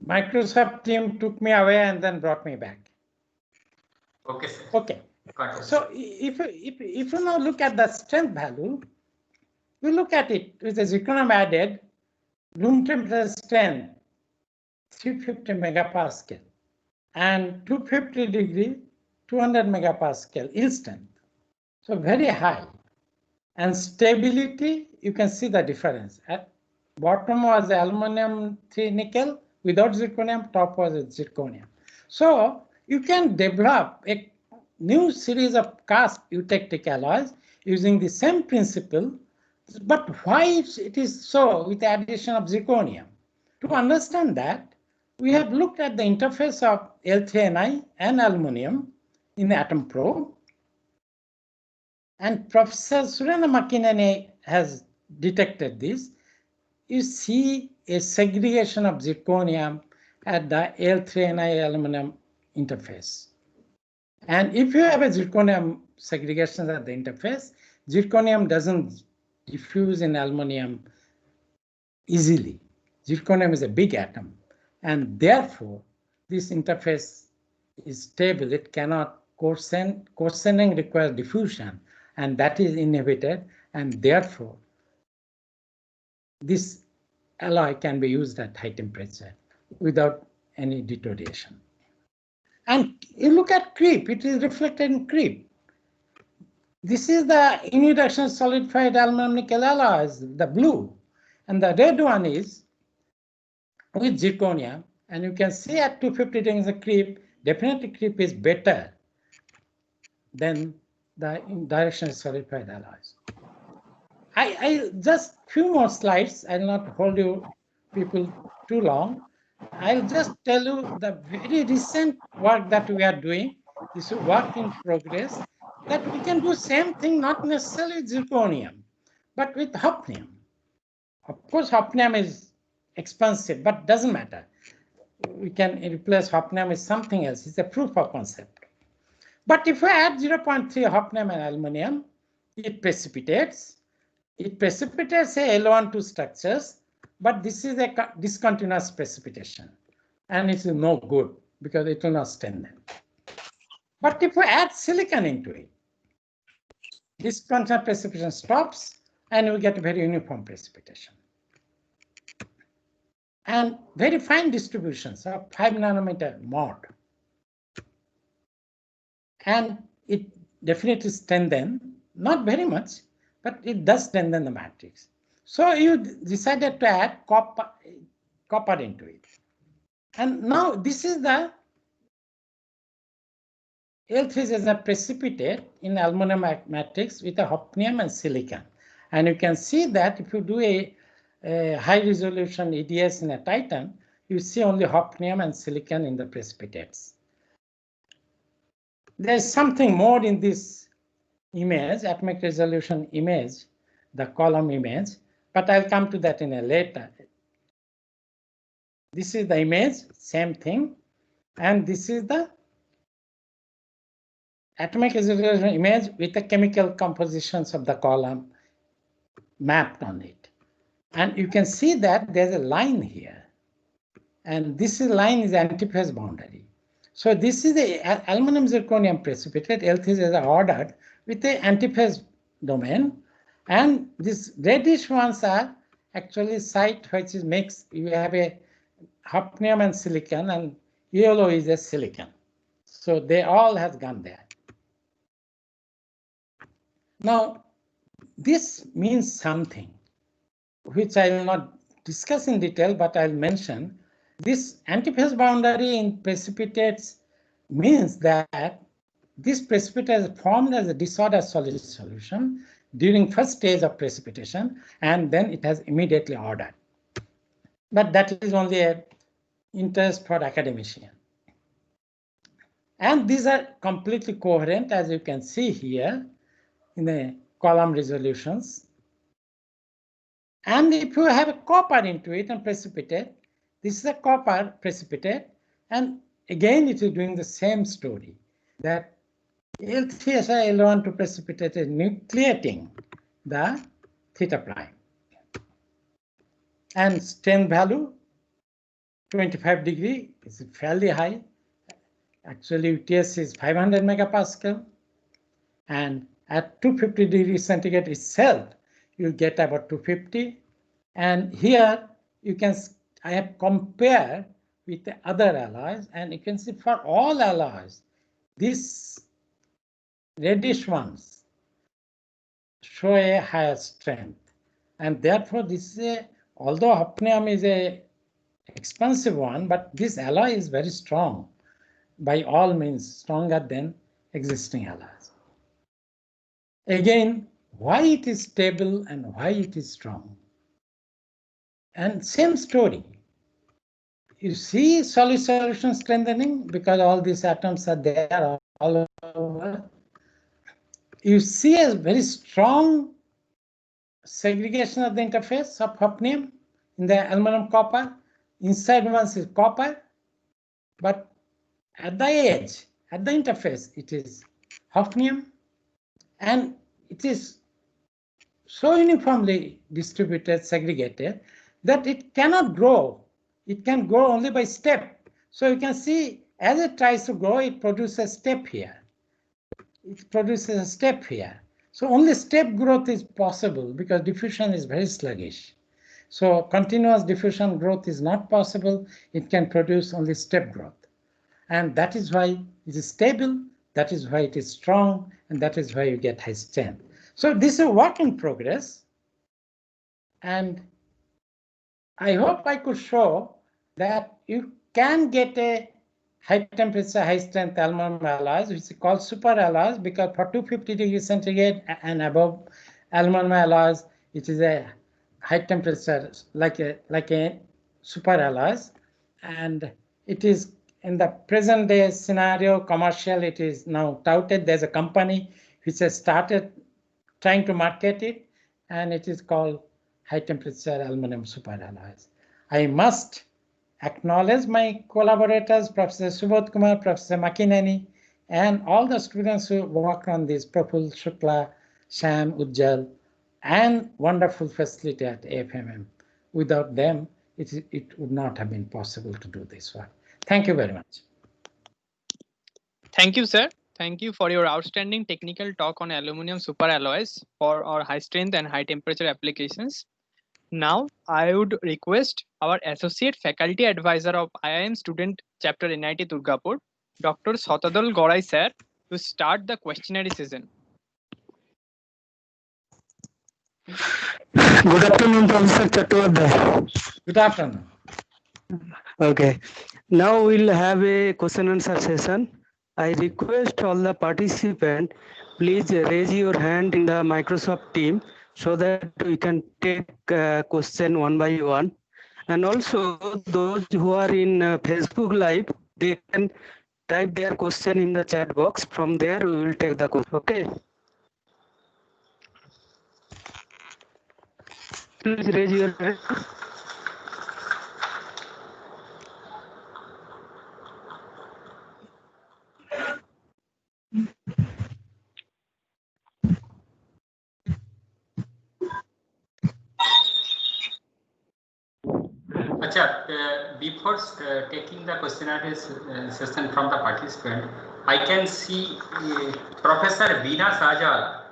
Speaker 9: Microsoft team took me away and then brought me back.
Speaker 7: Okay, sir.
Speaker 9: Okay. So if you now look at the strength value, you look at it with the zirconium added, room temperature strength 350 megapascal and 250 degree 200 megapascal instant. So very high. And stability, you can see the difference. At bottom was aluminum 3 nickel without zirconium, top was zirconium. So you can develop a new series of cast eutectic alloys using the same principle. But why it is so with the addition of zirconium? To understand that, we have looked at the interface of L3Ni and aluminum in the atom probe. And Professor Surendra Makineni has detected this. You see a segregation of zirconium at the L3Ni aluminum interface. And if you have a zirconium segregation at the interface, zirconium doesn't diffuse in aluminum easily. Zirconium is a big atom, and therefore this interface is stable, it cannot coarsening requires diffusion, and that is inhibited, and therefore this alloy can be used at high temperature without any deterioration. And you look at creep, it is reflected in creep. This is the unireduction solidified aluminum nickel alloys, the blue, and the red one is with zirconium, and you can see at 250 degrees the creep, definitely creep is better than the direction solidified alloys. I just few more slides. I'll not hold you people too long. I'll just tell you the very recent work that we are doing. This is work in progress, that we can do same thing, not necessarily with zirconium, but with hafnium. Of course, hafnium is expensive, but doesn't matter. We can replace hafnium with something else. It's a proof of concept. But if we add 0.3 hafnium and aluminum, it precipitates. It precipitates a L12 structures, but this is a discontinuous precipitation, and it is no good because it will not strengthen. But if we add silicon into it, discontinuous precipitation stops, and we get very uniform precipitation. And very fine distributions of 5 nanometer mod. And it definitely strengthens, not very much, but it does strengthen the matrix. So you decided to add copper into it. And now this is the L3 is a precipitate in aluminum matrix with a hafnium and silicon. And you can see that if you do a high resolution EDS in a Titan, you see only hafnium and silicon in the precipitates. There's something more in this image, atomic resolution image, the column image, but I'll come to that in a later. This is the image, same thing, and this is the atomic resolution image with the chemical compositions of the column mapped on it. And you can see that there's a line here, and this line is antiphase boundary. So this is the aluminum zirconium precipitate, L3 is ordered with the antiphase domain, and these reddish ones are actually site which is mixed. You have a hafnium and silicon, and yellow is a silicon. So they all have gone there. Now, this means something which I will not discuss in detail, but I'll mention. This antiphase boundary in precipitates means that this precipitate is formed as a disordered solid solution during first stage of precipitation, and then it has immediately ordered. But that is only an interest for academician. And these are completely coherent, as you can see here in the column resolutions. And if you have a copper into it and precipitate, this is a copper precipitate, and again it is doing the same story, that L3Si L12 precipitate is nucleating the theta prime. And strength value 25 degree is fairly high. Actually, UTS is 500 megapascal, and at 250 degrees centigrade itself, you get about 250. And here you can, I have compared with the other alloys, and you can see for all alloys, these reddish ones show a higher strength. And therefore, this is a, although hafnium is a expensive one, but this alloy is very strong, by all means stronger than existing alloys. Again, why it is stable and why it is strong. And same story. You see solid solution strengthening because all these atoms are there all over. You see a very strong segregation of the interface of hafnium in the aluminum copper. Inside one is copper, but at the edge, at the interface, it is hafnium, and it is so uniformly distributed, segregated, that it cannot grow. It can grow only by step. So you can see as it tries to grow, it produces a step here. It produces a step here. So only step growth is possible because diffusion is very sluggish. So continuous diffusion growth is not possible. It can produce only step growth. And that is why it is stable, that is why it is strong, and that is why you get high strength. So this is a work in progress. And I hope I could show that you can get a high temperature, high strength aluminum alloys, which is called super alloys, because for 250 degrees centigrade and above aluminum alloys, it is a high temperature like a super alloys. And it is in the present day scenario, commercial, it is now touted. There's a company which has started trying to market it, and it is called high temperature aluminum superalloys. I must acknowledge my collaborators, Professor Subodh Kumar, Professor Makineni, and all the students who worked on this, Praful Shukla, Sam, Ujjal, and wonderful facility at AFMM. Without them, it would not have been possible to do this work. Thank you very much.
Speaker 1: Thank you, sir. Thank you for your outstanding technical talk on aluminum superalloys for our high strength and high temperature applications. Now, I would request our Associate Faculty Advisor of IIM Student Chapter NIT Durgapur, Dr. Sotadol Gorai sir, to start the questionnaire session.
Speaker 12: Good afternoon, Professor Chattopadhyay.
Speaker 9: Good afternoon.
Speaker 12: Okay. Now we'll have a question answer session. I request all the participants, please raise your hand in the Microsoft team so that we can take question one by one. And also those who are in Facebook Live, they can type their question in the chat box. From there, we will take the question. Okay. Please raise your hand.
Speaker 7: Before taking the questionnaire session from the participant, I can see Professor Veena Sajal.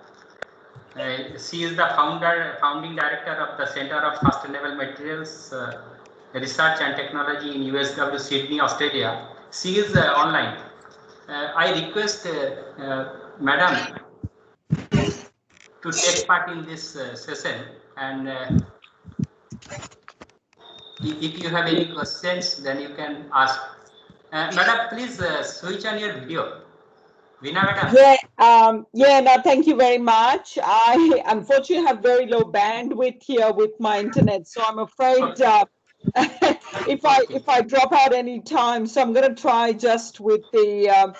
Speaker 7: She is the founding director of the Center of Sustainable Materials Research and Technology in USW, Sydney, Australia. She is online. I request Madam to take part in this session, and if you have any questions, then you can ask. Madam, please switch on your video. Veena, madam.
Speaker 13: No, thank you very much. I unfortunately have very low bandwidth here with my internet, so I'm afraid if I drop out any time, so I'm going to try just with the.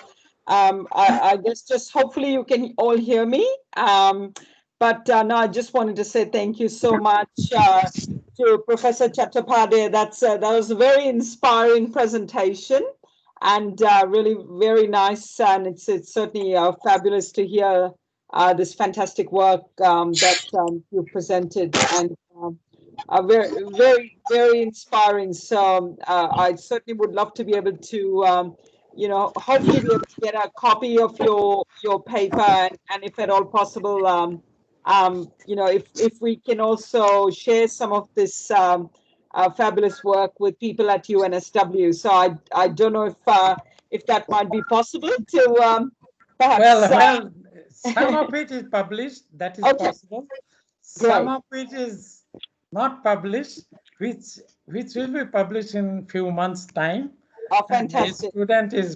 Speaker 13: I guess just hopefully you can all hear me. But no, I just wanted to say thank you so much to Professor Chattopadhyay. That was a very inspiring presentation. And really very nice, and it's certainly fabulous to hear this fantastic work that you presented, and very, very, very inspiring. So I certainly would love to be able to, hopefully be able to get a copy of your paper, and if at all possible, if we can also share some of this. Fabulous work with people at UNSW. So I don't know if that might be possible to perhaps.
Speaker 9: Well, some of it is published. That is okay. Possible. Some of it is not published, which will be published in few months' time.
Speaker 13: Oh, fantastic!
Speaker 9: The student is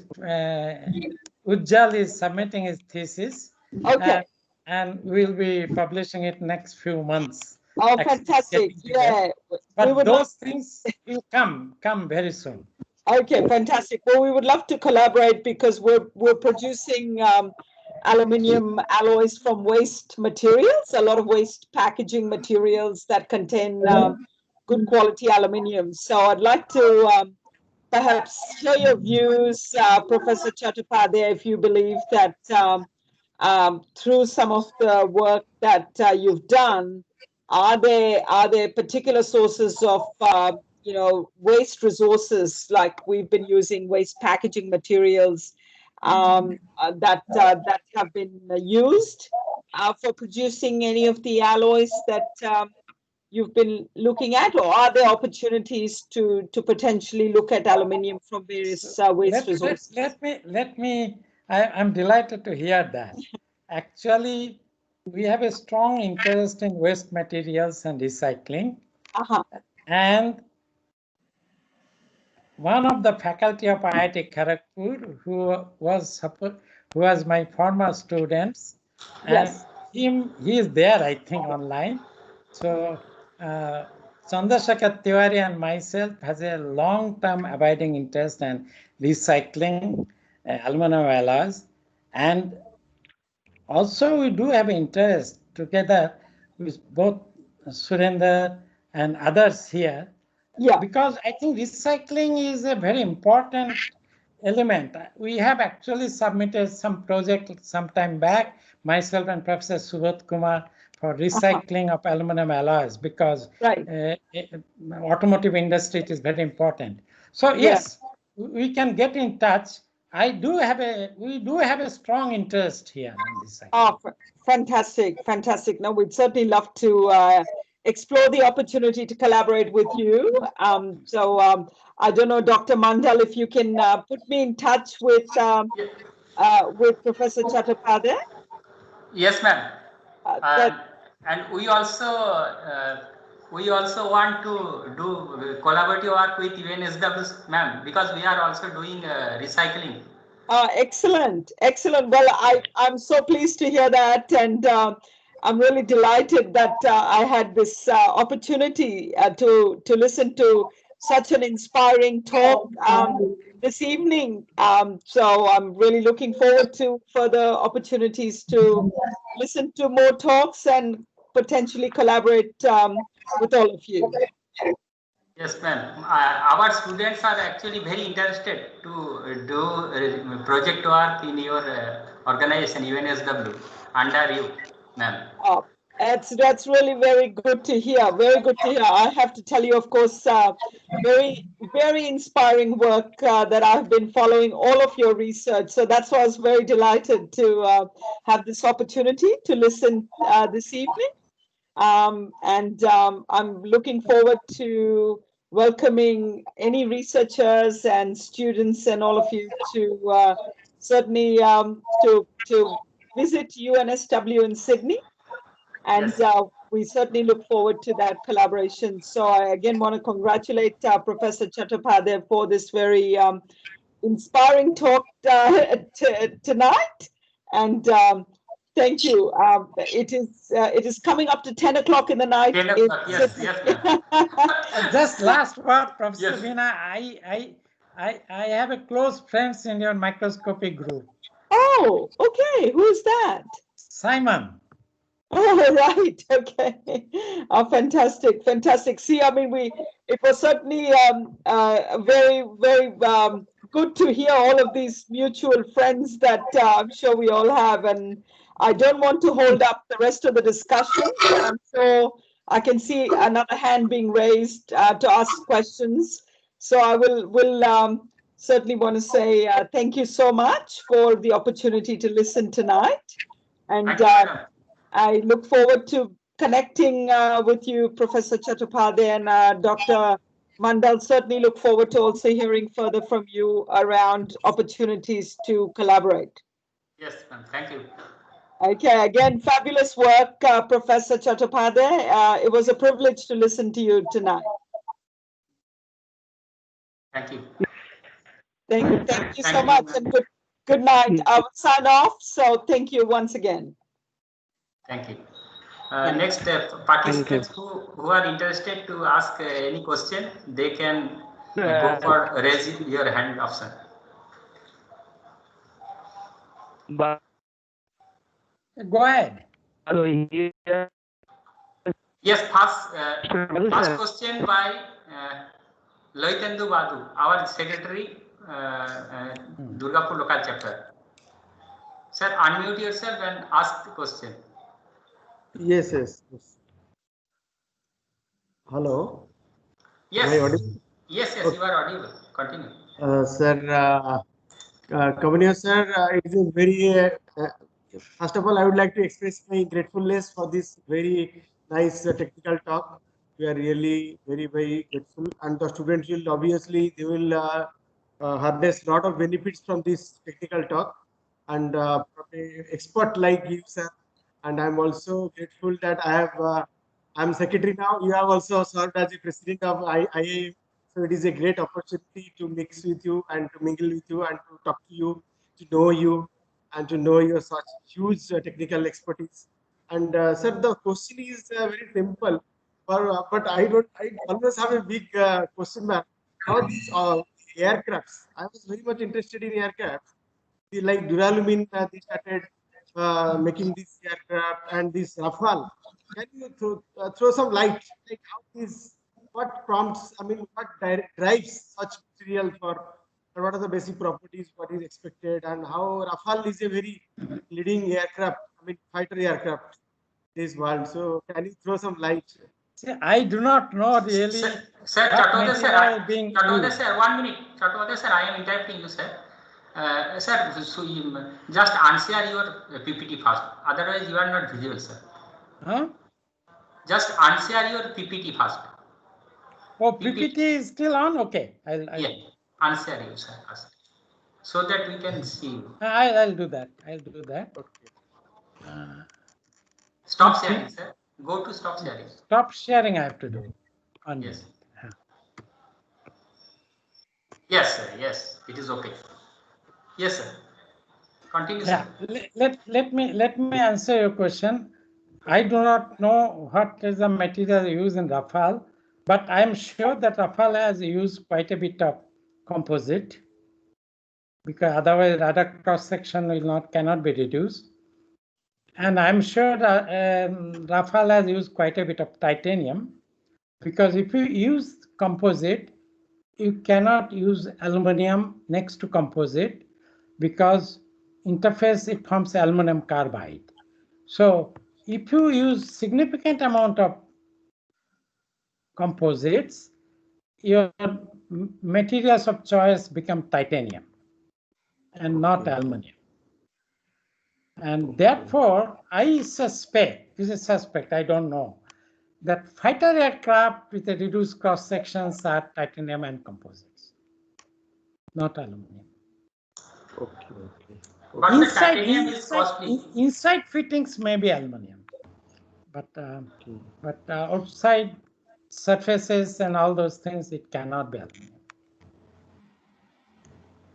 Speaker 9: Ujjal is submitting his thesis.
Speaker 13: Okay.
Speaker 9: And we'll be publishing it next few months.
Speaker 13: Oh, fantastic! Yeah,
Speaker 9: but those things will come very soon.
Speaker 13: Okay, fantastic. Well, we would love to collaborate because we're producing aluminium alloys from waste materials, a lot of waste packaging materials that contain good quality aluminium. So I'd like to perhaps hear your views, Professor Chattopadhyay, if you believe that through some of the work that you've done, are there particular sources of waste resources, like we've been using waste packaging materials that have been used for producing any of the alloys that you've been looking at, or are there opportunities to potentially look at aluminium from various waste resources?
Speaker 9: I'm delighted to hear that. Actually, we have a strong interest in waste materials and recycling. And one of the faculty of IIT Kharagpur, who was my former students,
Speaker 13: yes,
Speaker 9: and he is there, I think, online. So Chandrasekhar Tiwari and myself has a long-term abiding interest in recycling aluminum alloys, and also we do have interest together with both Surender and others here.
Speaker 13: Yeah.
Speaker 9: Because I think recycling is a very important element. We have actually submitted some project some time back, myself and Professor Subodh Kumar, for recycling of aluminum alloys, because automotive industry is very important. So yes, we can get in touch. We do have a strong interest here in this side.
Speaker 13: Oh, fantastic, fantastic. No, we'd certainly love to explore the opportunity to collaborate with you. I don't know, Dr. Mandal, if you can put me in touch with Professor Chattopadhyay.
Speaker 7: Yes, ma'am. And we also want to do collaborative work with UNSW, ma'am, because we are also doing recycling.
Speaker 13: Excellent, excellent. Well, I'm so pleased to hear that, and I'm really delighted that I had this opportunity to listen to such an inspiring talk this evening. So I'm really looking forward to further opportunities to listen to more talks and potentially collaborate with all of you.
Speaker 7: Yes, ma'am. Our students are actually very interested to do project work in your organization, UNSW, under you, ma'am.
Speaker 13: That's really very good to hear. Very good to hear. I have to tell you, of course, very inspiring work that I've been following all of your research. So that's why I was very delighted to have this opportunity to listen this evening. I'm looking forward to welcoming any researchers and students and all of you to certainly to visit UNSW in Sydney. And we certainly look forward to that collaboration. So I again want to congratulate Professor Chattopadhyay for this very inspiring talk tonight. And thank you. It is coming up to 10 o'clock in the night.
Speaker 7: 10 o'clock, yes, ma'am.
Speaker 9: Just last word, Professor Veena, I have a close friends in your microscopy group.
Speaker 13: Oh, okay. Who's that?
Speaker 9: Simon.
Speaker 13: Oh, right. Okay. Oh, fantastic. Fantastic. See, I mean, it was certainly very, very good to hear all of these mutual friends that I'm sure we all have. And I don't want to hold up the rest of the discussion, but I'm sure I can see another hand being raised to ask questions. So I will certainly want to say thank you so much for the opportunity to listen tonight. And I look forward to connecting with you, Professor Chattopadhyay, and Dr. Mandal. Certainly look forward to also hearing further from you around opportunities to collaborate.
Speaker 7: Yes, ma'am. Thank you.
Speaker 13: Okay, again, fabulous work, Professor Chattopadhyay. It was a privilege to listen to you tonight.
Speaker 7: Thank you.
Speaker 13: Thank you so much, and good night. I will sign off, so thank you once again.
Speaker 7: Thank you. Next, participants who are interested to ask any question, they can go for raise your hand option.
Speaker 9: Go ahead.
Speaker 7: Yes, first question by Loitendu Badu, our secretary, Durgapur local chapter. Sir, unmute yourself and ask the question.
Speaker 3: Yes. Hello.
Speaker 7: Yes.
Speaker 3: Am I audible?
Speaker 7: Yes,
Speaker 3: Okay.
Speaker 7: you are audible. Continue.
Speaker 3: Sir, Kavanio sir, it is a very, first of all, I would like to express my gratefulness for this very nice technical talk. We are really very, very grateful. And the students will obviously, they will harness a lot of benefits from this technical talk. And from an expert like you, sir, and I'm also grateful that I'm secretary now. You have also served as the president of IIM. So it is a great opportunity to mix with you and to mingle with you and to talk to you, and to know your such huge technical expertise. And sir, the question is very simple, but I always have a big question mark. How these aircrafts? I was very much interested in aircrafts. Like Duralumin, they started making this aircraft and this Rafale. Can you throw some light, like how this, what prompts, I mean, what drives such material for what are the basic properties, what is expected, and how Rafale is a very leading aircraft, I mean, fighter aircraft in this world. So can you throw some light?
Speaker 9: See, I do not know really
Speaker 7: Sir,
Speaker 9: what
Speaker 7: Chattopadhyay sir,
Speaker 9: material being
Speaker 7: Chattopadhyay
Speaker 9: used.
Speaker 7: sir, 1 minute. Chattopadhyay sir, I am interrupting you, sir. Sir, so just answer your PPT first. Otherwise, you are not visible, sir.
Speaker 9: Huh?
Speaker 7: Just answer your PPT first.
Speaker 9: Oh, PPT is still on? Okay.
Speaker 7: Yeah, answer you, sir, first. So that we can see you.
Speaker 9: I'll do that. I'll do that.
Speaker 3: Okay.
Speaker 7: Stop sharing, sir. Go to stop sharing.
Speaker 9: Stop sharing I have to do.
Speaker 7: Yes. Yes, sir. Yes, it is okay. Yes, sir. Continue,
Speaker 9: Yeah.
Speaker 7: sir.
Speaker 9: Let me answer your question. I do not know what is the material used in Rafale, but I am sure that Rafale has used quite a bit of composite, because otherwise radar cross section cannot be reduced. And I'm sure that Rafale has used quite a bit of titanium, because if you use composite, you cannot use aluminum next to composite, because interface it forms aluminum carbide. So if you use significant amount of composites, your materials of choice become titanium and not aluminum. And therefore, I suspect, this is suspect, I don't know, that fighter aircraft with a reduced cross sections are titanium and composites, not aluminum.
Speaker 3: Okay.
Speaker 7: But
Speaker 9: Inside,
Speaker 7: the titanium is costly.
Speaker 9: inside fittings may be aluminum, but outside surfaces and all those things, it cannot be aluminum.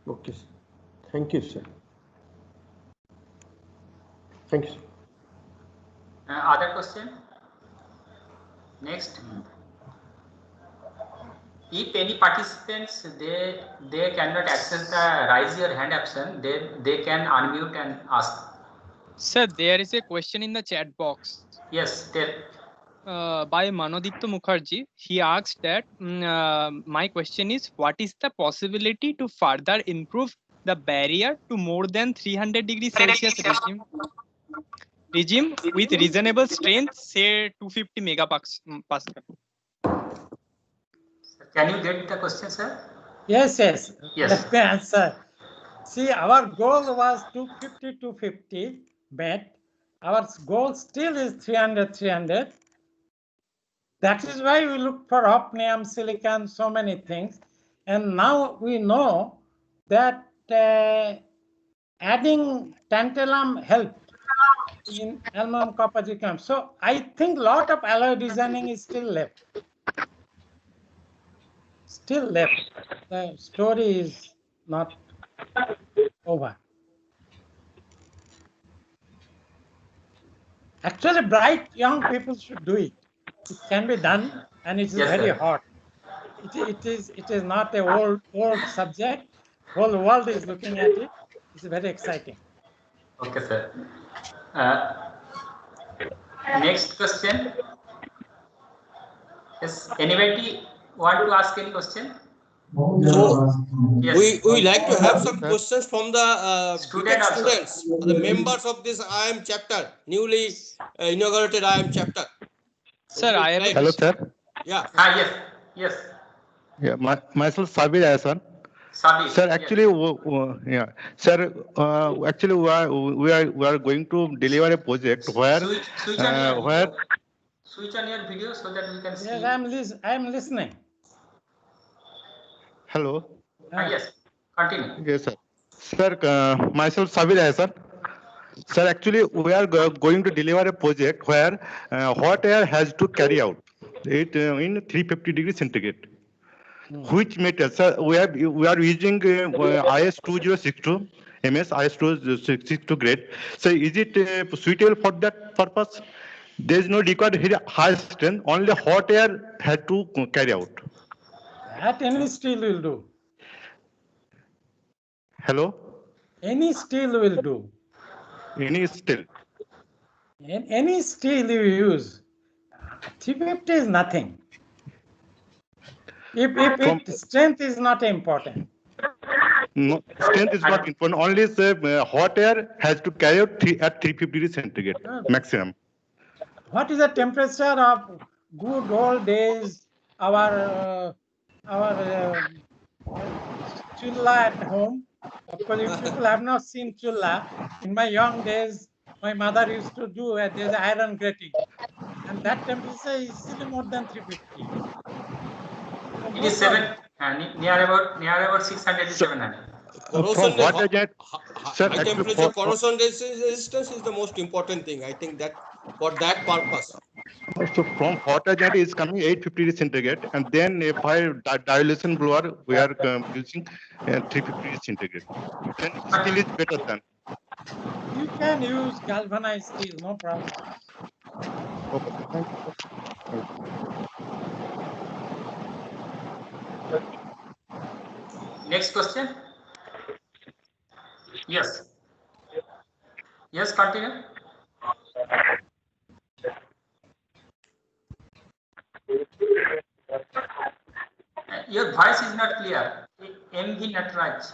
Speaker 3: Okay, sir. Thank you, sir. Thank you, sir.
Speaker 7: Other question? Next. If any participants they cannot access the raise your hand option, they can unmute and ask.
Speaker 1: Sir, there is a question in the chat box.
Speaker 7: Yes, tell.
Speaker 1: By Manodipto Mukherjee, he asked that my question is, what is the possibility to further improve the barrier to more than 300 degrees Celsius regime with reasonable strength, say 250 megapascal?
Speaker 7: Can you get the question, sir?
Speaker 9: Yes.
Speaker 7: Yes.
Speaker 9: Let me answer. See, our goal was 250 met. Our goal still is 300. That is why we look for hafnium, silicon, so many things. And now we know that adding tantalum helped in aluminum copper zirconium. So I think a lot of alloy designing is still left. The story is not over. Actually, bright young people should do it. It can be done, and it is very hot. It is not a old subject. Whole world is looking at it. It's very exciting.
Speaker 7: Okay, sir. Next question. Yes. Anybody want to ask any question? Yes.
Speaker 2: We like to have some questions from the students, the members of this IIM chapter, newly inaugurated IIM chapter.
Speaker 1: Sir, I have
Speaker 2: like,
Speaker 1: hello,
Speaker 12: sir.
Speaker 2: Yeah.
Speaker 7: Yes.
Speaker 10: Yeah, myself Sabir Hasan.
Speaker 7: Sabir.
Speaker 10: Sir,
Speaker 7: yes.
Speaker 10: actually, yeah, sir, actually, we are going to deliver a project where
Speaker 7: Switch on your
Speaker 10: where
Speaker 7: video. Switch on your video so that we can see.
Speaker 9: Yes, I'm listening.
Speaker 10: hello.
Speaker 7: Yes, continue.
Speaker 10: Yes, sir. Sir, myself Sabir Hasan. Sir, actually, we are going to deliver a project where hot air has to carry out it in 350 degrees centigrade. Which meter? Sir, we are using IS 2062 MS IS 2062 grade. So is it suitable for that purpose? There is no required high strength. Only hot air has to carry out.
Speaker 9: That any steel will do.
Speaker 10: Hello.
Speaker 9: Any steel will do.
Speaker 10: Any steel.
Speaker 9: Any steel you use, 350 is nothing. If strength is not important.
Speaker 10: No, strength is not important. Only hot air has to carry out at 350 degrees centigrade maximum.
Speaker 9: What is the temperature of good old days? Our chulla at home. Of course, you people have not seen chulla. In my young days, my mother used to do there's iron grating, and that temperature is easily more than 350. So
Speaker 7: It is near about 600 to 700.
Speaker 2: Corrosion high temperature corrosion resistance is the most important thing. I think that for that purpose.
Speaker 10: So from hot agent is coming 850 degrees centigrade, and then by dilation blower we are using 350 degrees centigrade. Then steel is better than.
Speaker 9: You can use galvanized steel, no problem.
Speaker 10: Okay, thank you.
Speaker 7: Next question. Yes. Yes, continue. Your voice is not clear. MV Natraj.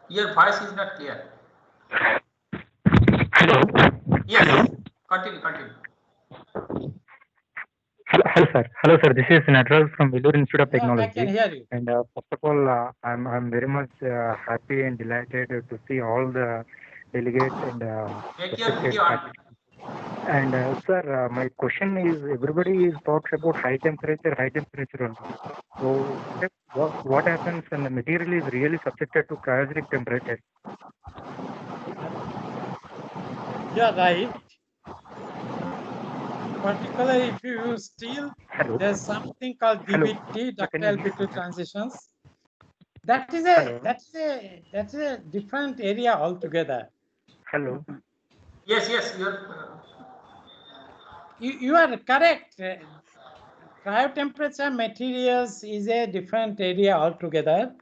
Speaker 7: Your voice is not clear.
Speaker 14: Hello.
Speaker 7: Yes. Continue.
Speaker 14: Hello, sir. Hello, sir. This is Natral from Vellore Institute of Technology.
Speaker 9: I can hear you.
Speaker 14: And first of all, I'm very much happy and delighted to see all the delegates and
Speaker 7: Make your video on.
Speaker 14: And sir, my question is: everybody is talks about high temperature only. So what happens when the material is really subjected to cryogenic temperature?
Speaker 9: You're right. Particularly if you use steel, there's something called DBT, ductile bit transitions. That's a different area altogether.
Speaker 14: Hello.
Speaker 7: Yes,
Speaker 9: you are correct. Cryotemperature materials is a different area altogether,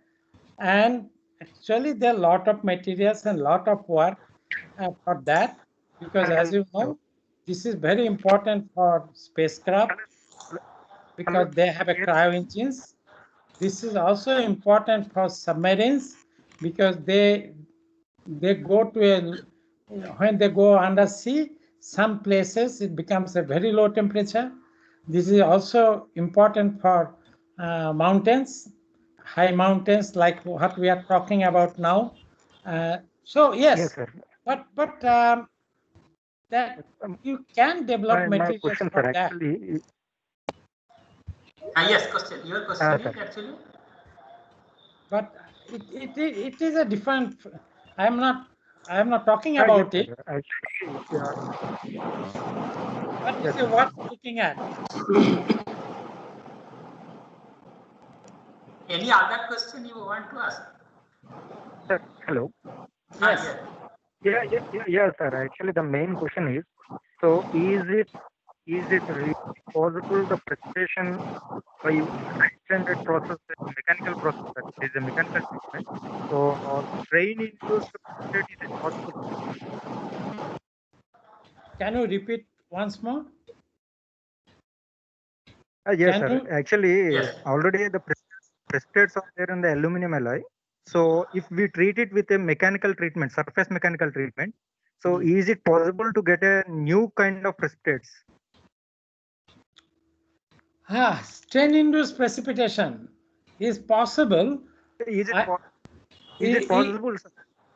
Speaker 9: and actually there are a lot of materials and lot of work for that, because as you know, this is very important for spacecraft because they have a cryo engines. This is also important for submarines because they go to when they go under sea, some places it becomes a very low temperature. This is also important for mountains, high mountains like what we are talking about now. So yes, but that you can develop materials
Speaker 14: question,
Speaker 9: for
Speaker 14: sir,
Speaker 9: that.
Speaker 14: actually.
Speaker 7: Yes, question. Your question is actually.
Speaker 9: But it is a different. I am not talking about it. What is it worth looking at?
Speaker 7: Any other question you want to ask?
Speaker 14: Sir, hello.
Speaker 9: Yes.
Speaker 14: Yeah, sir. Actually, the main question is: so is it really possible the precipitation by extended process, mechanical process? That is a mechanical treatment. So strain induced precipitation is possible.
Speaker 9: Can you repeat once more?
Speaker 14: Yes, sir. Actually, already the precipitates are there in the aluminum alloy. So if we treat it with a mechanical treatment, surface mechanical treatment, so is it possible to get a new kind of precipitates?
Speaker 9: Strain induced precipitation. is possible.
Speaker 14: Is it possible, sir?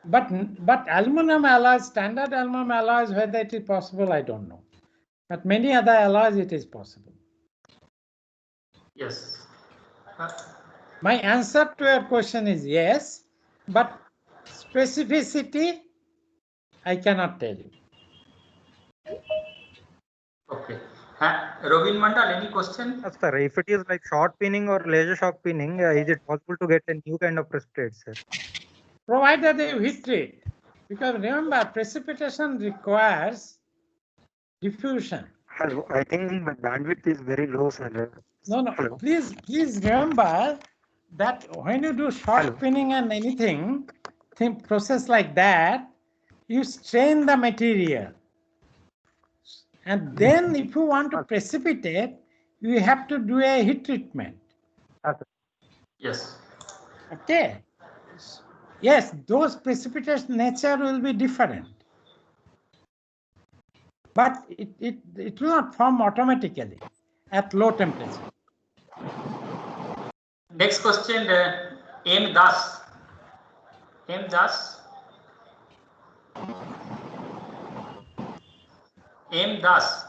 Speaker 9: But aluminum alloys, standard aluminum alloys, whether it is possible, I don't know. But many other alloys, it is possible.
Speaker 7: Yes.
Speaker 9: My answer to your question is yes, but specificity, I cannot tell you.
Speaker 7: Okay. Robin Mandal, any question?
Speaker 14: Sir, if it is like short pinning or laser shock pinning, is it possible to get a new kind of precipitate, sir?
Speaker 9: Provided you heat treat. Because remember, precipitation requires diffusion.
Speaker 14: Hello, I think my bandwidth is very low, sir.
Speaker 9: No.
Speaker 14: Hello.
Speaker 9: Please remember that when you do short
Speaker 14: Hello.
Speaker 9: spinning and anything, process like that, you strain the material. And then if you want to precipitate, you have to do a heat treatment.
Speaker 7: Yes.
Speaker 9: Okay. Yes, those precipitation nature will be different. But it will not form automatically at low temperature.
Speaker 7: Next question, M. Das. M. Das. M. Das.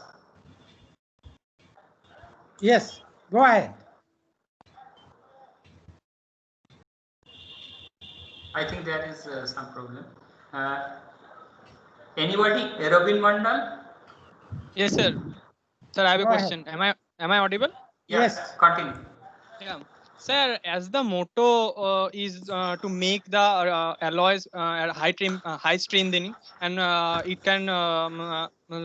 Speaker 9: Yes, go ahead.
Speaker 7: I think there is some problem. Anybody? Robin Mandal?
Speaker 1: Yes, sir. Sir, I have a
Speaker 9: Go ahead.
Speaker 1: question. Am I audible?
Speaker 7: Yes. Continue.
Speaker 1: Yeah. Sir, as the motto is to make the alloys high strengthening, and it can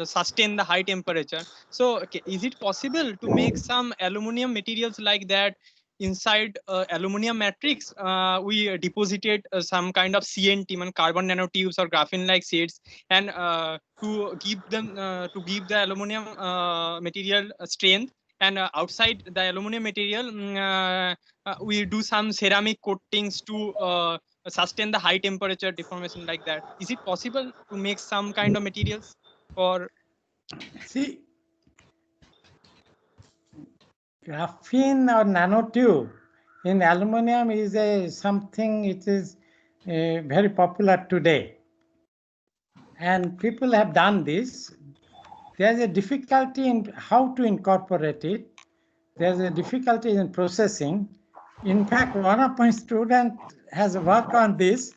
Speaker 1: sustain the high temperature. So, okay, is it possible to make some aluminum materials like that inside aluminum matrix? We deposited some kind of CNT, carbon nanotubes or graphene-like sheets, and to give the aluminum material strength. And outside the aluminum material, we do some ceramic coatings to sustain the high temperature deformation like that. Is it possible to make some kind of materials for?
Speaker 9: See, graphene or nanotube in aluminum is something it is very popular today. And people have done this. There's a difficulty in how to incorporate it. There's a difficulty in processing. In fact, one of my students has worked on this,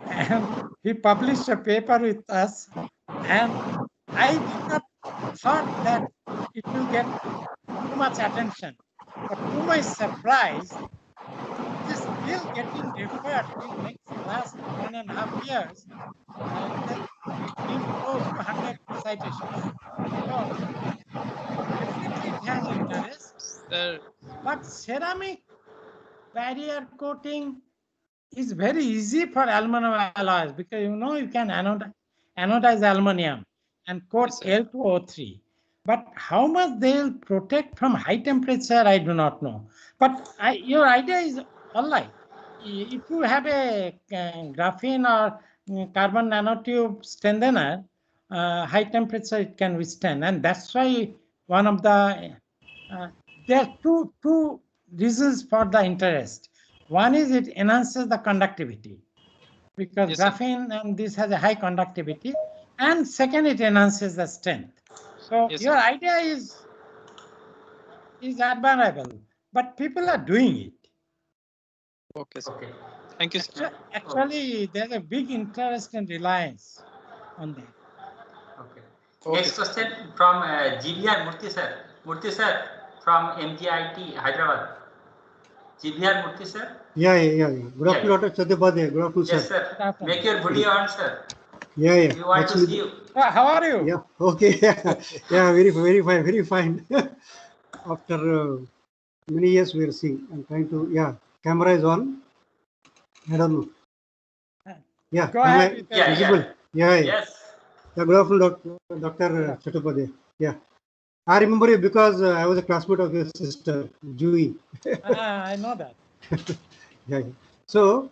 Speaker 9: and he published a paper with us. And I did not thought that it will get too much attention. But to my surprise, it is still getting referred in next last 1.5 years. It been close to 100 citations. So definitely it has interest. But ceramic barrier coating is very easy for aluminum alloys because you can anodize aluminum and coat L2O3. But how much they'll protect from high temperature, I do not know. But your idea is all right. If you have a graphene or carbon nanotube strengthener, high temperature it can withstand, and that's why one of the there are two reasons for the interest. One is it enhances the conductivity because graphene and this has a high conductivity, and second it enhances the strength. So your idea is admirable, but people are doing it.
Speaker 1: Okay, sir. Thank you, sir.
Speaker 9: Actually, there's a big interest in Reliance on that.
Speaker 7: Okay. Next question from GVR Murthy sir. Murthy sir from MGIT Hyderabad. GVR Murthy sir.
Speaker 3: Yeah. Good afternoon, Dr. Chattopadhyay. Good afternoon, sir.
Speaker 7: Yes, sir. Make your video on, sir.
Speaker 3: Yeah.
Speaker 7: We want to see you.
Speaker 9: How are you?
Speaker 3: Yeah. Okay. Yeah. Very fine. Very fine. After many years, we are seeing. I'm trying to. Yeah. Camera is on. I don't know. Yeah.
Speaker 9: Go ahead.
Speaker 3: Visible? Yeah.
Speaker 7: Yes.
Speaker 3: Yeah. Good afternoon, Dr. Chattopadhyay. Yeah. I remember you because I was a classmate of your sister, Juhi.
Speaker 9: I know that.
Speaker 3: Yeah. So,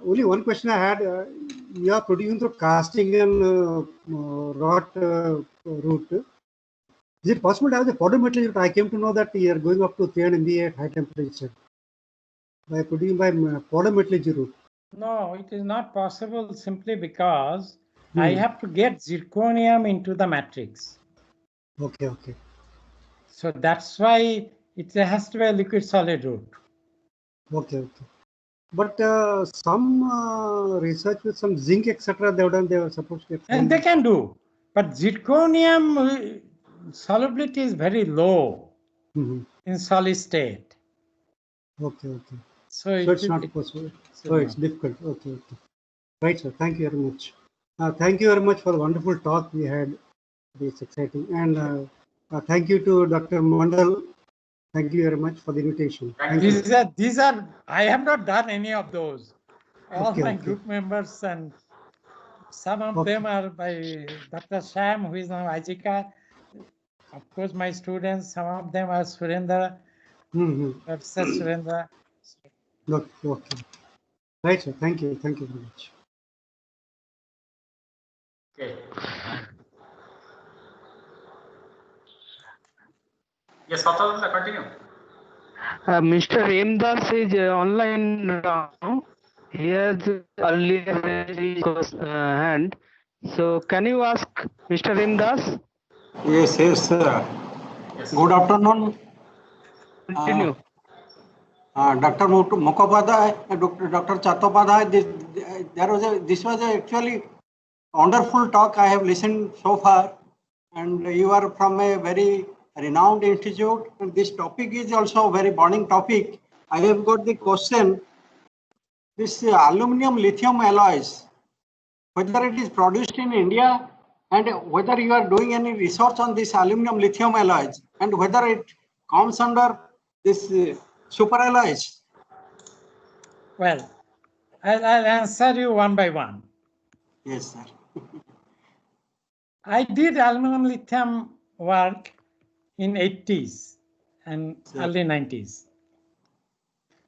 Speaker 3: only one question I had. You are producing through casting and wrought route. Is it possible to have the powder metal? I came to know that you are going up to 300 MVA at high temperature. by putting by polymetallurgy route?
Speaker 9: No, it is not possible simply because I have to get zirconium into the matrix.
Speaker 3: Okay, okay.
Speaker 9: So that's why it has to be a liquid solid route.
Speaker 3: Okay, okay. But some research with some zinc, etc., they have done. They were supposed to get.
Speaker 9: And they can do, but zirconium solubility is very low in solid state.
Speaker 3: Okay, okay.
Speaker 9: So
Speaker 3: it's not possible. So it's difficult. Okay, okay. Right, sir. Thank you very much. Thank you very much for the wonderful talk we had. It's exciting. And thank you to Dr. Mandal. Thank you very much for the invitation. Thank you.
Speaker 9: These are, I have not done any of those. All
Speaker 3: Okay,
Speaker 9: my
Speaker 3: okay.
Speaker 9: group members, and some of them are by Dr. Sham, who is now Ajika. Of course, my students, some of them are Surendra, Professor Surendra.
Speaker 3: Okay, okay. Right, sir. Thank you. Thank you very much.
Speaker 7: Okay. Yes, Fatah, continue.
Speaker 12: Mr. Ramdas is online now. He has earlier raised his hand. So can you ask Mr. Ramdas?
Speaker 15: Yes, yes, sir.
Speaker 7: Yes.
Speaker 15: Good afternoon.
Speaker 12: Continue.
Speaker 15: Dr. Mukhopadhyay, Dr. Chattopadhyay, this was actually wonderful talk I have listened so far, and you are from a very renowned institute, and this topic is also a very burning topic. I have got the question, this aluminum lithium alloys, whether it is produced in India and whether you are doing any research on this aluminum lithium alloys and whether it comes under this super alloys.
Speaker 9: Well, I'll answer you one by one.
Speaker 15: Yes, sir.
Speaker 9: I did aluminum lithium work in 80s and early 90s.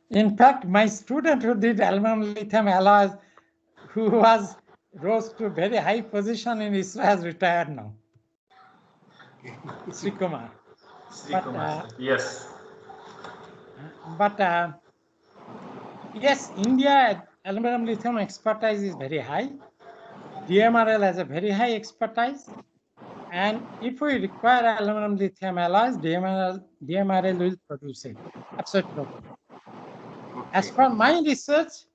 Speaker 9: In fact, my student who did aluminum lithium alloys, who rose to a very high position in ISRO, has retired now. Sri Kumar.
Speaker 7: Yes.
Speaker 9: But yes, India aluminum lithium expertise is very high. DMRL has a very high expertise. And if we require aluminum lithium alloys, DMRL will produce it. Absolutely. As for my research,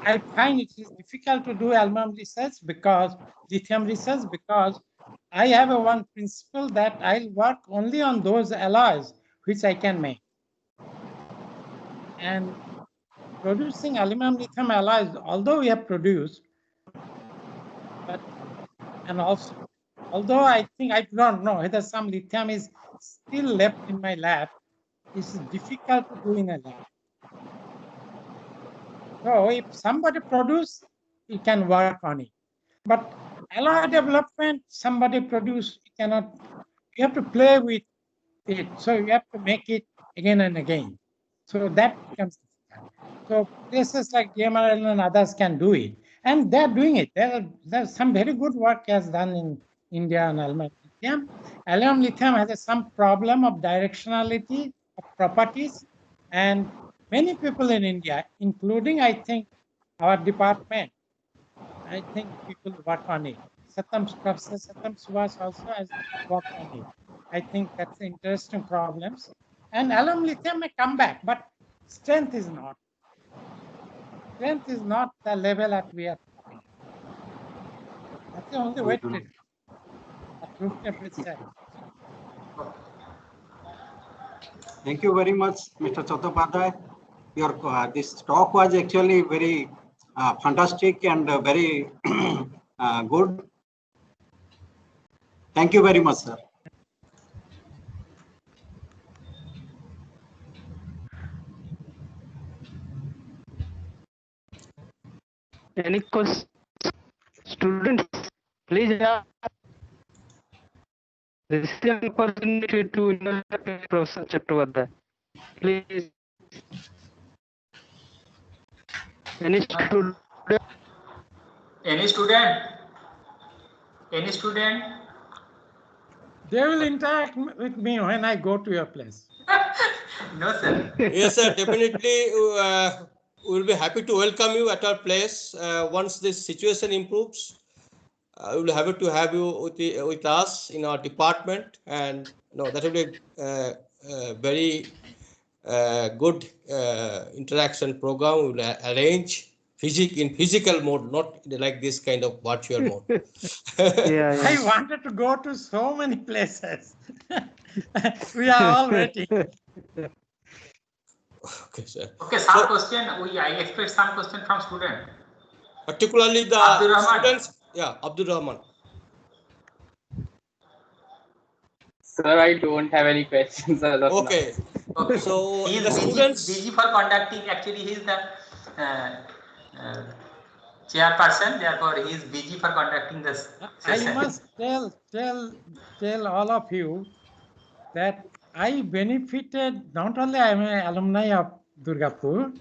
Speaker 9: I find it is difficult to do aluminum research because lithium research, because I have a one principle that I'll work only on those alloys which I can make. And producing aluminum lithium alloys, although we have produced, but and also, although I think I do not know whether some lithium is still left in my lab, it's difficult to do in a lab. So if somebody produce, you can work on it. But alloy development, somebody produce, you cannot, you have to play with it. So you have to make it again and again. So that becomes difficult. So places like DMRL and others can do it. And they're doing it. There's some very good work has done in India on aluminum lithium. Aluminum lithium has some problem of directionality of properties. And many people in India, including, I think, our department, I think people work on it. Professor Satam Subhas also has worked on it. I think that's interesting problems. And aluminum lithium may come back, but strength is not. Strength is not the level at we are talking. That's the only way to do it. At room temperature.
Speaker 15: Thank you very much, Mr. Chattopadhyay. Your this talk was actually very fantastic and very good. Thank you very much, sir.
Speaker 12: Any questions? Students, please have this is an opportunity to interact Professor Chattopadhyay. Please. Any student?
Speaker 7: Any student? Any student?
Speaker 9: They will interact with me when I go to your place.
Speaker 7: No, sir.
Speaker 2: Yes, sir. Definitely, we'll be happy to welcome you at our place once this situation improves. We'll happy to have you with us in our department, and that will be very good interaction program. We will arrange in physical mode, not like this kind of virtual mode.
Speaker 9: I wanted to go to so many places. We are all waiting.
Speaker 2: Okay, sir.
Speaker 7: Okay, some question. I expect some question from student.
Speaker 2: Particularly the
Speaker 7: Abdul Rahman.
Speaker 2: students. Yeah, Abdul Rahman.
Speaker 16: Sir, I don't have any questions as of
Speaker 2: Okay.
Speaker 16: now.
Speaker 7: Okay.
Speaker 2: So
Speaker 7: He is
Speaker 2: the students
Speaker 7: busy for conducting. Actually, he is the chairperson. Therefore, he is busy for conducting this session.
Speaker 9: I must tell all of you that I benefited, not only I am an alumni of Durgapur,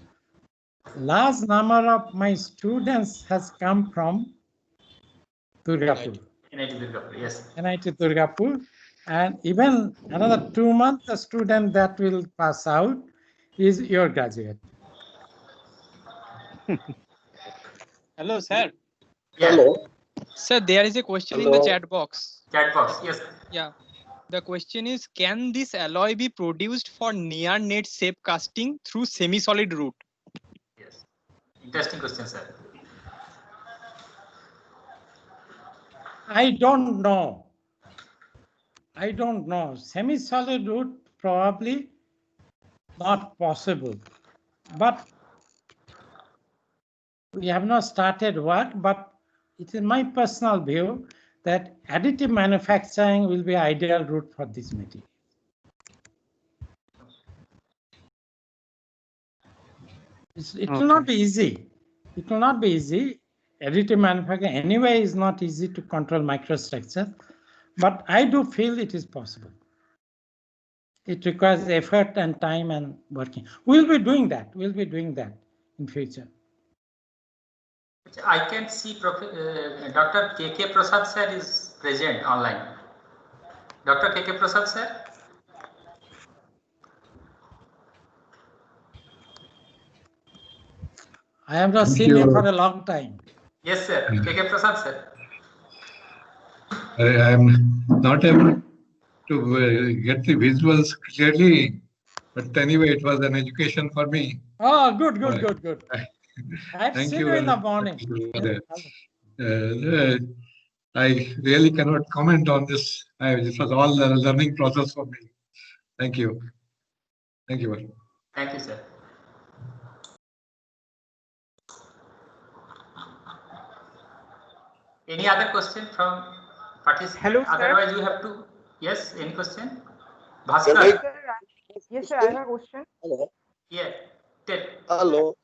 Speaker 9: large number of my students has come from Durgapur.
Speaker 7: NIT Durgapur, yes.
Speaker 9: NIT Durgapur, and even another 2 months, the student that will pass out is your graduate.
Speaker 1: Hello, sir.
Speaker 7: Hello.
Speaker 1: Sir, there is a question in the chat box.
Speaker 7: Chat box, yes.
Speaker 1: Yeah. The question is, can this alloy be produced for near net shape casting through semi-solid route?
Speaker 7: Yes. Interesting question, sir.
Speaker 9: I don't know. Semi-solid route probably not possible, but we have not started work, but it is my personal view that additive manufacturing will be ideal route for this material. It will not be easy. It will not be easy. Additive manufacturing anyway is not easy to control microstructure, but I do feel it is possible. It requires effort and time and working. We'll be doing that. We'll be doing that in future.
Speaker 7: I can see Dr. K.K. Prasad sir is present online. Dr. K.K. Prasad sir.
Speaker 9: I have not seen him for a long time.
Speaker 7: Yes, sir. K.K. Prasad sir.
Speaker 17: I am not able to get the visuals clearly, but anyway, it was an education for me.
Speaker 9: Oh, good. I've
Speaker 17: Thank
Speaker 9: seen
Speaker 17: you
Speaker 9: you in the
Speaker 17: very
Speaker 9: morning.
Speaker 17: much. I really cannot comment on this. This was all a learning process for me. Thank you. Thank you.
Speaker 7: Thank you, sir. Any other question from participants?
Speaker 18: Hello, sir.
Speaker 7: Otherwise, you have to. Yes, any question? Bhaskar.
Speaker 18: Yes, sir, I have a question.
Speaker 19: Hello.
Speaker 7: Yeah. Tell.
Speaker 19: Hello.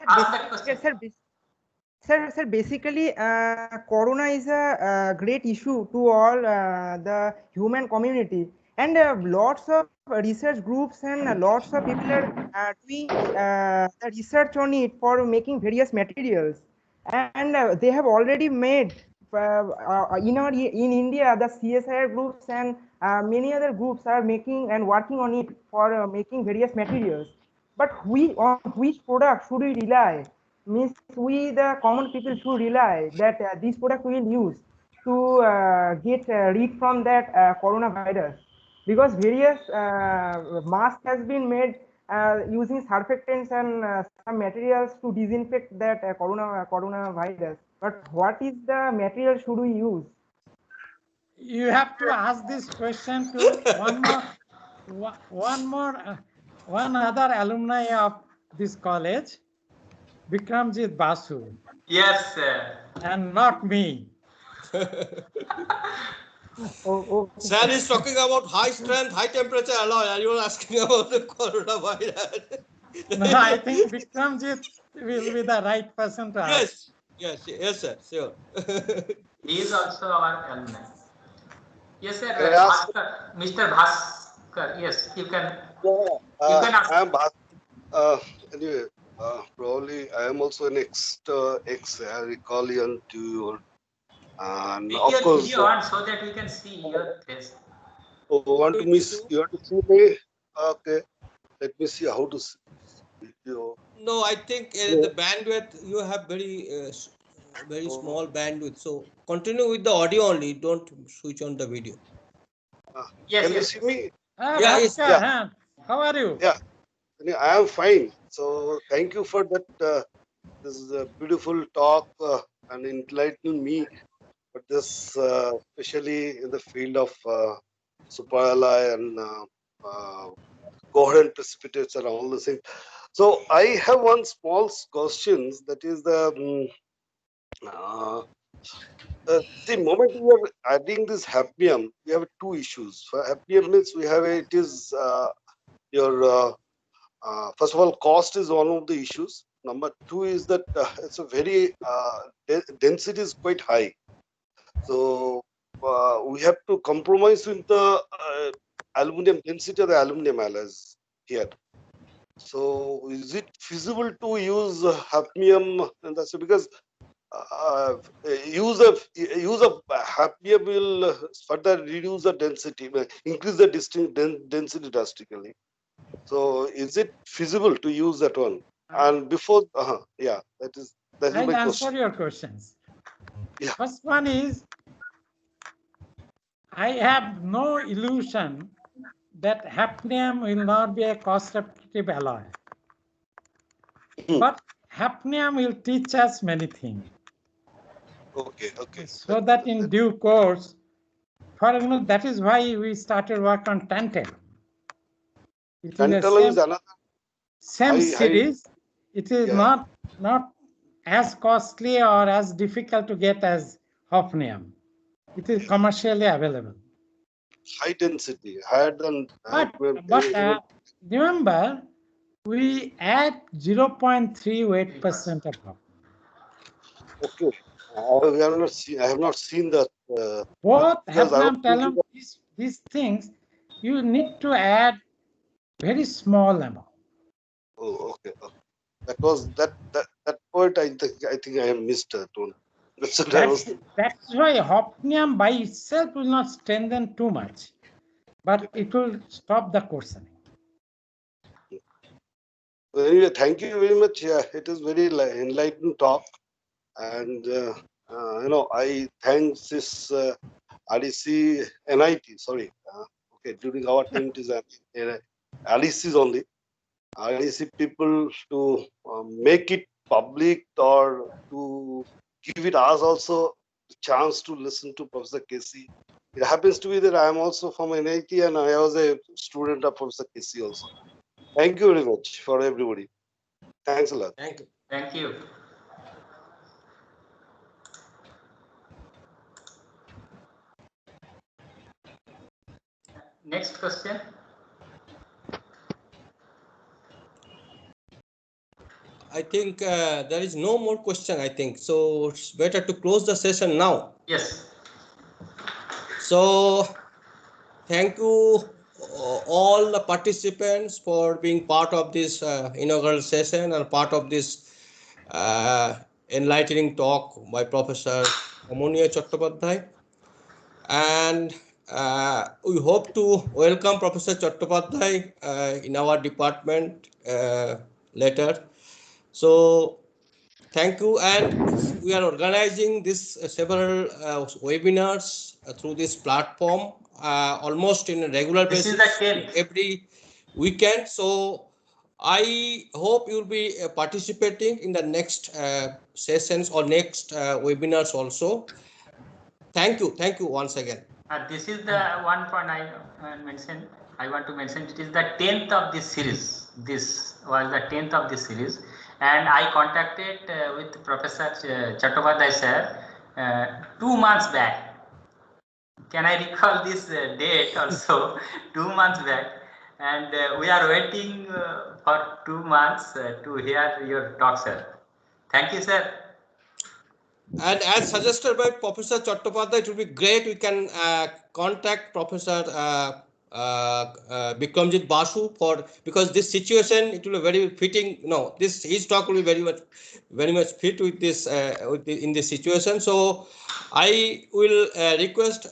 Speaker 7: Ask that question.
Speaker 18: Sir, basically, corona is a great issue to all the human community, and lots of research groups and lots of people are doing the research on it for making various materials, and they have already made in India the CSIR groups and many other groups are making and working on it for making various materials. But on which product should we rely? Means we the common people should rely that this product we will use to get rid from that coronavirus, because various mask has been made using surfactants and some materials to disinfect that coronavirus. But what is the material should we use?
Speaker 9: You have to ask this question to one other alumni of this college, Bikramjit Basu.
Speaker 7: Yes, sir.
Speaker 9: And not me.
Speaker 2: Sir is talking about high strength, high temperature alloy, and you are asking about the coronavirus.
Speaker 9: No, I think Bikramjit will be the right person to ask.
Speaker 2: Yes, sir, sure.
Speaker 7: He is also our alumni. Yes, sir. Mr. Bhaskar. Yes, you can. You can ask.
Speaker 19: I am anyway, probably I am also an ex-Recallian to your, and
Speaker 7: Make
Speaker 19: of
Speaker 7: your
Speaker 19: course,
Speaker 7: video on so that we can see your face.
Speaker 19: want to see me? Okay. Let me see how to see video.
Speaker 2: No, I think the bandwidth, you have very small bandwidth. So continue with the audio only. Don't switch on the video.
Speaker 19: Can you see me?
Speaker 2: Yeah, yes.
Speaker 19: Yeah.
Speaker 9: How are you?
Speaker 19: Yeah, I am fine. So thank you for that. This is a beautiful talk and enlightening me. But this, especially in the field of superalloy and coherent precipitates and all the things. So I have one small question. That is the moment we are adding this hafnium, we have two issues. For hafnium means we have it is your first of all, cost is one of the issues. Number two is that it's a very density is quite high. So we have to compromise with the aluminum density of the aluminum alloys here. So is it feasible to use hafnium? And that's because use of hafnium will further reduce the density, increase the density drastically. So is it feasible to use that one? And before, yeah, that is
Speaker 9: I'll
Speaker 19: my
Speaker 9: answer
Speaker 19: question.
Speaker 9: your questions.
Speaker 19: Yeah.
Speaker 9: First one is, I have no illusion that hafnium will not be a cost-effective alloy. But hafnium will teach us many things.
Speaker 19: Okay.
Speaker 9: So that in due course, for example, that is why we started work on tantalum. It is
Speaker 19: Tantalum is another
Speaker 9: same series. It is not as costly or as difficult to get as hafnium. It is commercially available.
Speaker 19: High density, higher than.
Speaker 9: But remember, we add 0.3 weight% of hafnium.
Speaker 19: Okay, I have not seen that.
Speaker 9: Both
Speaker 19: because I was
Speaker 9: hafnium, talum, these things, you need to add very small amount.
Speaker 19: Oh, okay. That was that point. I think I have missed that one. That's what I was thinking.
Speaker 9: That's why hafnium by itself will not strengthen too much, but it will stop the coarsening.
Speaker 19: Anyway, thank you very much. Yeah, it is very enlightened talk, and I thank this REC NIT. Sorry, okay. During our time, it is RECs only. REC people to make it public or to give it us also the chance to listen to Professor Casey. It happens to be that I am also from NIT and I was a student of Professor Casey also. Thank you very much for everybody. Thanks a lot.
Speaker 2: Thank you.
Speaker 7: Thank you. Next question.
Speaker 2: I think there is no more question, I think. So it's better to close the session now.
Speaker 7: Yes.
Speaker 2: So thank you all the participants for being part of this inaugural session and part of this enlightening talk by Professor Amonia Chattopadhyay. And we hope to welcome Professor Chattopadhyay in our department later. So thank you, and we are organizing this several webinars through this platform almost in a regular
Speaker 7: This is
Speaker 2: basis
Speaker 7: the 10th.
Speaker 2: every weekend. So I hope you'll be participating in the next sessions or next webinars also. Thank you once again.
Speaker 7: This is the one point I mentioned. I want to mention it is the 10th of this series. This was the 10th of this series, and I contacted with Professor Chattopadhyay sir 2 months back. Can I recall this date also? 2 months back, and we are waiting for 2 months to hear your talk, sir. Thank you, sir.
Speaker 2: And as suggested by Professor Chattopadhyay, it will be great. We can contact Professor Bikramjit Basu because this situation, it will be very fitting. No, his talk will be very much fit with this in this situation. So I will request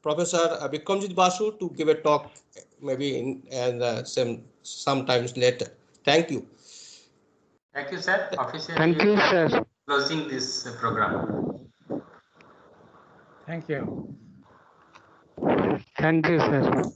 Speaker 2: Professor Bikramjit Basu to give a talk maybe in sometimes later. Thank you.
Speaker 7: Thank you, sir. Officially
Speaker 12: Thank you, sir.
Speaker 7: closing this program.
Speaker 9: Thank you.
Speaker 12: Thank you, sir.